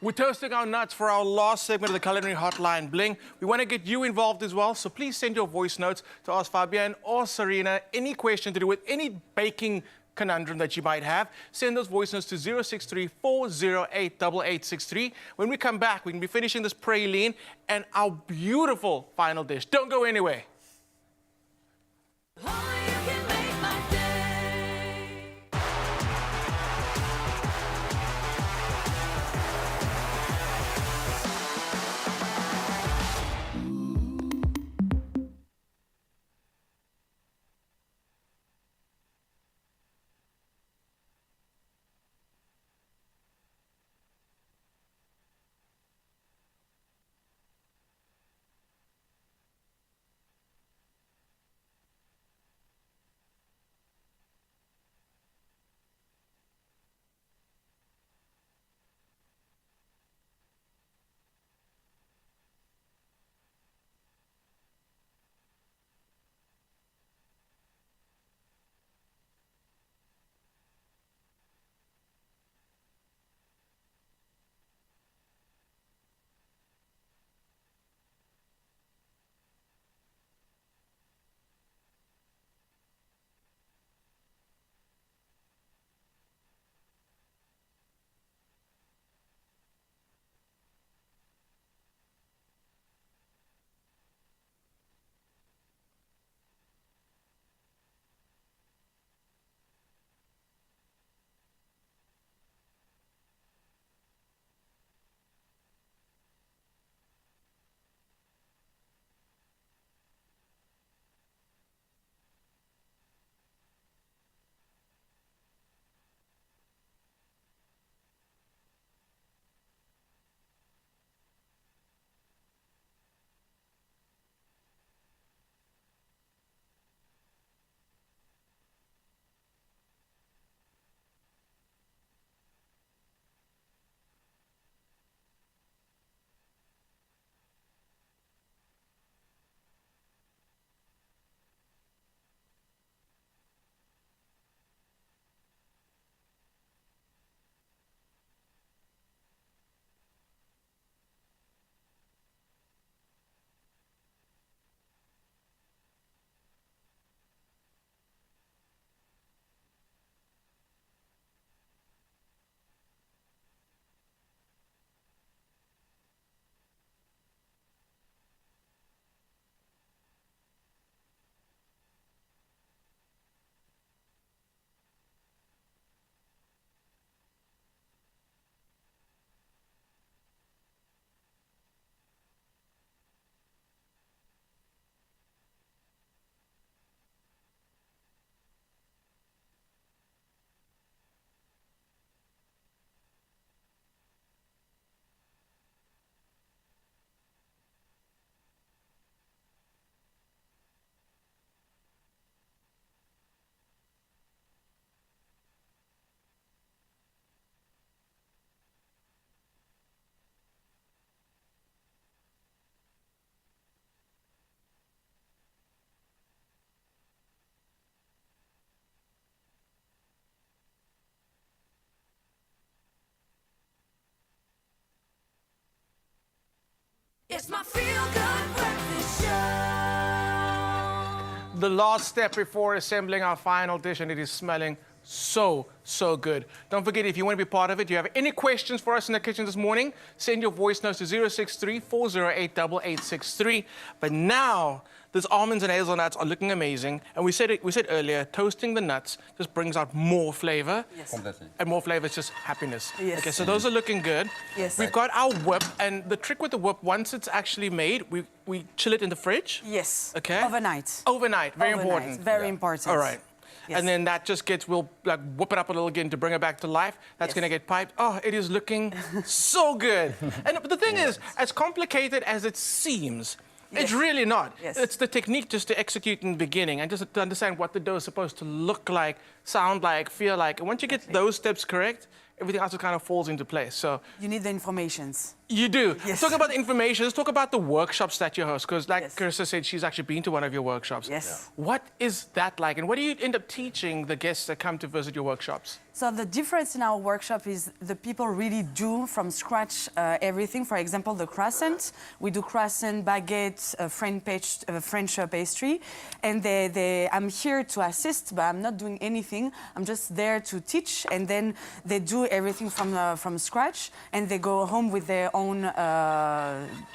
we're toasting our nuts for our last segment of the Culinary Hotline Bling. We want to get you involved as well, so please send your voice notes to ask Fabian or Serena any question to do with any baking conundrum that you might have. Send those voice notes to 063-408-8863. When we come back, we can be finishing this praline and our beautiful final dish. Don't go anywhere. It's my feel-good breakfast show. The last step before assembling our final dish, and it is smelling so good. Don't forget, if you want to be part of it, you have any questions for us in the kitchen this morning, send your voice notes to 063-408-8863. But now, these almonds and hazelnuts are looking amazing. And we said earlier, toasting the nuts just brings out more flavor. Yes. Completely. And more flavor is just happiness. Yes. Okay, so those are looking good. Yes. We've got our whip, and the trick with the whip, once it's actually made, we chill it in the fridge. Yes. Okay. Overnight. Overnight, very important. Very important. All right. Yes. And then that just gets, we'll like whip it up a little again to bring it back to life. That's going to get piped. Oh, it is looking so good. But the thing is, as complicated as it seems, it's really not. Yes. It's the technique just to execute in the beginning and just to understand what the dough is supposed to look like, sound like, feel like. And once you get those steps correct, everything else kind of falls into place. So you need the informations. You do. Let's talk about the information. Let's talk about the workshops that you host, because like Carissa said, she's actually been to one of your workshops. Yes. What is that like, and what do you end up teaching the guests that come to visit your workshops? So the difference in our workshop is the people really do from scratch everything. For example, the croissant. We do croissant, baguette, French pastry. And I'm here to assist, but I'm not doing anything. I'm just there to teach. And then they do everything from scratch. And they go home with their own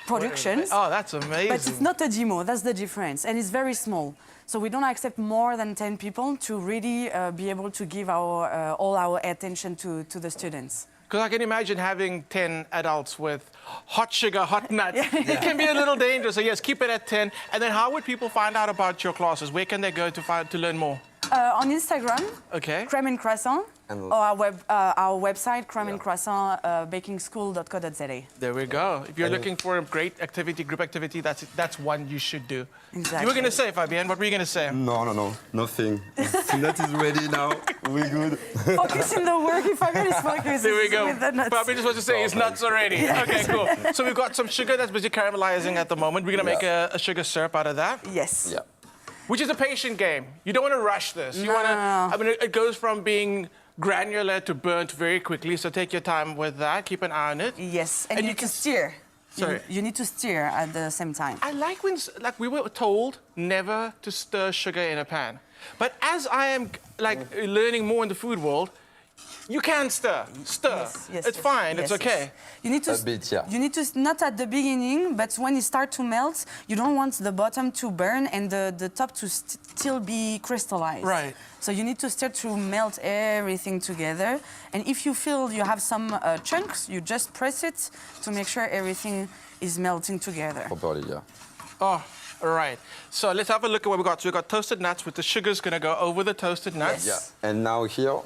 productions. Oh, that's amazing. But it's not a demo, that's the difference. And it's very small. So we don't accept more than 10 people to really be able to give all our attention to the students. Because I can imagine having 10 adults with hot sugar, hot nuts. It can be a little dangerous. So yes, keep it at 10. And then how would people find out about your classes? Where can they go to learn more? On Instagram, Crème and Croissant, or our website, crèmeandcroissantbakingschool.co.za. There we go. If you're looking for a great activity, group activity, that's one you should do. Exactly. You were going to say, Fabienne, what were you going to say? No, nothing. Nut is ready now. We're good. Focus in the work. If Fabienne is focused, there we go. With the nuts. Fabienne just wants to say his nuts already. Yeah. Okay, cool. So we've got some sugar that's busy caramelizing at the moment. We're going to make a sugar syrup out of that. Yes. Yeah. Which is a patient game. You don't want to rush this. You want to. I mean, it goes from being granular to burnt very quickly. So take your time with that. Keep an eye on it. Yes, and you can stir. Sorry. You need to stir at the same time. I like when, like, we were told never to stir sugar in a pan. But as I am, learning more in the food world, you can stir. Yes, it's fine. It's okay. You need to. A bit, yeah. You need to not at the beginning, but when it starts to melt, you don't want the bottom to burn and the top to still be crystallized. Right. So you need to start to melt everything together. And if you feel you have some chunks, you just press it to make sure everything is melting together. Properly, yeah. Oh, all right. So let's have a look at what we got. So we got toasted nuts with the sugar's going to go over the toasted nuts. Yeah. And now here,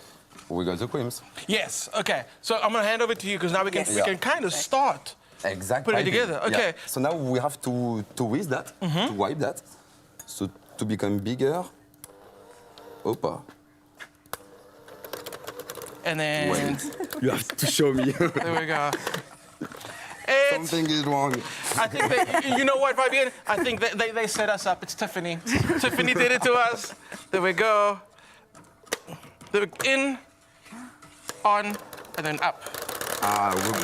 we got the creams. Yes, okay. So I'm going to hand over to you because now we can kind of start. Exactly. Put it together, okay. Yeah. So now we have to whisk that, to wipe that, so to become bigger. Opa. And then... Wait, you have to show me. There we go. Something is wrong. I think you know what, Fabienne? I think they set us up. It's Tiffany. Tiffany did it to us. There we go. In, on, and then up.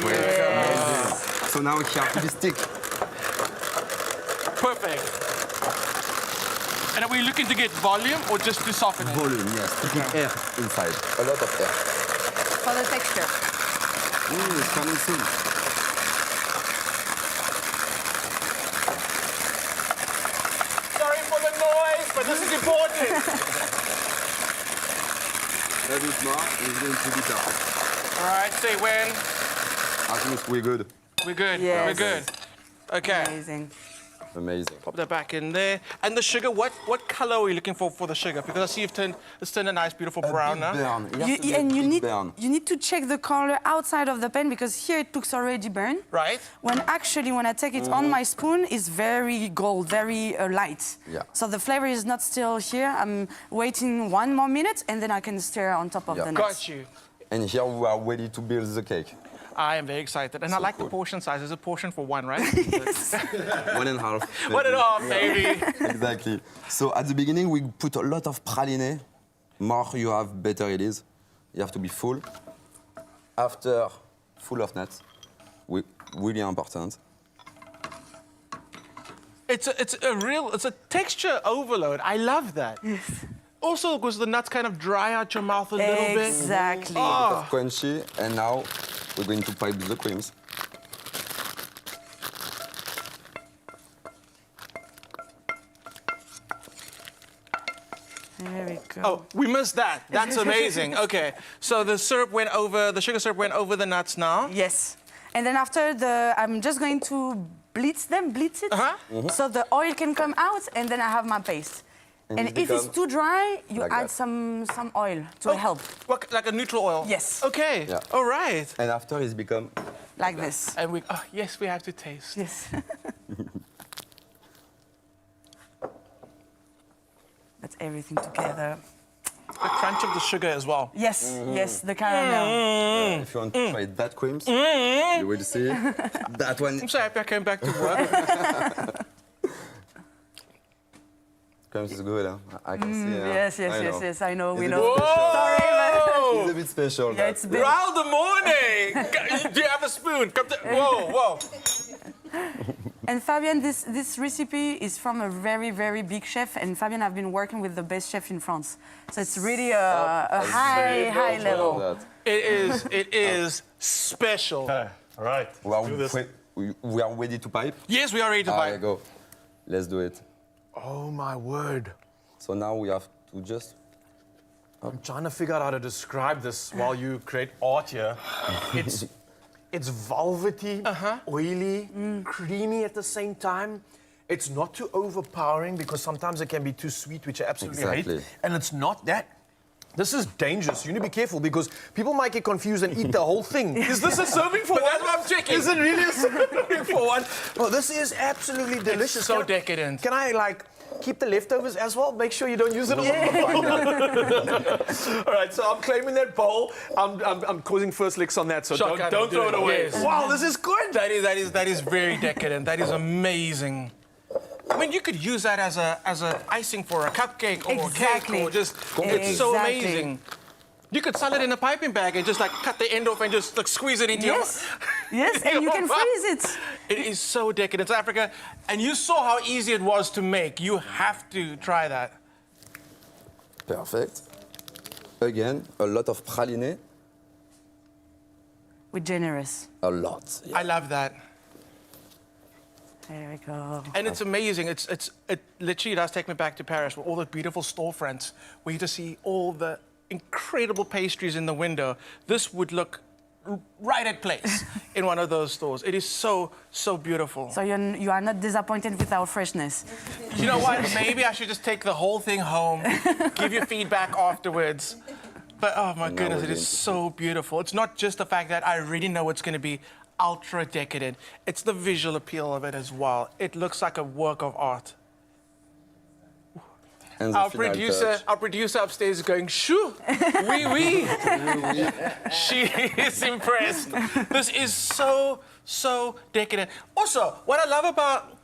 Great. Yeah. So now here to the stick. Perfect. And are we looking to get volume or just to soften it? Volume, yes. To keep air inside. A lot of air. For the texture. It's coming soon. Sorry for the noise, but this is important. A bit more, it's going to be tough. All right, say when. I think we're good. We're good. Yes. We're good. Okay. Amazing. Amazing. Pop that back in there. And the sugar, what color are you looking for the sugar? Because I see it's turned a nice, beautiful brown now. You need to check the color outside of the pan because here it looks already burned. Right. When I take it on my spoon, it's very gold, very light. Yeah. So the flavor is not still here. I'm waiting 1 more minute and then I can stir on top of the nuts. Got you. And here we are ready to build the cake. I am very excited. And I like the portion size. There's a portion for one, right? Yes. 1.5. 1.5, baby. Exactly. So at the beginning, we put a lot of praline. More you have, better it is. You have to be full. After, full of nuts. Really important. It's a texture overload. I love that. Yes. Also, because the nuts kind of dry out your mouth a little bit. Exactly. Oh. Crunchy, and now we're going to pipe the creams. There we go. Oh, we missed that. That's amazing. Okay, so the sugar syrup went over the nuts now. Yes. And then after I'm just going to blitz it, so the oil can come out, and then I have my paste. And if it's too dry, you like add that. some oil to help. Like a neutral oil? Yes. Okay, Yeah. all right. And after it's become Like this. And we have to taste. Yes. That's everything together. the crunch of the sugar as well. Yes, yes, the caramel. If you want to try that creams, you will see that one. I'm so happy I came back to work. Creams is good, huh? I can see. Yes, I know. We know. Whoa! Sorry, but It's a bit special. yeah, it's big. Round the morning! Do you have a spoon? Come to... Whoa, whoa. And Fabian, this recipe is from a very, very big chef, and Fabian have been working with the best chef in France. So it's really a high level. It is special. All right, We are ready to pipe? Yes, we are ready to pipe. Go. Let's do it. Oh my word. So now we have to just... I'm trying to figure out how to describe this while you create art here. It's velvety, oily, creamy at the same time. It's not too overpowering because sometimes it can be too sweet, which I absolutely hate. And it's not that. This is dangerous. You need to be careful because people might get confused and eat the whole thing. Is this a serving for one? That's what I'm checking. Is it really a serving for one? Well, this is absolutely delicious. It's so decadent. Can I, like, keep the leftovers as well? Make sure you don't use it all. All right, so I'm claiming that bowl. I'm causing first licks on that, so don't throw it away. Yes. Wow, this is good. That is very decadent. That is amazing. I mean, you could use that as a icing for a cupcake or a cake, or just it's so amazing. You could sell it in a piping bag and just like cut the end off and just like squeeze it into your... Yes, and you can freeze it. It is so decadent, South Africa. And you saw how easy it was to make. You have to try that. Perfect. Again, a lot of praliné. We're generous. A lot. I love that. There we go. And it's amazing. It literally does take me back to Paris with all the beautiful storefronts where you just see all the incredible pastries in the window. This would look right at place in one of those stores. It is so, so beautiful. So you are not disappointed with our freshness. You know what? Maybe I should just take the whole thing home, give you feedback afterwards. But oh my goodness, it is so beautiful. It's not just the fact that I already know it's going to be ultra decadent. It's the visual appeal of it as well. It looks like a work of art. Our producer upstairs is going, shoo, wee wee. She is impressed. This is so, so decadent. Also, what I love about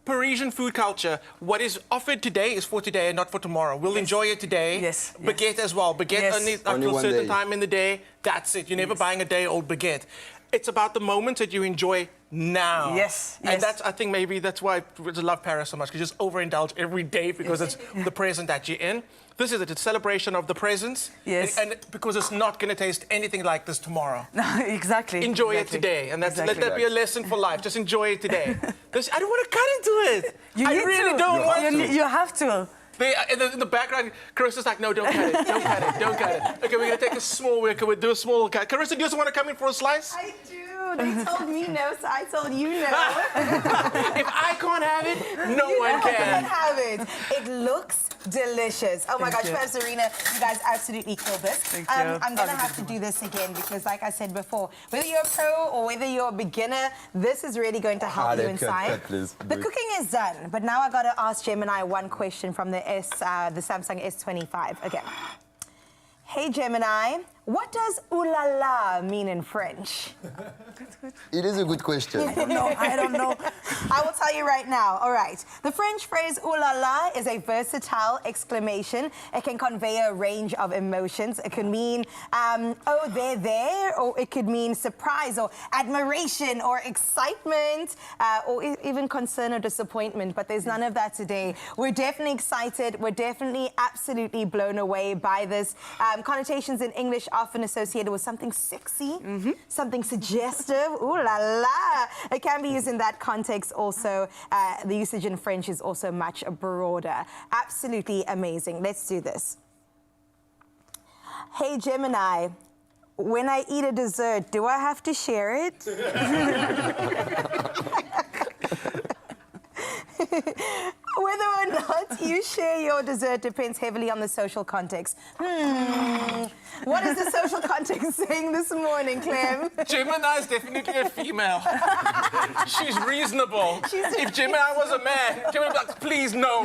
Parisian food culture, what is offered today is for today and not for tomorrow. We'll enjoy it today. Yes. Baguette as well. Baguette only until a certain time in the day. That's it. You're never buying a day-old baguette. It's about the moments that you enjoy now. Yes. And that's, I think maybe that's why I love Paris so much, because you just overindulge every day because it's the present that you're in. This is a celebration of the presents. Yes. And because it's not going to taste anything like this tomorrow. No, exactly. Enjoy it today. And that's, let that be a lesson for life. Just enjoy it today. I don't want to cut into it. I really don't want to. You have to. In the background, Carissa's like, no, don't cut it, don't cut it, don't cut it. Okay, we're going to take a small, we'll do a small cut. Carissa, do you also want to come in for a slice? I do. They told me no, so I told you no. If I can't have it, no one can. You can't have it. It looks delicious. Oh my gosh, Serena, you guys absolutely killed this. Thank you. I'm going to have to do this again because, like I said before, whether you're a pro or whether you're a beginner, this is really going to help you inside. The cooking is done, but now I got to ask Gemini one question from the Samsung S25 again. Hey Gemini, what does ooh la la mean in French? It is a good question. I don't know. I will tell you right now. All right. The French phrase ooh la la is a versatile exclamation. It can convey a range of emotions. It can mean, oh, they're there, or it could mean surprise or admiration or excitement or even concern or disappointment. But there's none of that today. We're definitely excited. We're definitely absolutely blown away by this. Connotations in English often associated with something sexy, something suggestive. Ooh la la! It can be used in that context also. The usage in French is also much broader. Absolutely amazing. Let's do this. Hey Gemini, when I eat a dessert, do I have to share it? Whether or not you share your dessert depends heavily on the social context. One What is the social context saying this morning, Clem? Gemini is definitely a female. She's reasonable. If Gemini was a man, Gemini would be like, please, no.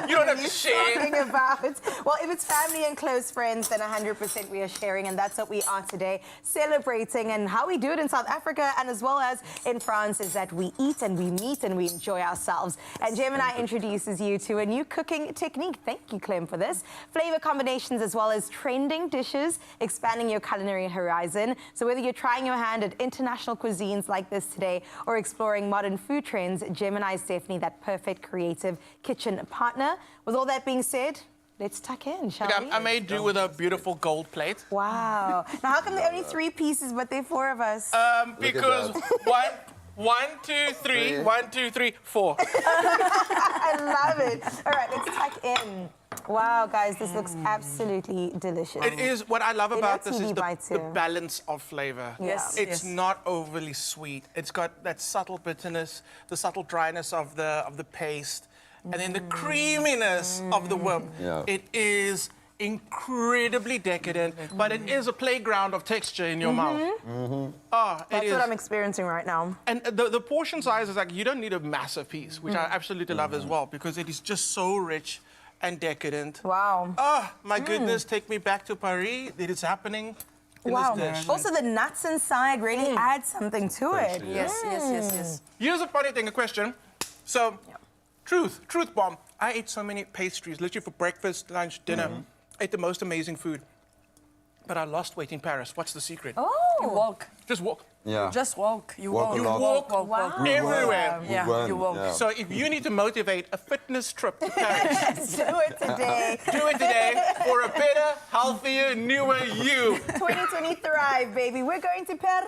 You don't have to share. Talking about. Well, if it's family and close friends, then 100% we are sharing, and that's what we are today, celebrating. And how we do it in South Africa and as well as in France is that we eat and we meet and we enjoy ourselves. And Gemini introduces you to a new cooking technique. Thank you, Clem, for this. Flavor combinations as well as trending dishes, expanding your culinary horizon. So whether you're trying your hand at international cuisines like this today or exploring modern food trends, Gemini is definitely that perfect creative kitchen partner. With all that being said, let's tuck in, shall we? I made do with a beautiful gold plate. Wow. Now, how come there are only 3 pieces, but there are 4 of us? Because one, two, three, 1, 2, 3, 4. I love it. All right, let's tuck in. Wow, guys, this looks absolutely delicious. It is. What I love about this is the balance of flavor. Yes. It's not overly sweet. It's got that subtle bitterness, the subtle dryness of the paste, and then the creaminess of the whip. Yeah. It is incredibly decadent, but it is a playground of texture in your mouth. That's what I'm experiencing right now. And the portion size is like, you don't need a massive piece, which I absolutely love as well, because it is just so rich and decadent. Wow. Oh, my goodness, take me back to Paris. It is happening in this dish. Also, the nuts inside really add something to it. Yes. Here's a funny thing, a question. So, truth bomb. I ate so many pastries, literally for breakfast, lunch, dinner. I ate the most amazing food. But I lost weight in Paris. What's the secret? Oh. You walk. Just walk. Yeah. Just walk. You Walk walk. a You lot. walk. Everywhere. Yeah, Run, you walk. yeah. So if you need to motivate a fitness trip to Paris, Do it today. do it today for a better, healthier, newer you. 2020 Thrive, baby. We're going to Paris.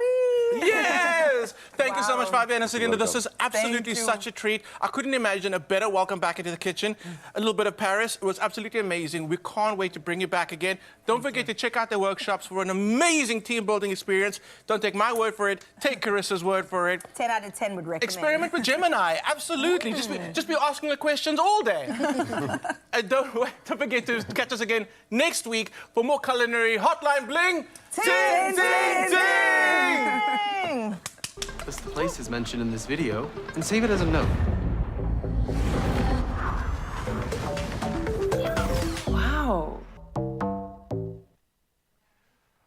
Yes! Thank you so much, Fabian and Serena. This is absolutely Thank you. such a treat. I couldn't imagine a better welcome back into the kitchen. A little bit of Paris. It was absolutely amazing. We can't wait to bring you back again. Don't forget to check out the workshops for an amazing team-building experience. Don't take my word for it. Take Carissa's word for it. 10 out of 10 would recommend. Experiment with Gemini. Absolutely. Just be asking the questions all day. And don't forget to catch us again next week for more culinary Hotline Bling. Ting, ting, ting! List the places mentioned in this video and save it as a note. Wow.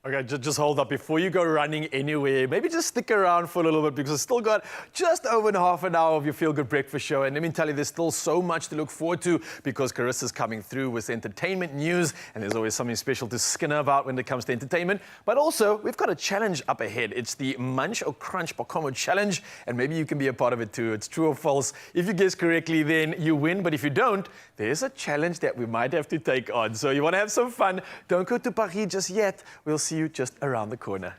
Okay, just hold up. Before you go running anywhere, maybe just stick around for a little bit because we've still got just over half an hour of your Feel Good Breakfast show. And let me tell you, there's still so much to look forward to because Carissa's coming through with entertainment news. And there's always something special to Skinner about when it comes to entertainment. But also, we've got a challenge up ahead. It's the Munch or Crunch Pacomo Challenge. And maybe you can be a part of it too. It's true or false. If you guess correctly, then you win. But if you don't, there's a challenge that we might have to take on. So you want to have some fun, don't go to Paris just yet. We'll see you just around the corner.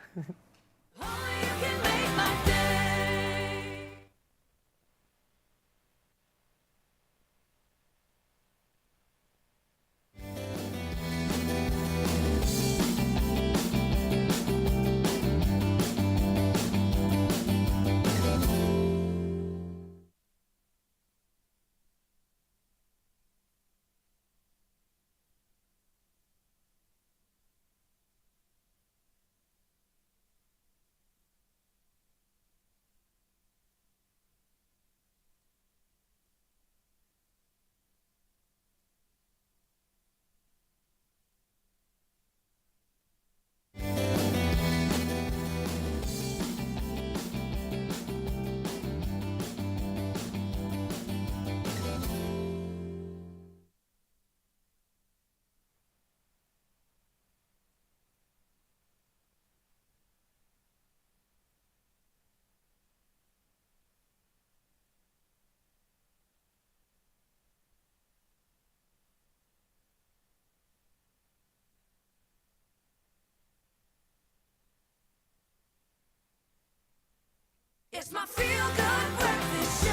It's my Feel Good Breakfast Show.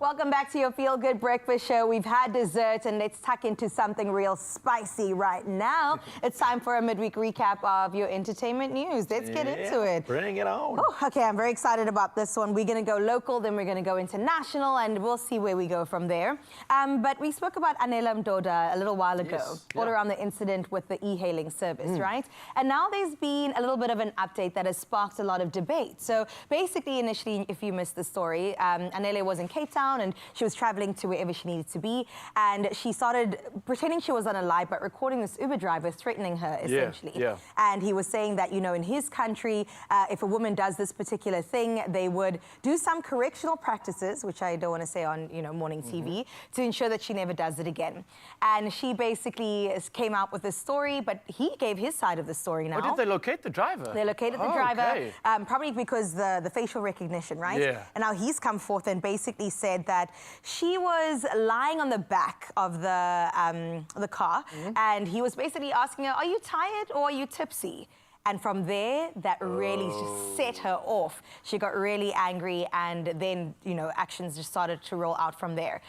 Welcome back to your Feel Good Breakfast Show. We've had dessert and let's tuck into something real spicy right now. It's time for a midweek recap of your entertainment news. Let's get into it. Bring it on. Oh, okay, I'm very excited about this one. We're going to go local, then we're going to go international, and we'll see where we go from there. But we spoke about Anela Mdoda a little while ago, all around the incident with the e-hailing service, right? And now there's been a little bit of an update that has sparked a lot of debate. So basically, initially, if you missed the story, Anela was in Cape Town and she was traveling to wherever she needed to be, and she started pretending she was on a live, but recording this Uber driver threatening her, essentially. And he was saying that, you know, in his country, if a woman does this particular thing, they would do some correctional practices, which I don't want to say on, you know, morning TV, to ensure that she never does it again. And she basically came out with this story, but he gave his side of the story now. Oh, did they locate the driver? They located the driver, okay. Probably because the facial recognition, right? Yeah. And now he's come forth and basically said that she was lying on the back of the car, and he was basically asking her, are you tired or are you tipsy? And from there, that really just set her off. She got really angry, and then, you know, actions just started to roll out from there.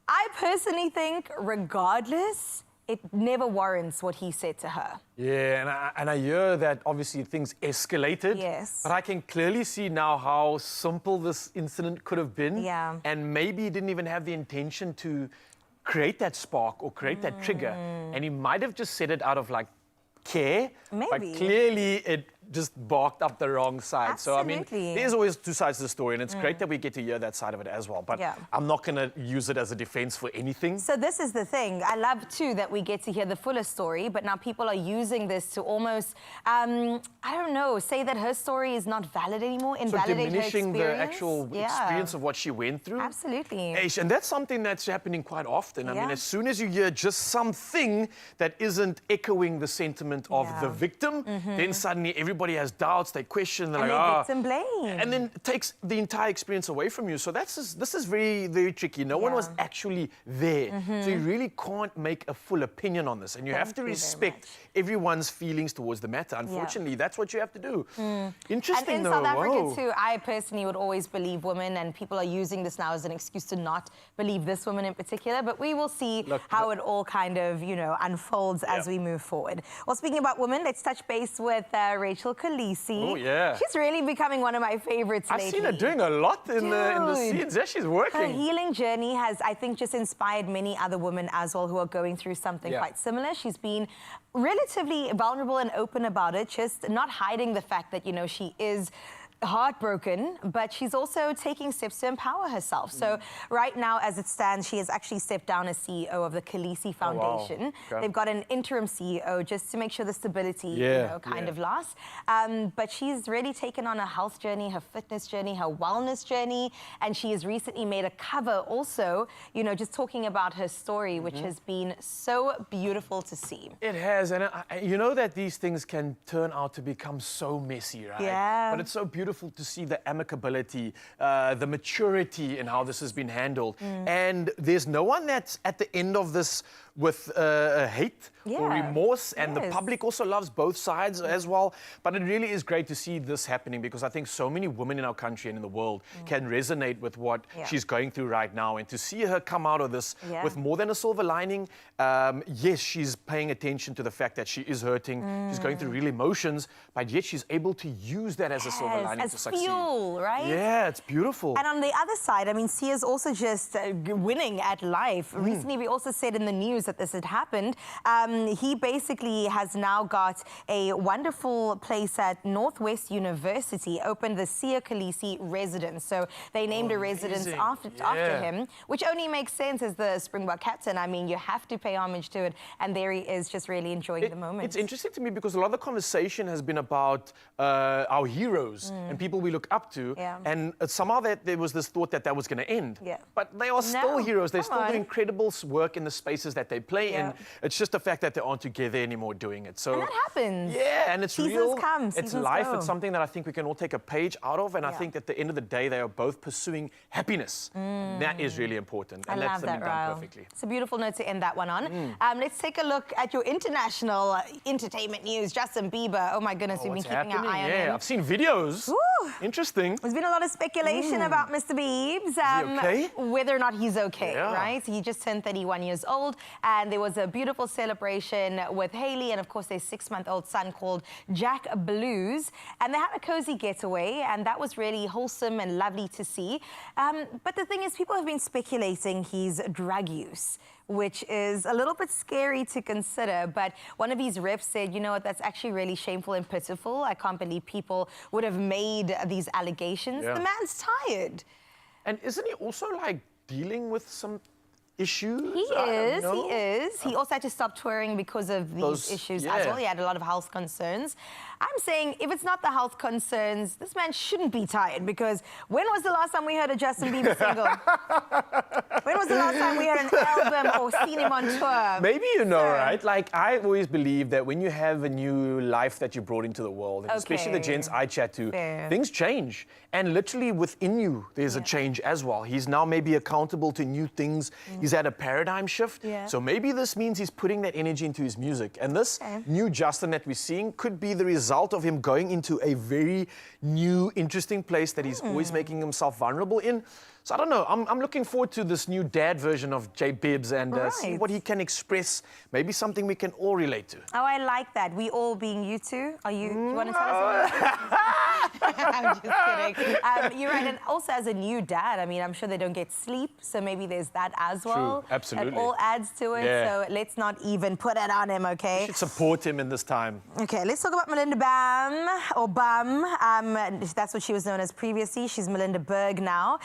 I personally think, regardless, it never warrants what he said to her. Yeah, and I hear that obviously things escalated. Yes. But I can clearly see now how simple this incident could have been. Yeah. And maybe he didn't even have the intention to create that spark or create that trigger. And he might have just said it out of like care. Maybe. But clearly it just barked up the wrong side. Absolutely. So, I mean, there's always two sides to the story, and it's great that we get to hear that side of it as well. But I'm not going to use it as a defense for anything. So this is the thing. I love, too, that we get to hear the fuller story, but now people are using this to almost, I don't know, say that her story is not valid anymore, invalidate her experience. Diminishing the actual experience of what she went through. Absolutely. And that's something that's happening quite often. I mean, as soon as you hear just something that isn't echoing the sentiment of the victim, then suddenly everybody has doubts, they question, they're like, victim blame. And then it takes the entire experience away from you. So this is very, very tricky. No one was actually there. So you really can't make a full opinion on this. And you have to respect everyone's feelings towards the matter. Unfortunately, that's what you have to do. Interesting, and in though. South Africa, too, I personally would always believe women, and people are using this now as an excuse to not believe this woman in particular. But we will see how it all kind of, you know, unfolds as we move forward. Well, speaking about women, let's touch base with Rachel Khaleesi. Oh, yeah. She's really becoming one of my favorites lately. I've seen her doing a lot in the scenes. Yeah, she's working. Her healing journey has, I think, just inspired many other women as well who are going through something quite similar. She's been relatively vulnerable and open about it, just not hiding the fact that, you know, she is heartbroken, but she's also taking steps to empower herself. So right now, as it stands, she has actually stepped down as CEO of the Khaleesi Foundation. They've got an interim CEO just to make sure the stability, you know, kind of lasts. But she's really taken on a health journey, her fitness journey, her wellness journey, and she has recently made a cover also, you know, just talking about her story, which has been so beautiful to see. It has, and you know that these things can turn out to become so messy, right? Yeah. But it's so beautiful to see the amicability, the maturity in how this has been handled. And there's no one that's at the end of this with hate or remorse, and the public also loves both sides as well. But it really is great to see this happening, because I think so many women in our country and in the world can resonate with what she's going through right now, and to see her come out of this with more than a silver lining. Yes, she's paying attention to the fact that she is hurting, she's going through real emotions, but yet she's able to use that as a silver lining to succeed. Fuel, right? Yeah, it's beautiful. And on the other side, I mean, Sia's also just winning at life. Recently, we also said in the news that this had happened. He basically has now got a wonderful place at Northwest University, opened the Sia Khaleesi residence. So they named a residence after him, which only makes sense as the Springbok captain. I mean, you have to pay homage to it. And there he is, just really enjoying the moment. It's interesting to me because a lot of the conversation has been about our heroes and people we look up to. And somehow there was this thought that that was going to end. But they are still heroes. They're still doing incredible work in the spaces that they play in. It's just the fact that they aren't together anymore doing it. So and that happens. Yeah, and it's real. It's life. Go. It's something that I think we can all take a page out of. And I think at the end of the day, they are both pursuing happiness. That is really important. And that's something done perfectly. It's a beautiful note to end that one on. Let's take a look at your international entertainment news. Justin Bieber. Oh my goodness, we've been keeping our eye on him. I've seen videos. Interesting. There's been a lot of speculation about Mr. Biebs. Is he okay? Whether or not he's okay, Yeah. right? He just turned 31 years old, and there was a beautiful celebration with Hailey and, of course, their 6-month-old son called Jack Blues. And they had a cozy getaway, and that was really wholesome and lovely to see. But the thing is, people have been speculating his drug use, which is a little bit scary to consider. But one of his reps said, you know what, that's actually really shameful and pitiful. I can't believe people would have made these allegations. Yeah. The man's tired. And isn't he also like dealing with some issues? He is. He also had to stop touring because of these issues as well. He had a lot of health concerns. I'm saying if it's not the health concerns, this man shouldn't be tired, because when was the last time we heard a Justin Bieber single? When was the last time we heard an album or seen him on tour? Maybe you know, right? Like, I always believe that when you have a new life that you brought into the world, and especially the gents I chat to, things change. And literally within you, there's a change as well. He's now maybe accountable to new things. He's had a paradigm shift. So maybe this means he's putting that energy into his music. And this new Justin that we're seeing could be the result of him going into a very new, interesting place that he's always making himself vulnerable in. So I don't know, I'm looking forward to this new dad version of J Bibbs and see what he can express, maybe something we can all relate to. Oh, I like that. We all being you two. Are you, you want to tell us what I'm just kidding. You're right, and also as a new dad, I mean, I'm sure they don't get sleep, so maybe there's that as well. True, absolutely. It all adds to it, so let's not even put it on him, okay? We should support him in this time. Okay, let's talk about Melinda Bam, or Bum. That's what she was known as previously. She's Melinda Berg now.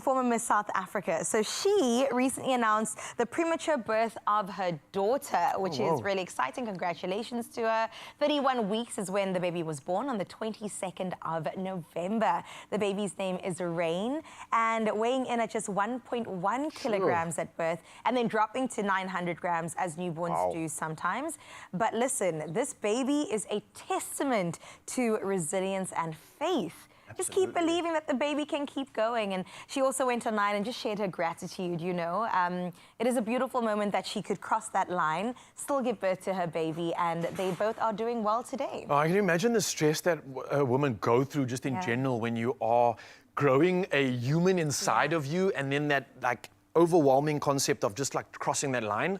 Former Miss South Africa. So she recently announced the premature birth of her daughter, which is really exciting. Congratulations to her. 31 weeks is when the baby was born, on the 22nd of November. The baby's name is Rain, and weighing in at just 1.1 kilograms at birth, and then dropping to 900 grams as newborns do sometimes. But listen, this baby is a testament to resilience and faith. Just keep believing that the baby can keep going. And she also went online and just shared her gratitude, you know. It is a beautiful moment that she could cross that line, still give birth to her baby, and they both are doing well today. Oh, I can imagine the stress that women go through just in general when you are growing a human inside of you, and then that, like, overwhelming concept of just like crossing that line.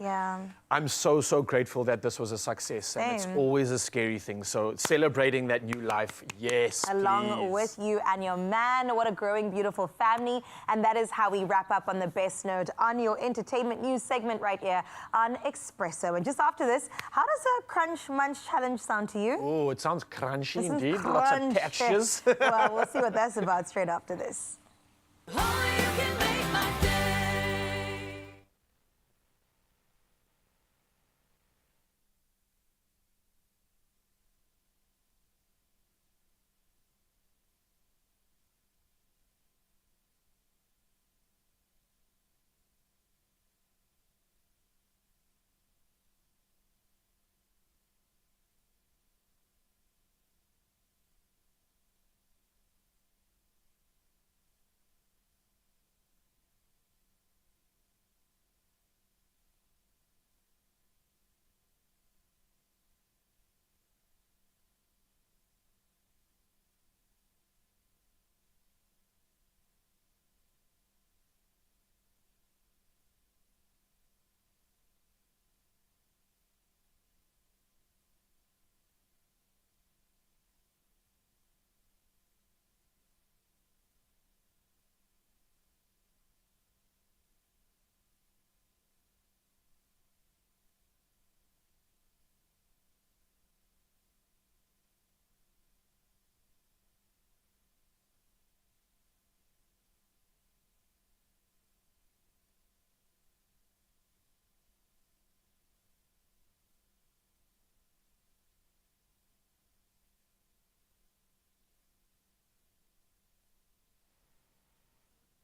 I'm so grateful that this was a success. And it's always a scary thing. So celebrating that new life, yes, along with you and your man. What a growing, beautiful family. And that is how we wrap up on the best note on your entertainment news segment right here on Expresso. And just after this, how does a crunch munch challenge sound to you? Oh, it sounds crunchy indeed. Lots of textures. Well, we'll see what that's about straight after this.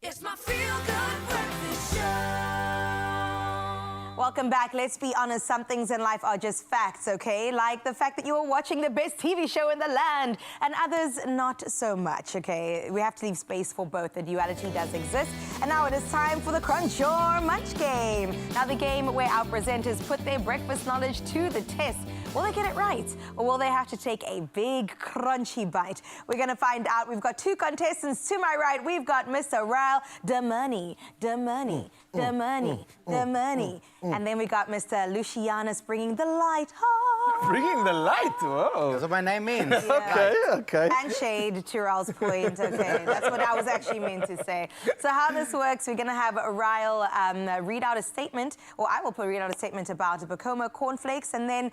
It's my feel-good breakfast show. Welcome back. Let's be honest, some things in life are just facts, okay? Like the fact that you are watching the best TV show in the land, and others not so much, okay? We have to leave space for both. The duality does exist. And now it is time for the Crunch or Munch game. Now the game where our presenters put their breakfast knowledge to the test. Will they get it right? Or will they have to take a big, crunchy bite? We're going to find out. We've got two contestants. To my right, we've got Mr. Ryle DeMoney. And then we got Mr. Lucianus bringing the light. Bringing the light, whoa. That's what my name means. Okay. And shade, to Ryle's point, okay. That's what I was actually meant to say. So how this works, we're going to have Ryle read out a statement, or I will read out a statement about Bacomo cornflakes, and then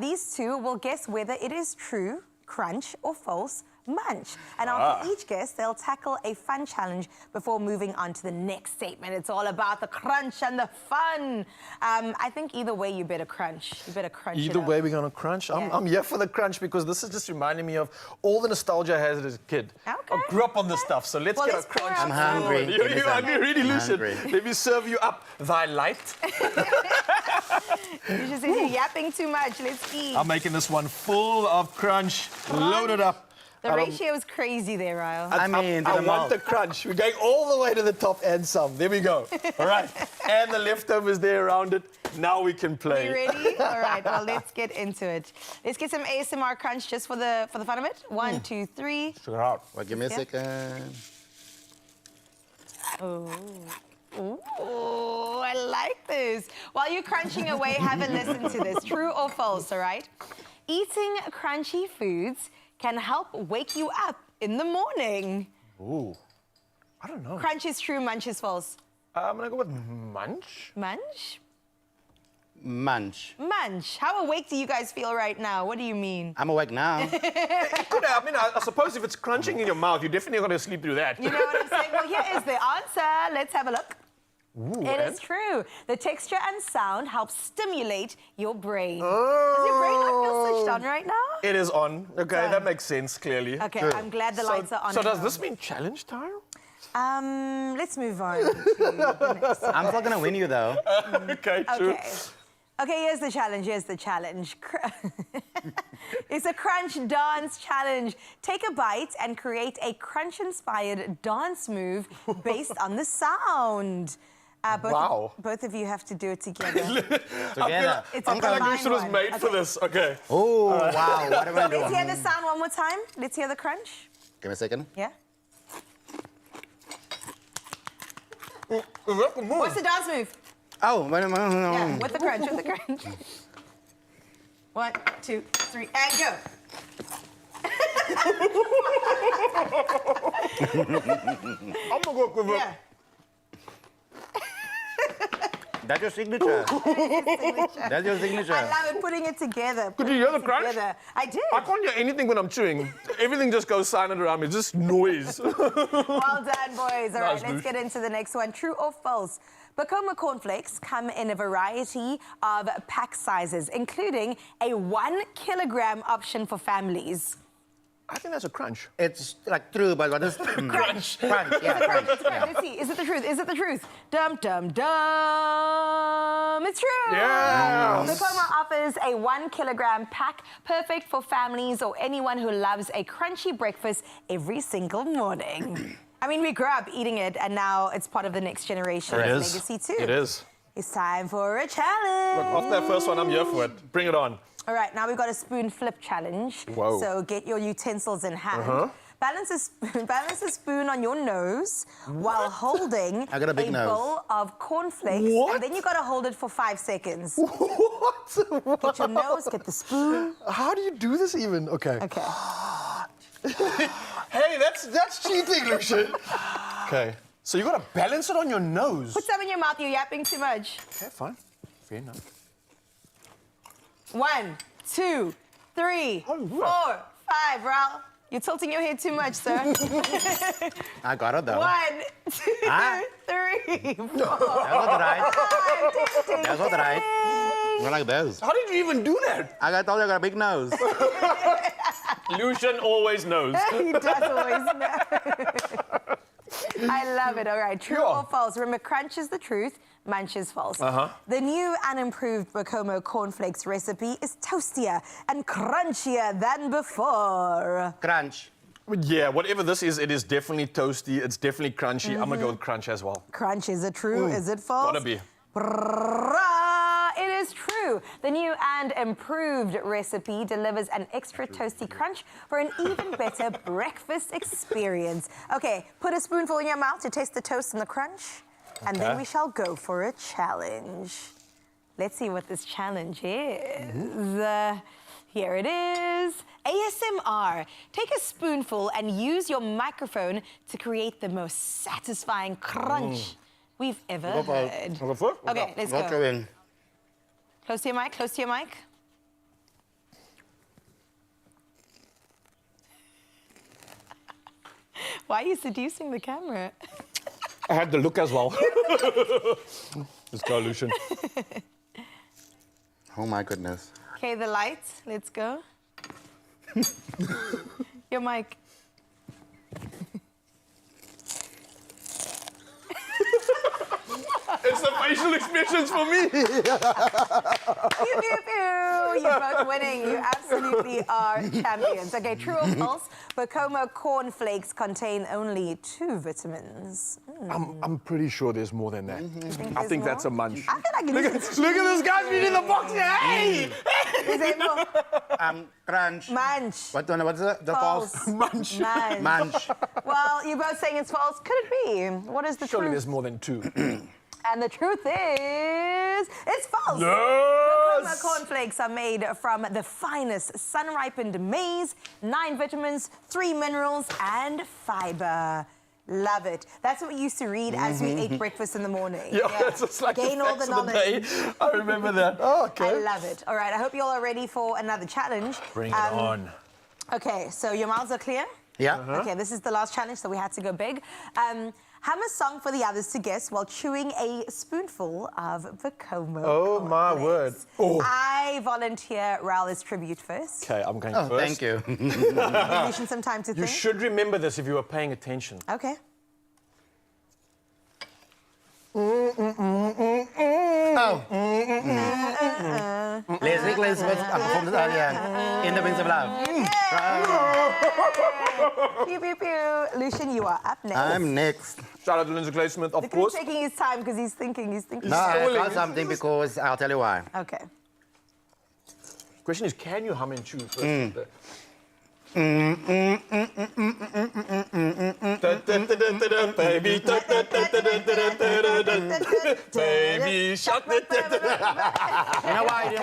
these two will guess whether it is true, crunch, or false, munch. And after each guess, they'll tackle a fun challenge before moving on to the next statement. It's all about the crunch and the fun. I think either way, you better crunch. You better crunch it Either up. way, we're going to crunch. I'm here for the crunch because this is just reminding me of all the nostalgia I had as a kid. Okay. I grew up on this stuff, so let's get a crunch. I'm hungry. You're hungry, really, Lucian. Let me serve you up thy light. You just said you're yapping too much. Let's eat. I'm making this one full of crunch, loaded up. The ratio is crazy there, Ryle. I mean, I want the crunch. We're going all the way to the top and some. There we go. All right. And the leftovers there around it. Now we can play. You ready? All right. Well, let's get into it. Let's get some ASMR crunch just for the fun of it. 1, 2, 3. Figure out. Well, give me a second. Oh, I like this. While you're crunching away, have a listen to this. True or false, all right? Eating crunchy foods can help wake you up in the morning. Ooh, I don't know. Crunch is true, munch is false. I'm going to go with munch. Munch? Munch. Munch. How awake do you guys feel right now? What do you mean? I'm awake now. I suppose if it's crunching in your mouth, you're definitely going to sleep through that. You know what I'm saying? Well, here is the answer. Let's have a look. Ooh, it is true. The texture and sound helps stimulate your brain. Oh. Does your brain not feel switched on right now? It is on. Okay, that makes sense, clearly. Okay, I'm glad the lights are on. So does this mean challenge time? Let's move on to the next one. I'm still going to win you, though. Okay, true. Okay, here's the challenge. It's a crunch dance challenge. Take a bite and create a crunch-inspired dance move based on the sound. Both of you have to do it together. Together. I feel like Lucian was made for this. Okay. Oh, wow. What am I doing? Let's hear the sound one more time. Let's hear the crunch. Give me a second. Yeah. What's the dance move? Oh, yeah, with the crunch, with the crunch. 1, 2, 3, and go. I'm gonna go with yeah. That's your signature. That's your signature. I love it, putting it together. Could you hear the crunch? Together. I did. I can't hear anything when I'm chewing. Everything just goes silent around me, just noise. Well done, boys. All right, Nice, let's get into the next one. True or false? Bacomo cornflakes come in a variety of pack sizes, including a 1 kilogram option for families. I think that's a crunch. It's like true, but what is crunch? Crunch, yeah, crunch. Yeah. Let's see. Is it the truth? Is it the truth? Dum, dum, dum. It's true. Yes. Bacomo offers a 1 kilogram pack, perfect for families or anyone who loves a crunchy breakfast every single morning. I mean, we grew up eating it, and now it's part of the next generation's legacy too. It is. It's time for a challenge. Look, after that first one, I'm here for it. Bring it on. All right, now we've got a spoon flip challenge. Whoa. So get your utensils in hand. Balance a spoon on your nose while holding I got a big nose. bowl of cornflakes. What? And then you got to hold it for 5 seconds. What? Get your nose, get the spoon. How do you do this even? Okay. Okay. Hey, that's cheating, Lucian. Okay. So you got to balance it on your nose. Put some in your mouth, you're yapping too much. Okay, fine. Fair enough. 1, 2, 3, 4, 5. Ralph, you're tilting your head too much, sir. I got it, though. 1, 2, 3, 4. That's not right. That's not right. Not like this. How did you even do that? I told you I got a big nose. Lucian always knows. He does always know. I love it. All right, true or false? Remember, crunch is the truth, munch is false. The new and improved Bacomo cornflakes recipe is toastier and crunchier than before. Crunch. Yeah, whatever this is, it is definitely toasty. It's definitely crunchy. I'm going to go with crunch as well. Crunch, is it true? Is it false? Gotta be. It is true. The new and improved recipe delivers an extra toasty crunch for an even better breakfast experience. Okay, put a spoonful in your mouth to taste the toast and the crunch, and then we shall go for a challenge. Let's see what this challenge is. Here it is. ASMR. Take a spoonful and use your microphone to create the most satisfying crunch we've ever heard. Okay, let's go. Close to your mic, close to your mic. Why are you seducing the camera? I had the look as well. Let's go, Lucian. Oh my goodness. Okay, the lights. Let's go. Your mic. It's the facial expressions for me. Pew, pew, pew. You're both winning. You absolutely are champions. Okay, true or false? Bacomo cornflakes contain only 2 vitamins. I'm pretty sure there's more than that. I think that's a munch. I feel like Look at this guy's reading the box here. Hey! Is there more? Crunch. Munch. What's the false? Munch. Munch. Well, you're both saying it's false. Could it be? What is the Surely truth? there's more than 2. And the truth is, it's false. Yes! Bacomo cornflakes are made from the finest sun-ripened maize, 9 vitamins, 3 minerals, and fiber. Love it. That's what we used to read as we ate breakfast in the morning. Yeah, it's just like gain all the knowledge. I remember that. Oh, okay. I love it. All right, I hope you all are ready for another challenge. Bring it on. Okay, so your mouths are clear? Yeah. Okay, this is the last challenge, so we had to go big. Hum a song for the others to guess while chewing a spoonful of Bacomo. Oh, my word. Oh. I volunteer Raul's tribute first. Okay, I'm going first. Thank you. Give Lucian some time to You think. should remember this if you were paying attention. Okay. Leslie Glasgow performed it earlier in the Wings of Love. Pew, pew, pew. Lucian, you are up next. I'm next. Shout out to Lindsay Clay-Smith, of He's course. taking his time because he's thinking. No, I got something because I'll tell you why. Okay. Question is, can you hum and chew first? Mm. Baby, baby shark. You know why?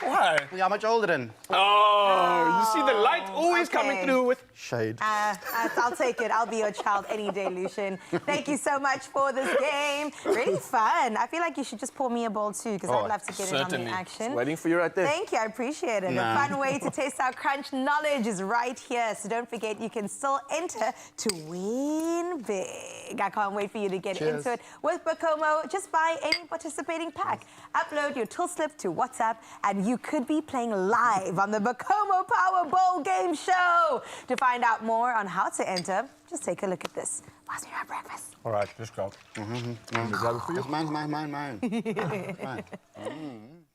Why? You're much older than. Oh, you see the light always coming through with shade. I'll take it. I'll be your child any day, Lucian. Thank you so much for this game. Really fun. I feel like you should just pour me a bowl too, because I'd love to get in on the action. Waiting for you right there. Thank you. I appreciate it. No. A fun way to taste our crunch knowledge is right here. So don't forget, you can still enter to win big. I can't wait for you to get into it with Bacomo. Just buy any participating pack. Upload your till slip to WhatsApp, and you could be playing live on the Bacomo Powerball game show. To find out more on how to enter, just take a look at this. Whilst we have breakfast. All right, let's go. Grab it for you? Mine.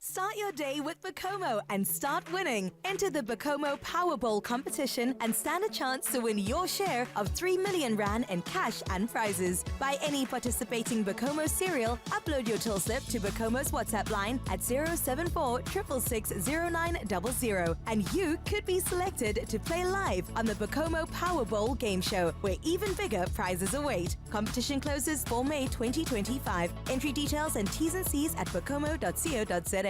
Start your day with Bacomo and start winning. Enter the Bacomo Powerball competition and stand a chance to win your share of 3 million rand in cash and prizes. Buy any participating Bacomo cereal, upload your till slip to Bacomo's WhatsApp line at 074 666 0900, and you could be selected to play live on the Bacomo Powerball game show, where even bigger prizes await. Competition closes 4 May 2025. Entry details and T's and C's at bacomo.co.za.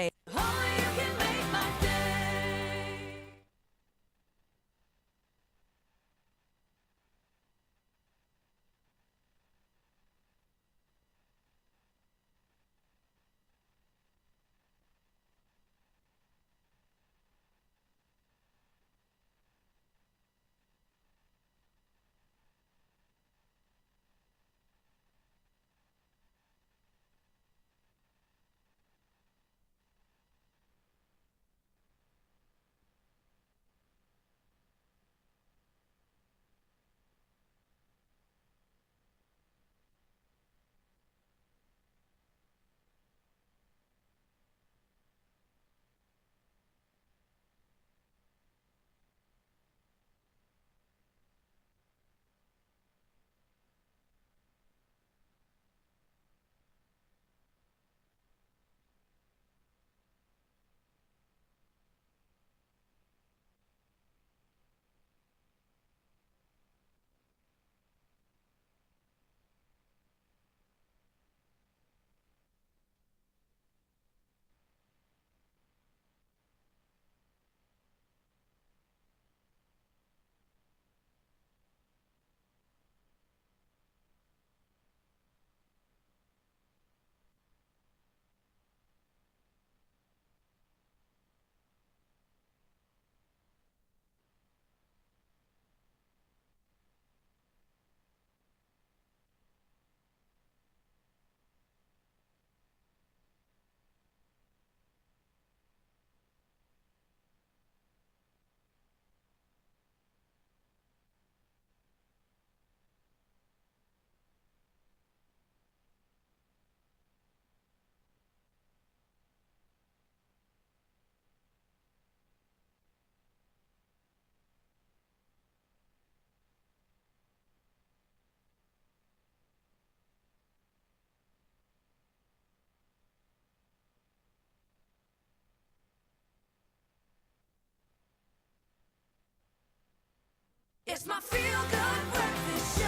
It's my feel-good breakfast show.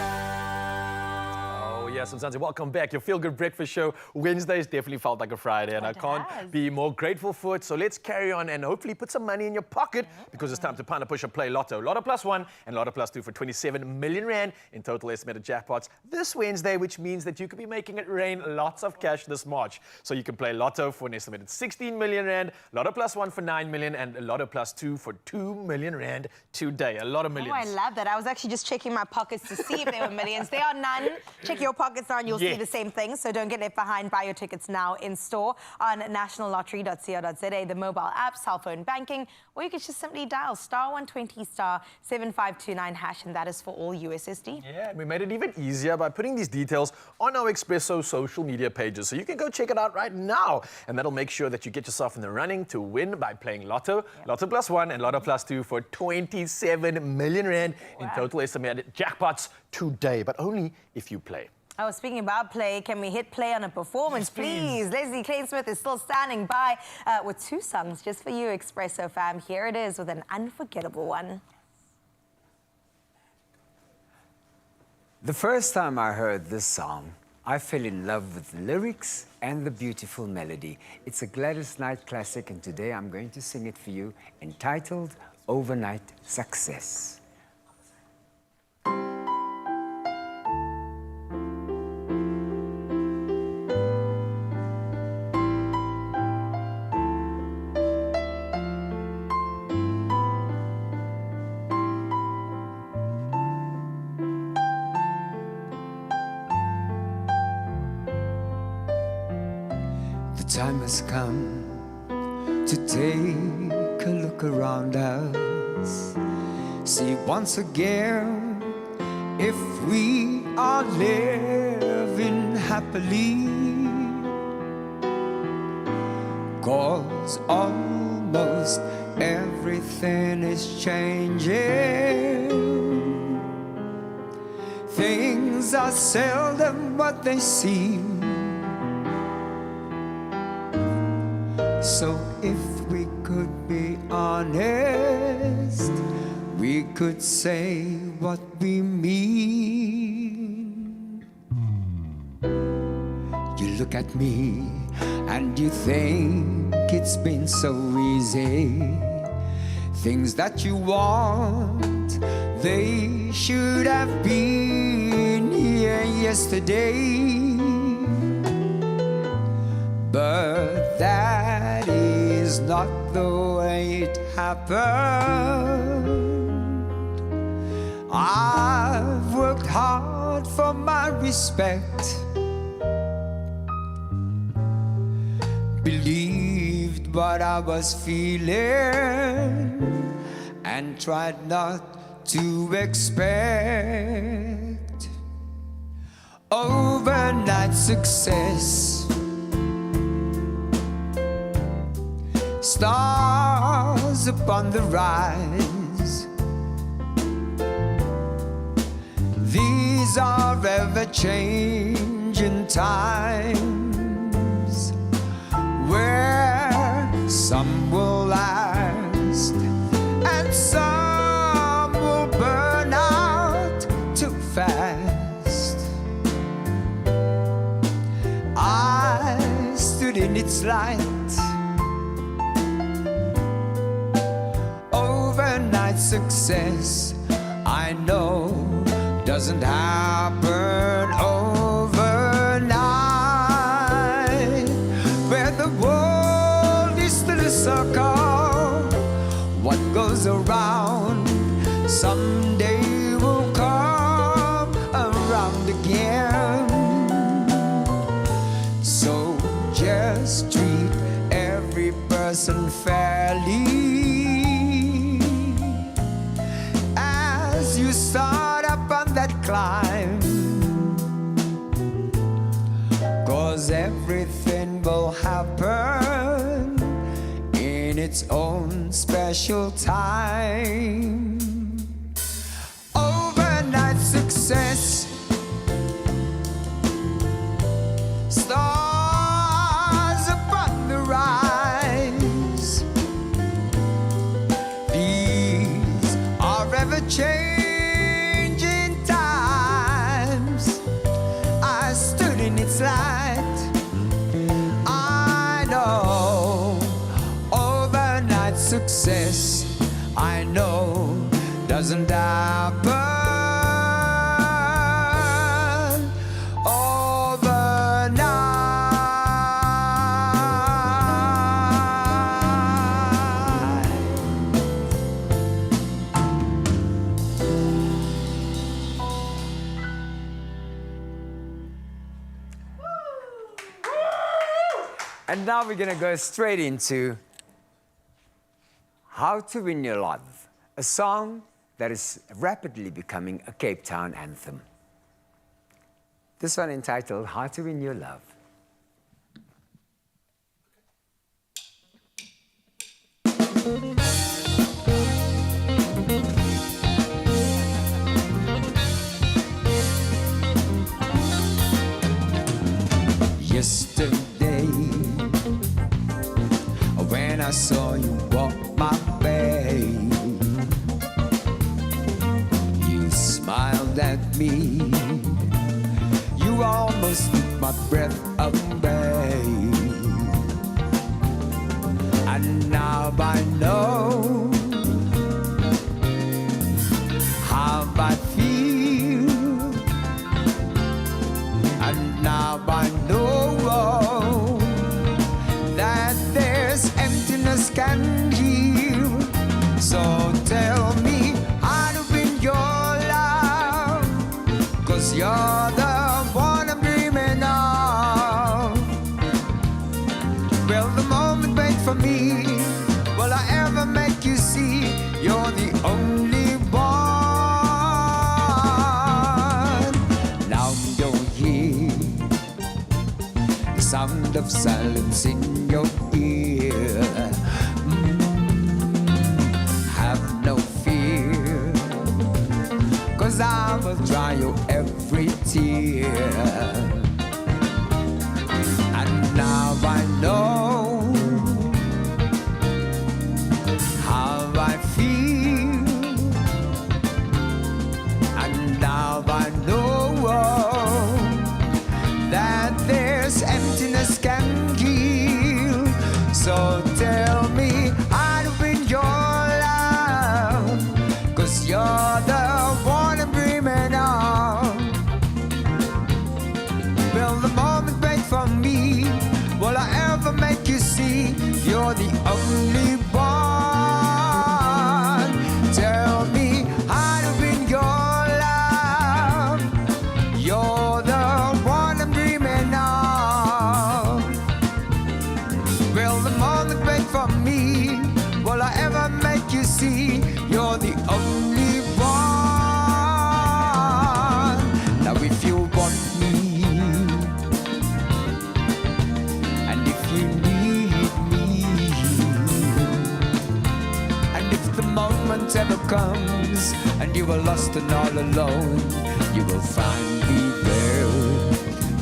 Oh, yes, Mzansi, welcome back. Your Feel Good Breakfast Show. Wednesdays definitely felt like a Friday, and I can't be more grateful for it. So let's carry on and hopefully put some money in your pocket because it's time to Panda Push or Play Lotto. Lotto plus 1 and Lotto plus 2 for 27 million rand in total estimated jackpots this Wednesday, which means that you could be making it rain lots of cash this March. So you can play Lotto for an estimated 16 million rand, Lotto plus 1 for 9 million, and Lotto plus 2 for 2 million rand today. A lot of millions. Oh, I love that. I was actually just checking my pockets to see if there were millions. There are none. Check your pockets now and you'll see the same thing. So don't get left behind. Buy your tickets now in store on nationallottery.co.za, the mobile app, cell phone banking, or you can just simply dial *120 *7529 hash, and that is for all USSD. Yeah, and we made it even easier by putting these details on our Expresso social media pages. So you can go check it out right now. And that'll make sure that you get yourself in the running to win by playing Lotto, Lotto plus 1 and Lotto plus 2 for 27 million rand in total estimated jackpots today, but only if you play. Oh, speaking about play, can we hit play on a performance, please? Leslie Klainsmith is still standing by with 2 songs just for you, Expresso fam. Here it is with an unforgettable one. The first time I heard this song, I fell in love with the lyrics and the beautiful melody. It's a Gladys Knight classic, and today I'm going to sing it for you, entitled Overnight Success. Time has come to take a look around us, see once again if we are living happily, 'cause almost everything is changing. Things are seldom what they seem. So if we could be honest, we could say what we mean. You look at me and you think it's been so easy. Things that you want, they should have been here yesterday. But that is not the way it happened. I've worked hard for my respect, believed what I was feeling, and tried not to expect overnight success. Stars upon the rise, these are ever-changing times, where some will last and some will burn out too fast. I stood in its light. Overnight success, I know, doesn't happen overnight. Where the world is still a circle, what goes around someday will come around again. So just treat every person fairly. You start up on that climb, 'cause everything will happen in its own special time. Overnight success, stars upon the rise, these are ever changing success, I know, doesn't happen overnight. And now we're going to go straight into How to Win Your Love, a song that is rapidly becoming a Cape Town anthem. This one entitled How to Win Your Love. Yesterday, when I saw you walk my way, you smiled at me. You almost took my breath away. And now I know how I feel. And now I know that there's emptiness can heal. So tell me how to win your love, 'cause you're the one I'm dreaming of. Will the moment wait for me? Will I ever make you see you're the only one? Now you're here, the sound of silence in your ear. Have no fear, 'cause I will dry your every tear. And now I know how I feel. And now I know that there's emptiness can heal. So tell me how to win your love, 'cause you're the one I'm dreaming of. Will the moment wait for me? Will I ever make you see you're the only one? Tell me how to win your love. You're the one I'm dreaming of. Will the moment wait for me? Will I ever make you see you're the only one? Now if you want me, and if you need me, and if the moment ever comes and you are lost and all alone, you will find me there,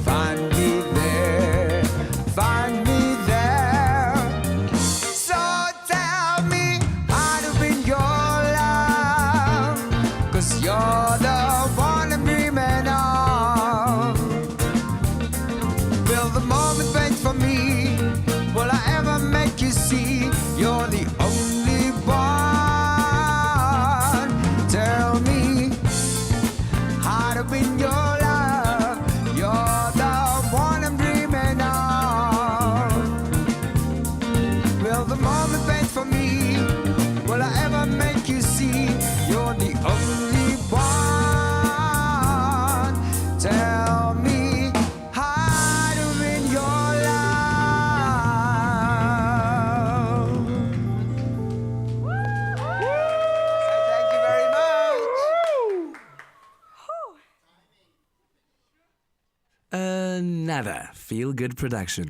find me there, find me there. So tell me how to win your love, 'cause you're the one I'm dreaming of. Will the moment wait for me? Will I ever make you see you're the only one? Tell me how to win your love. You're the one I'm dreaming of. Will the moment wait for me? Will I ever make you see you're the only one? Tell me how to win your love. Thank you very much. Another feel-good production.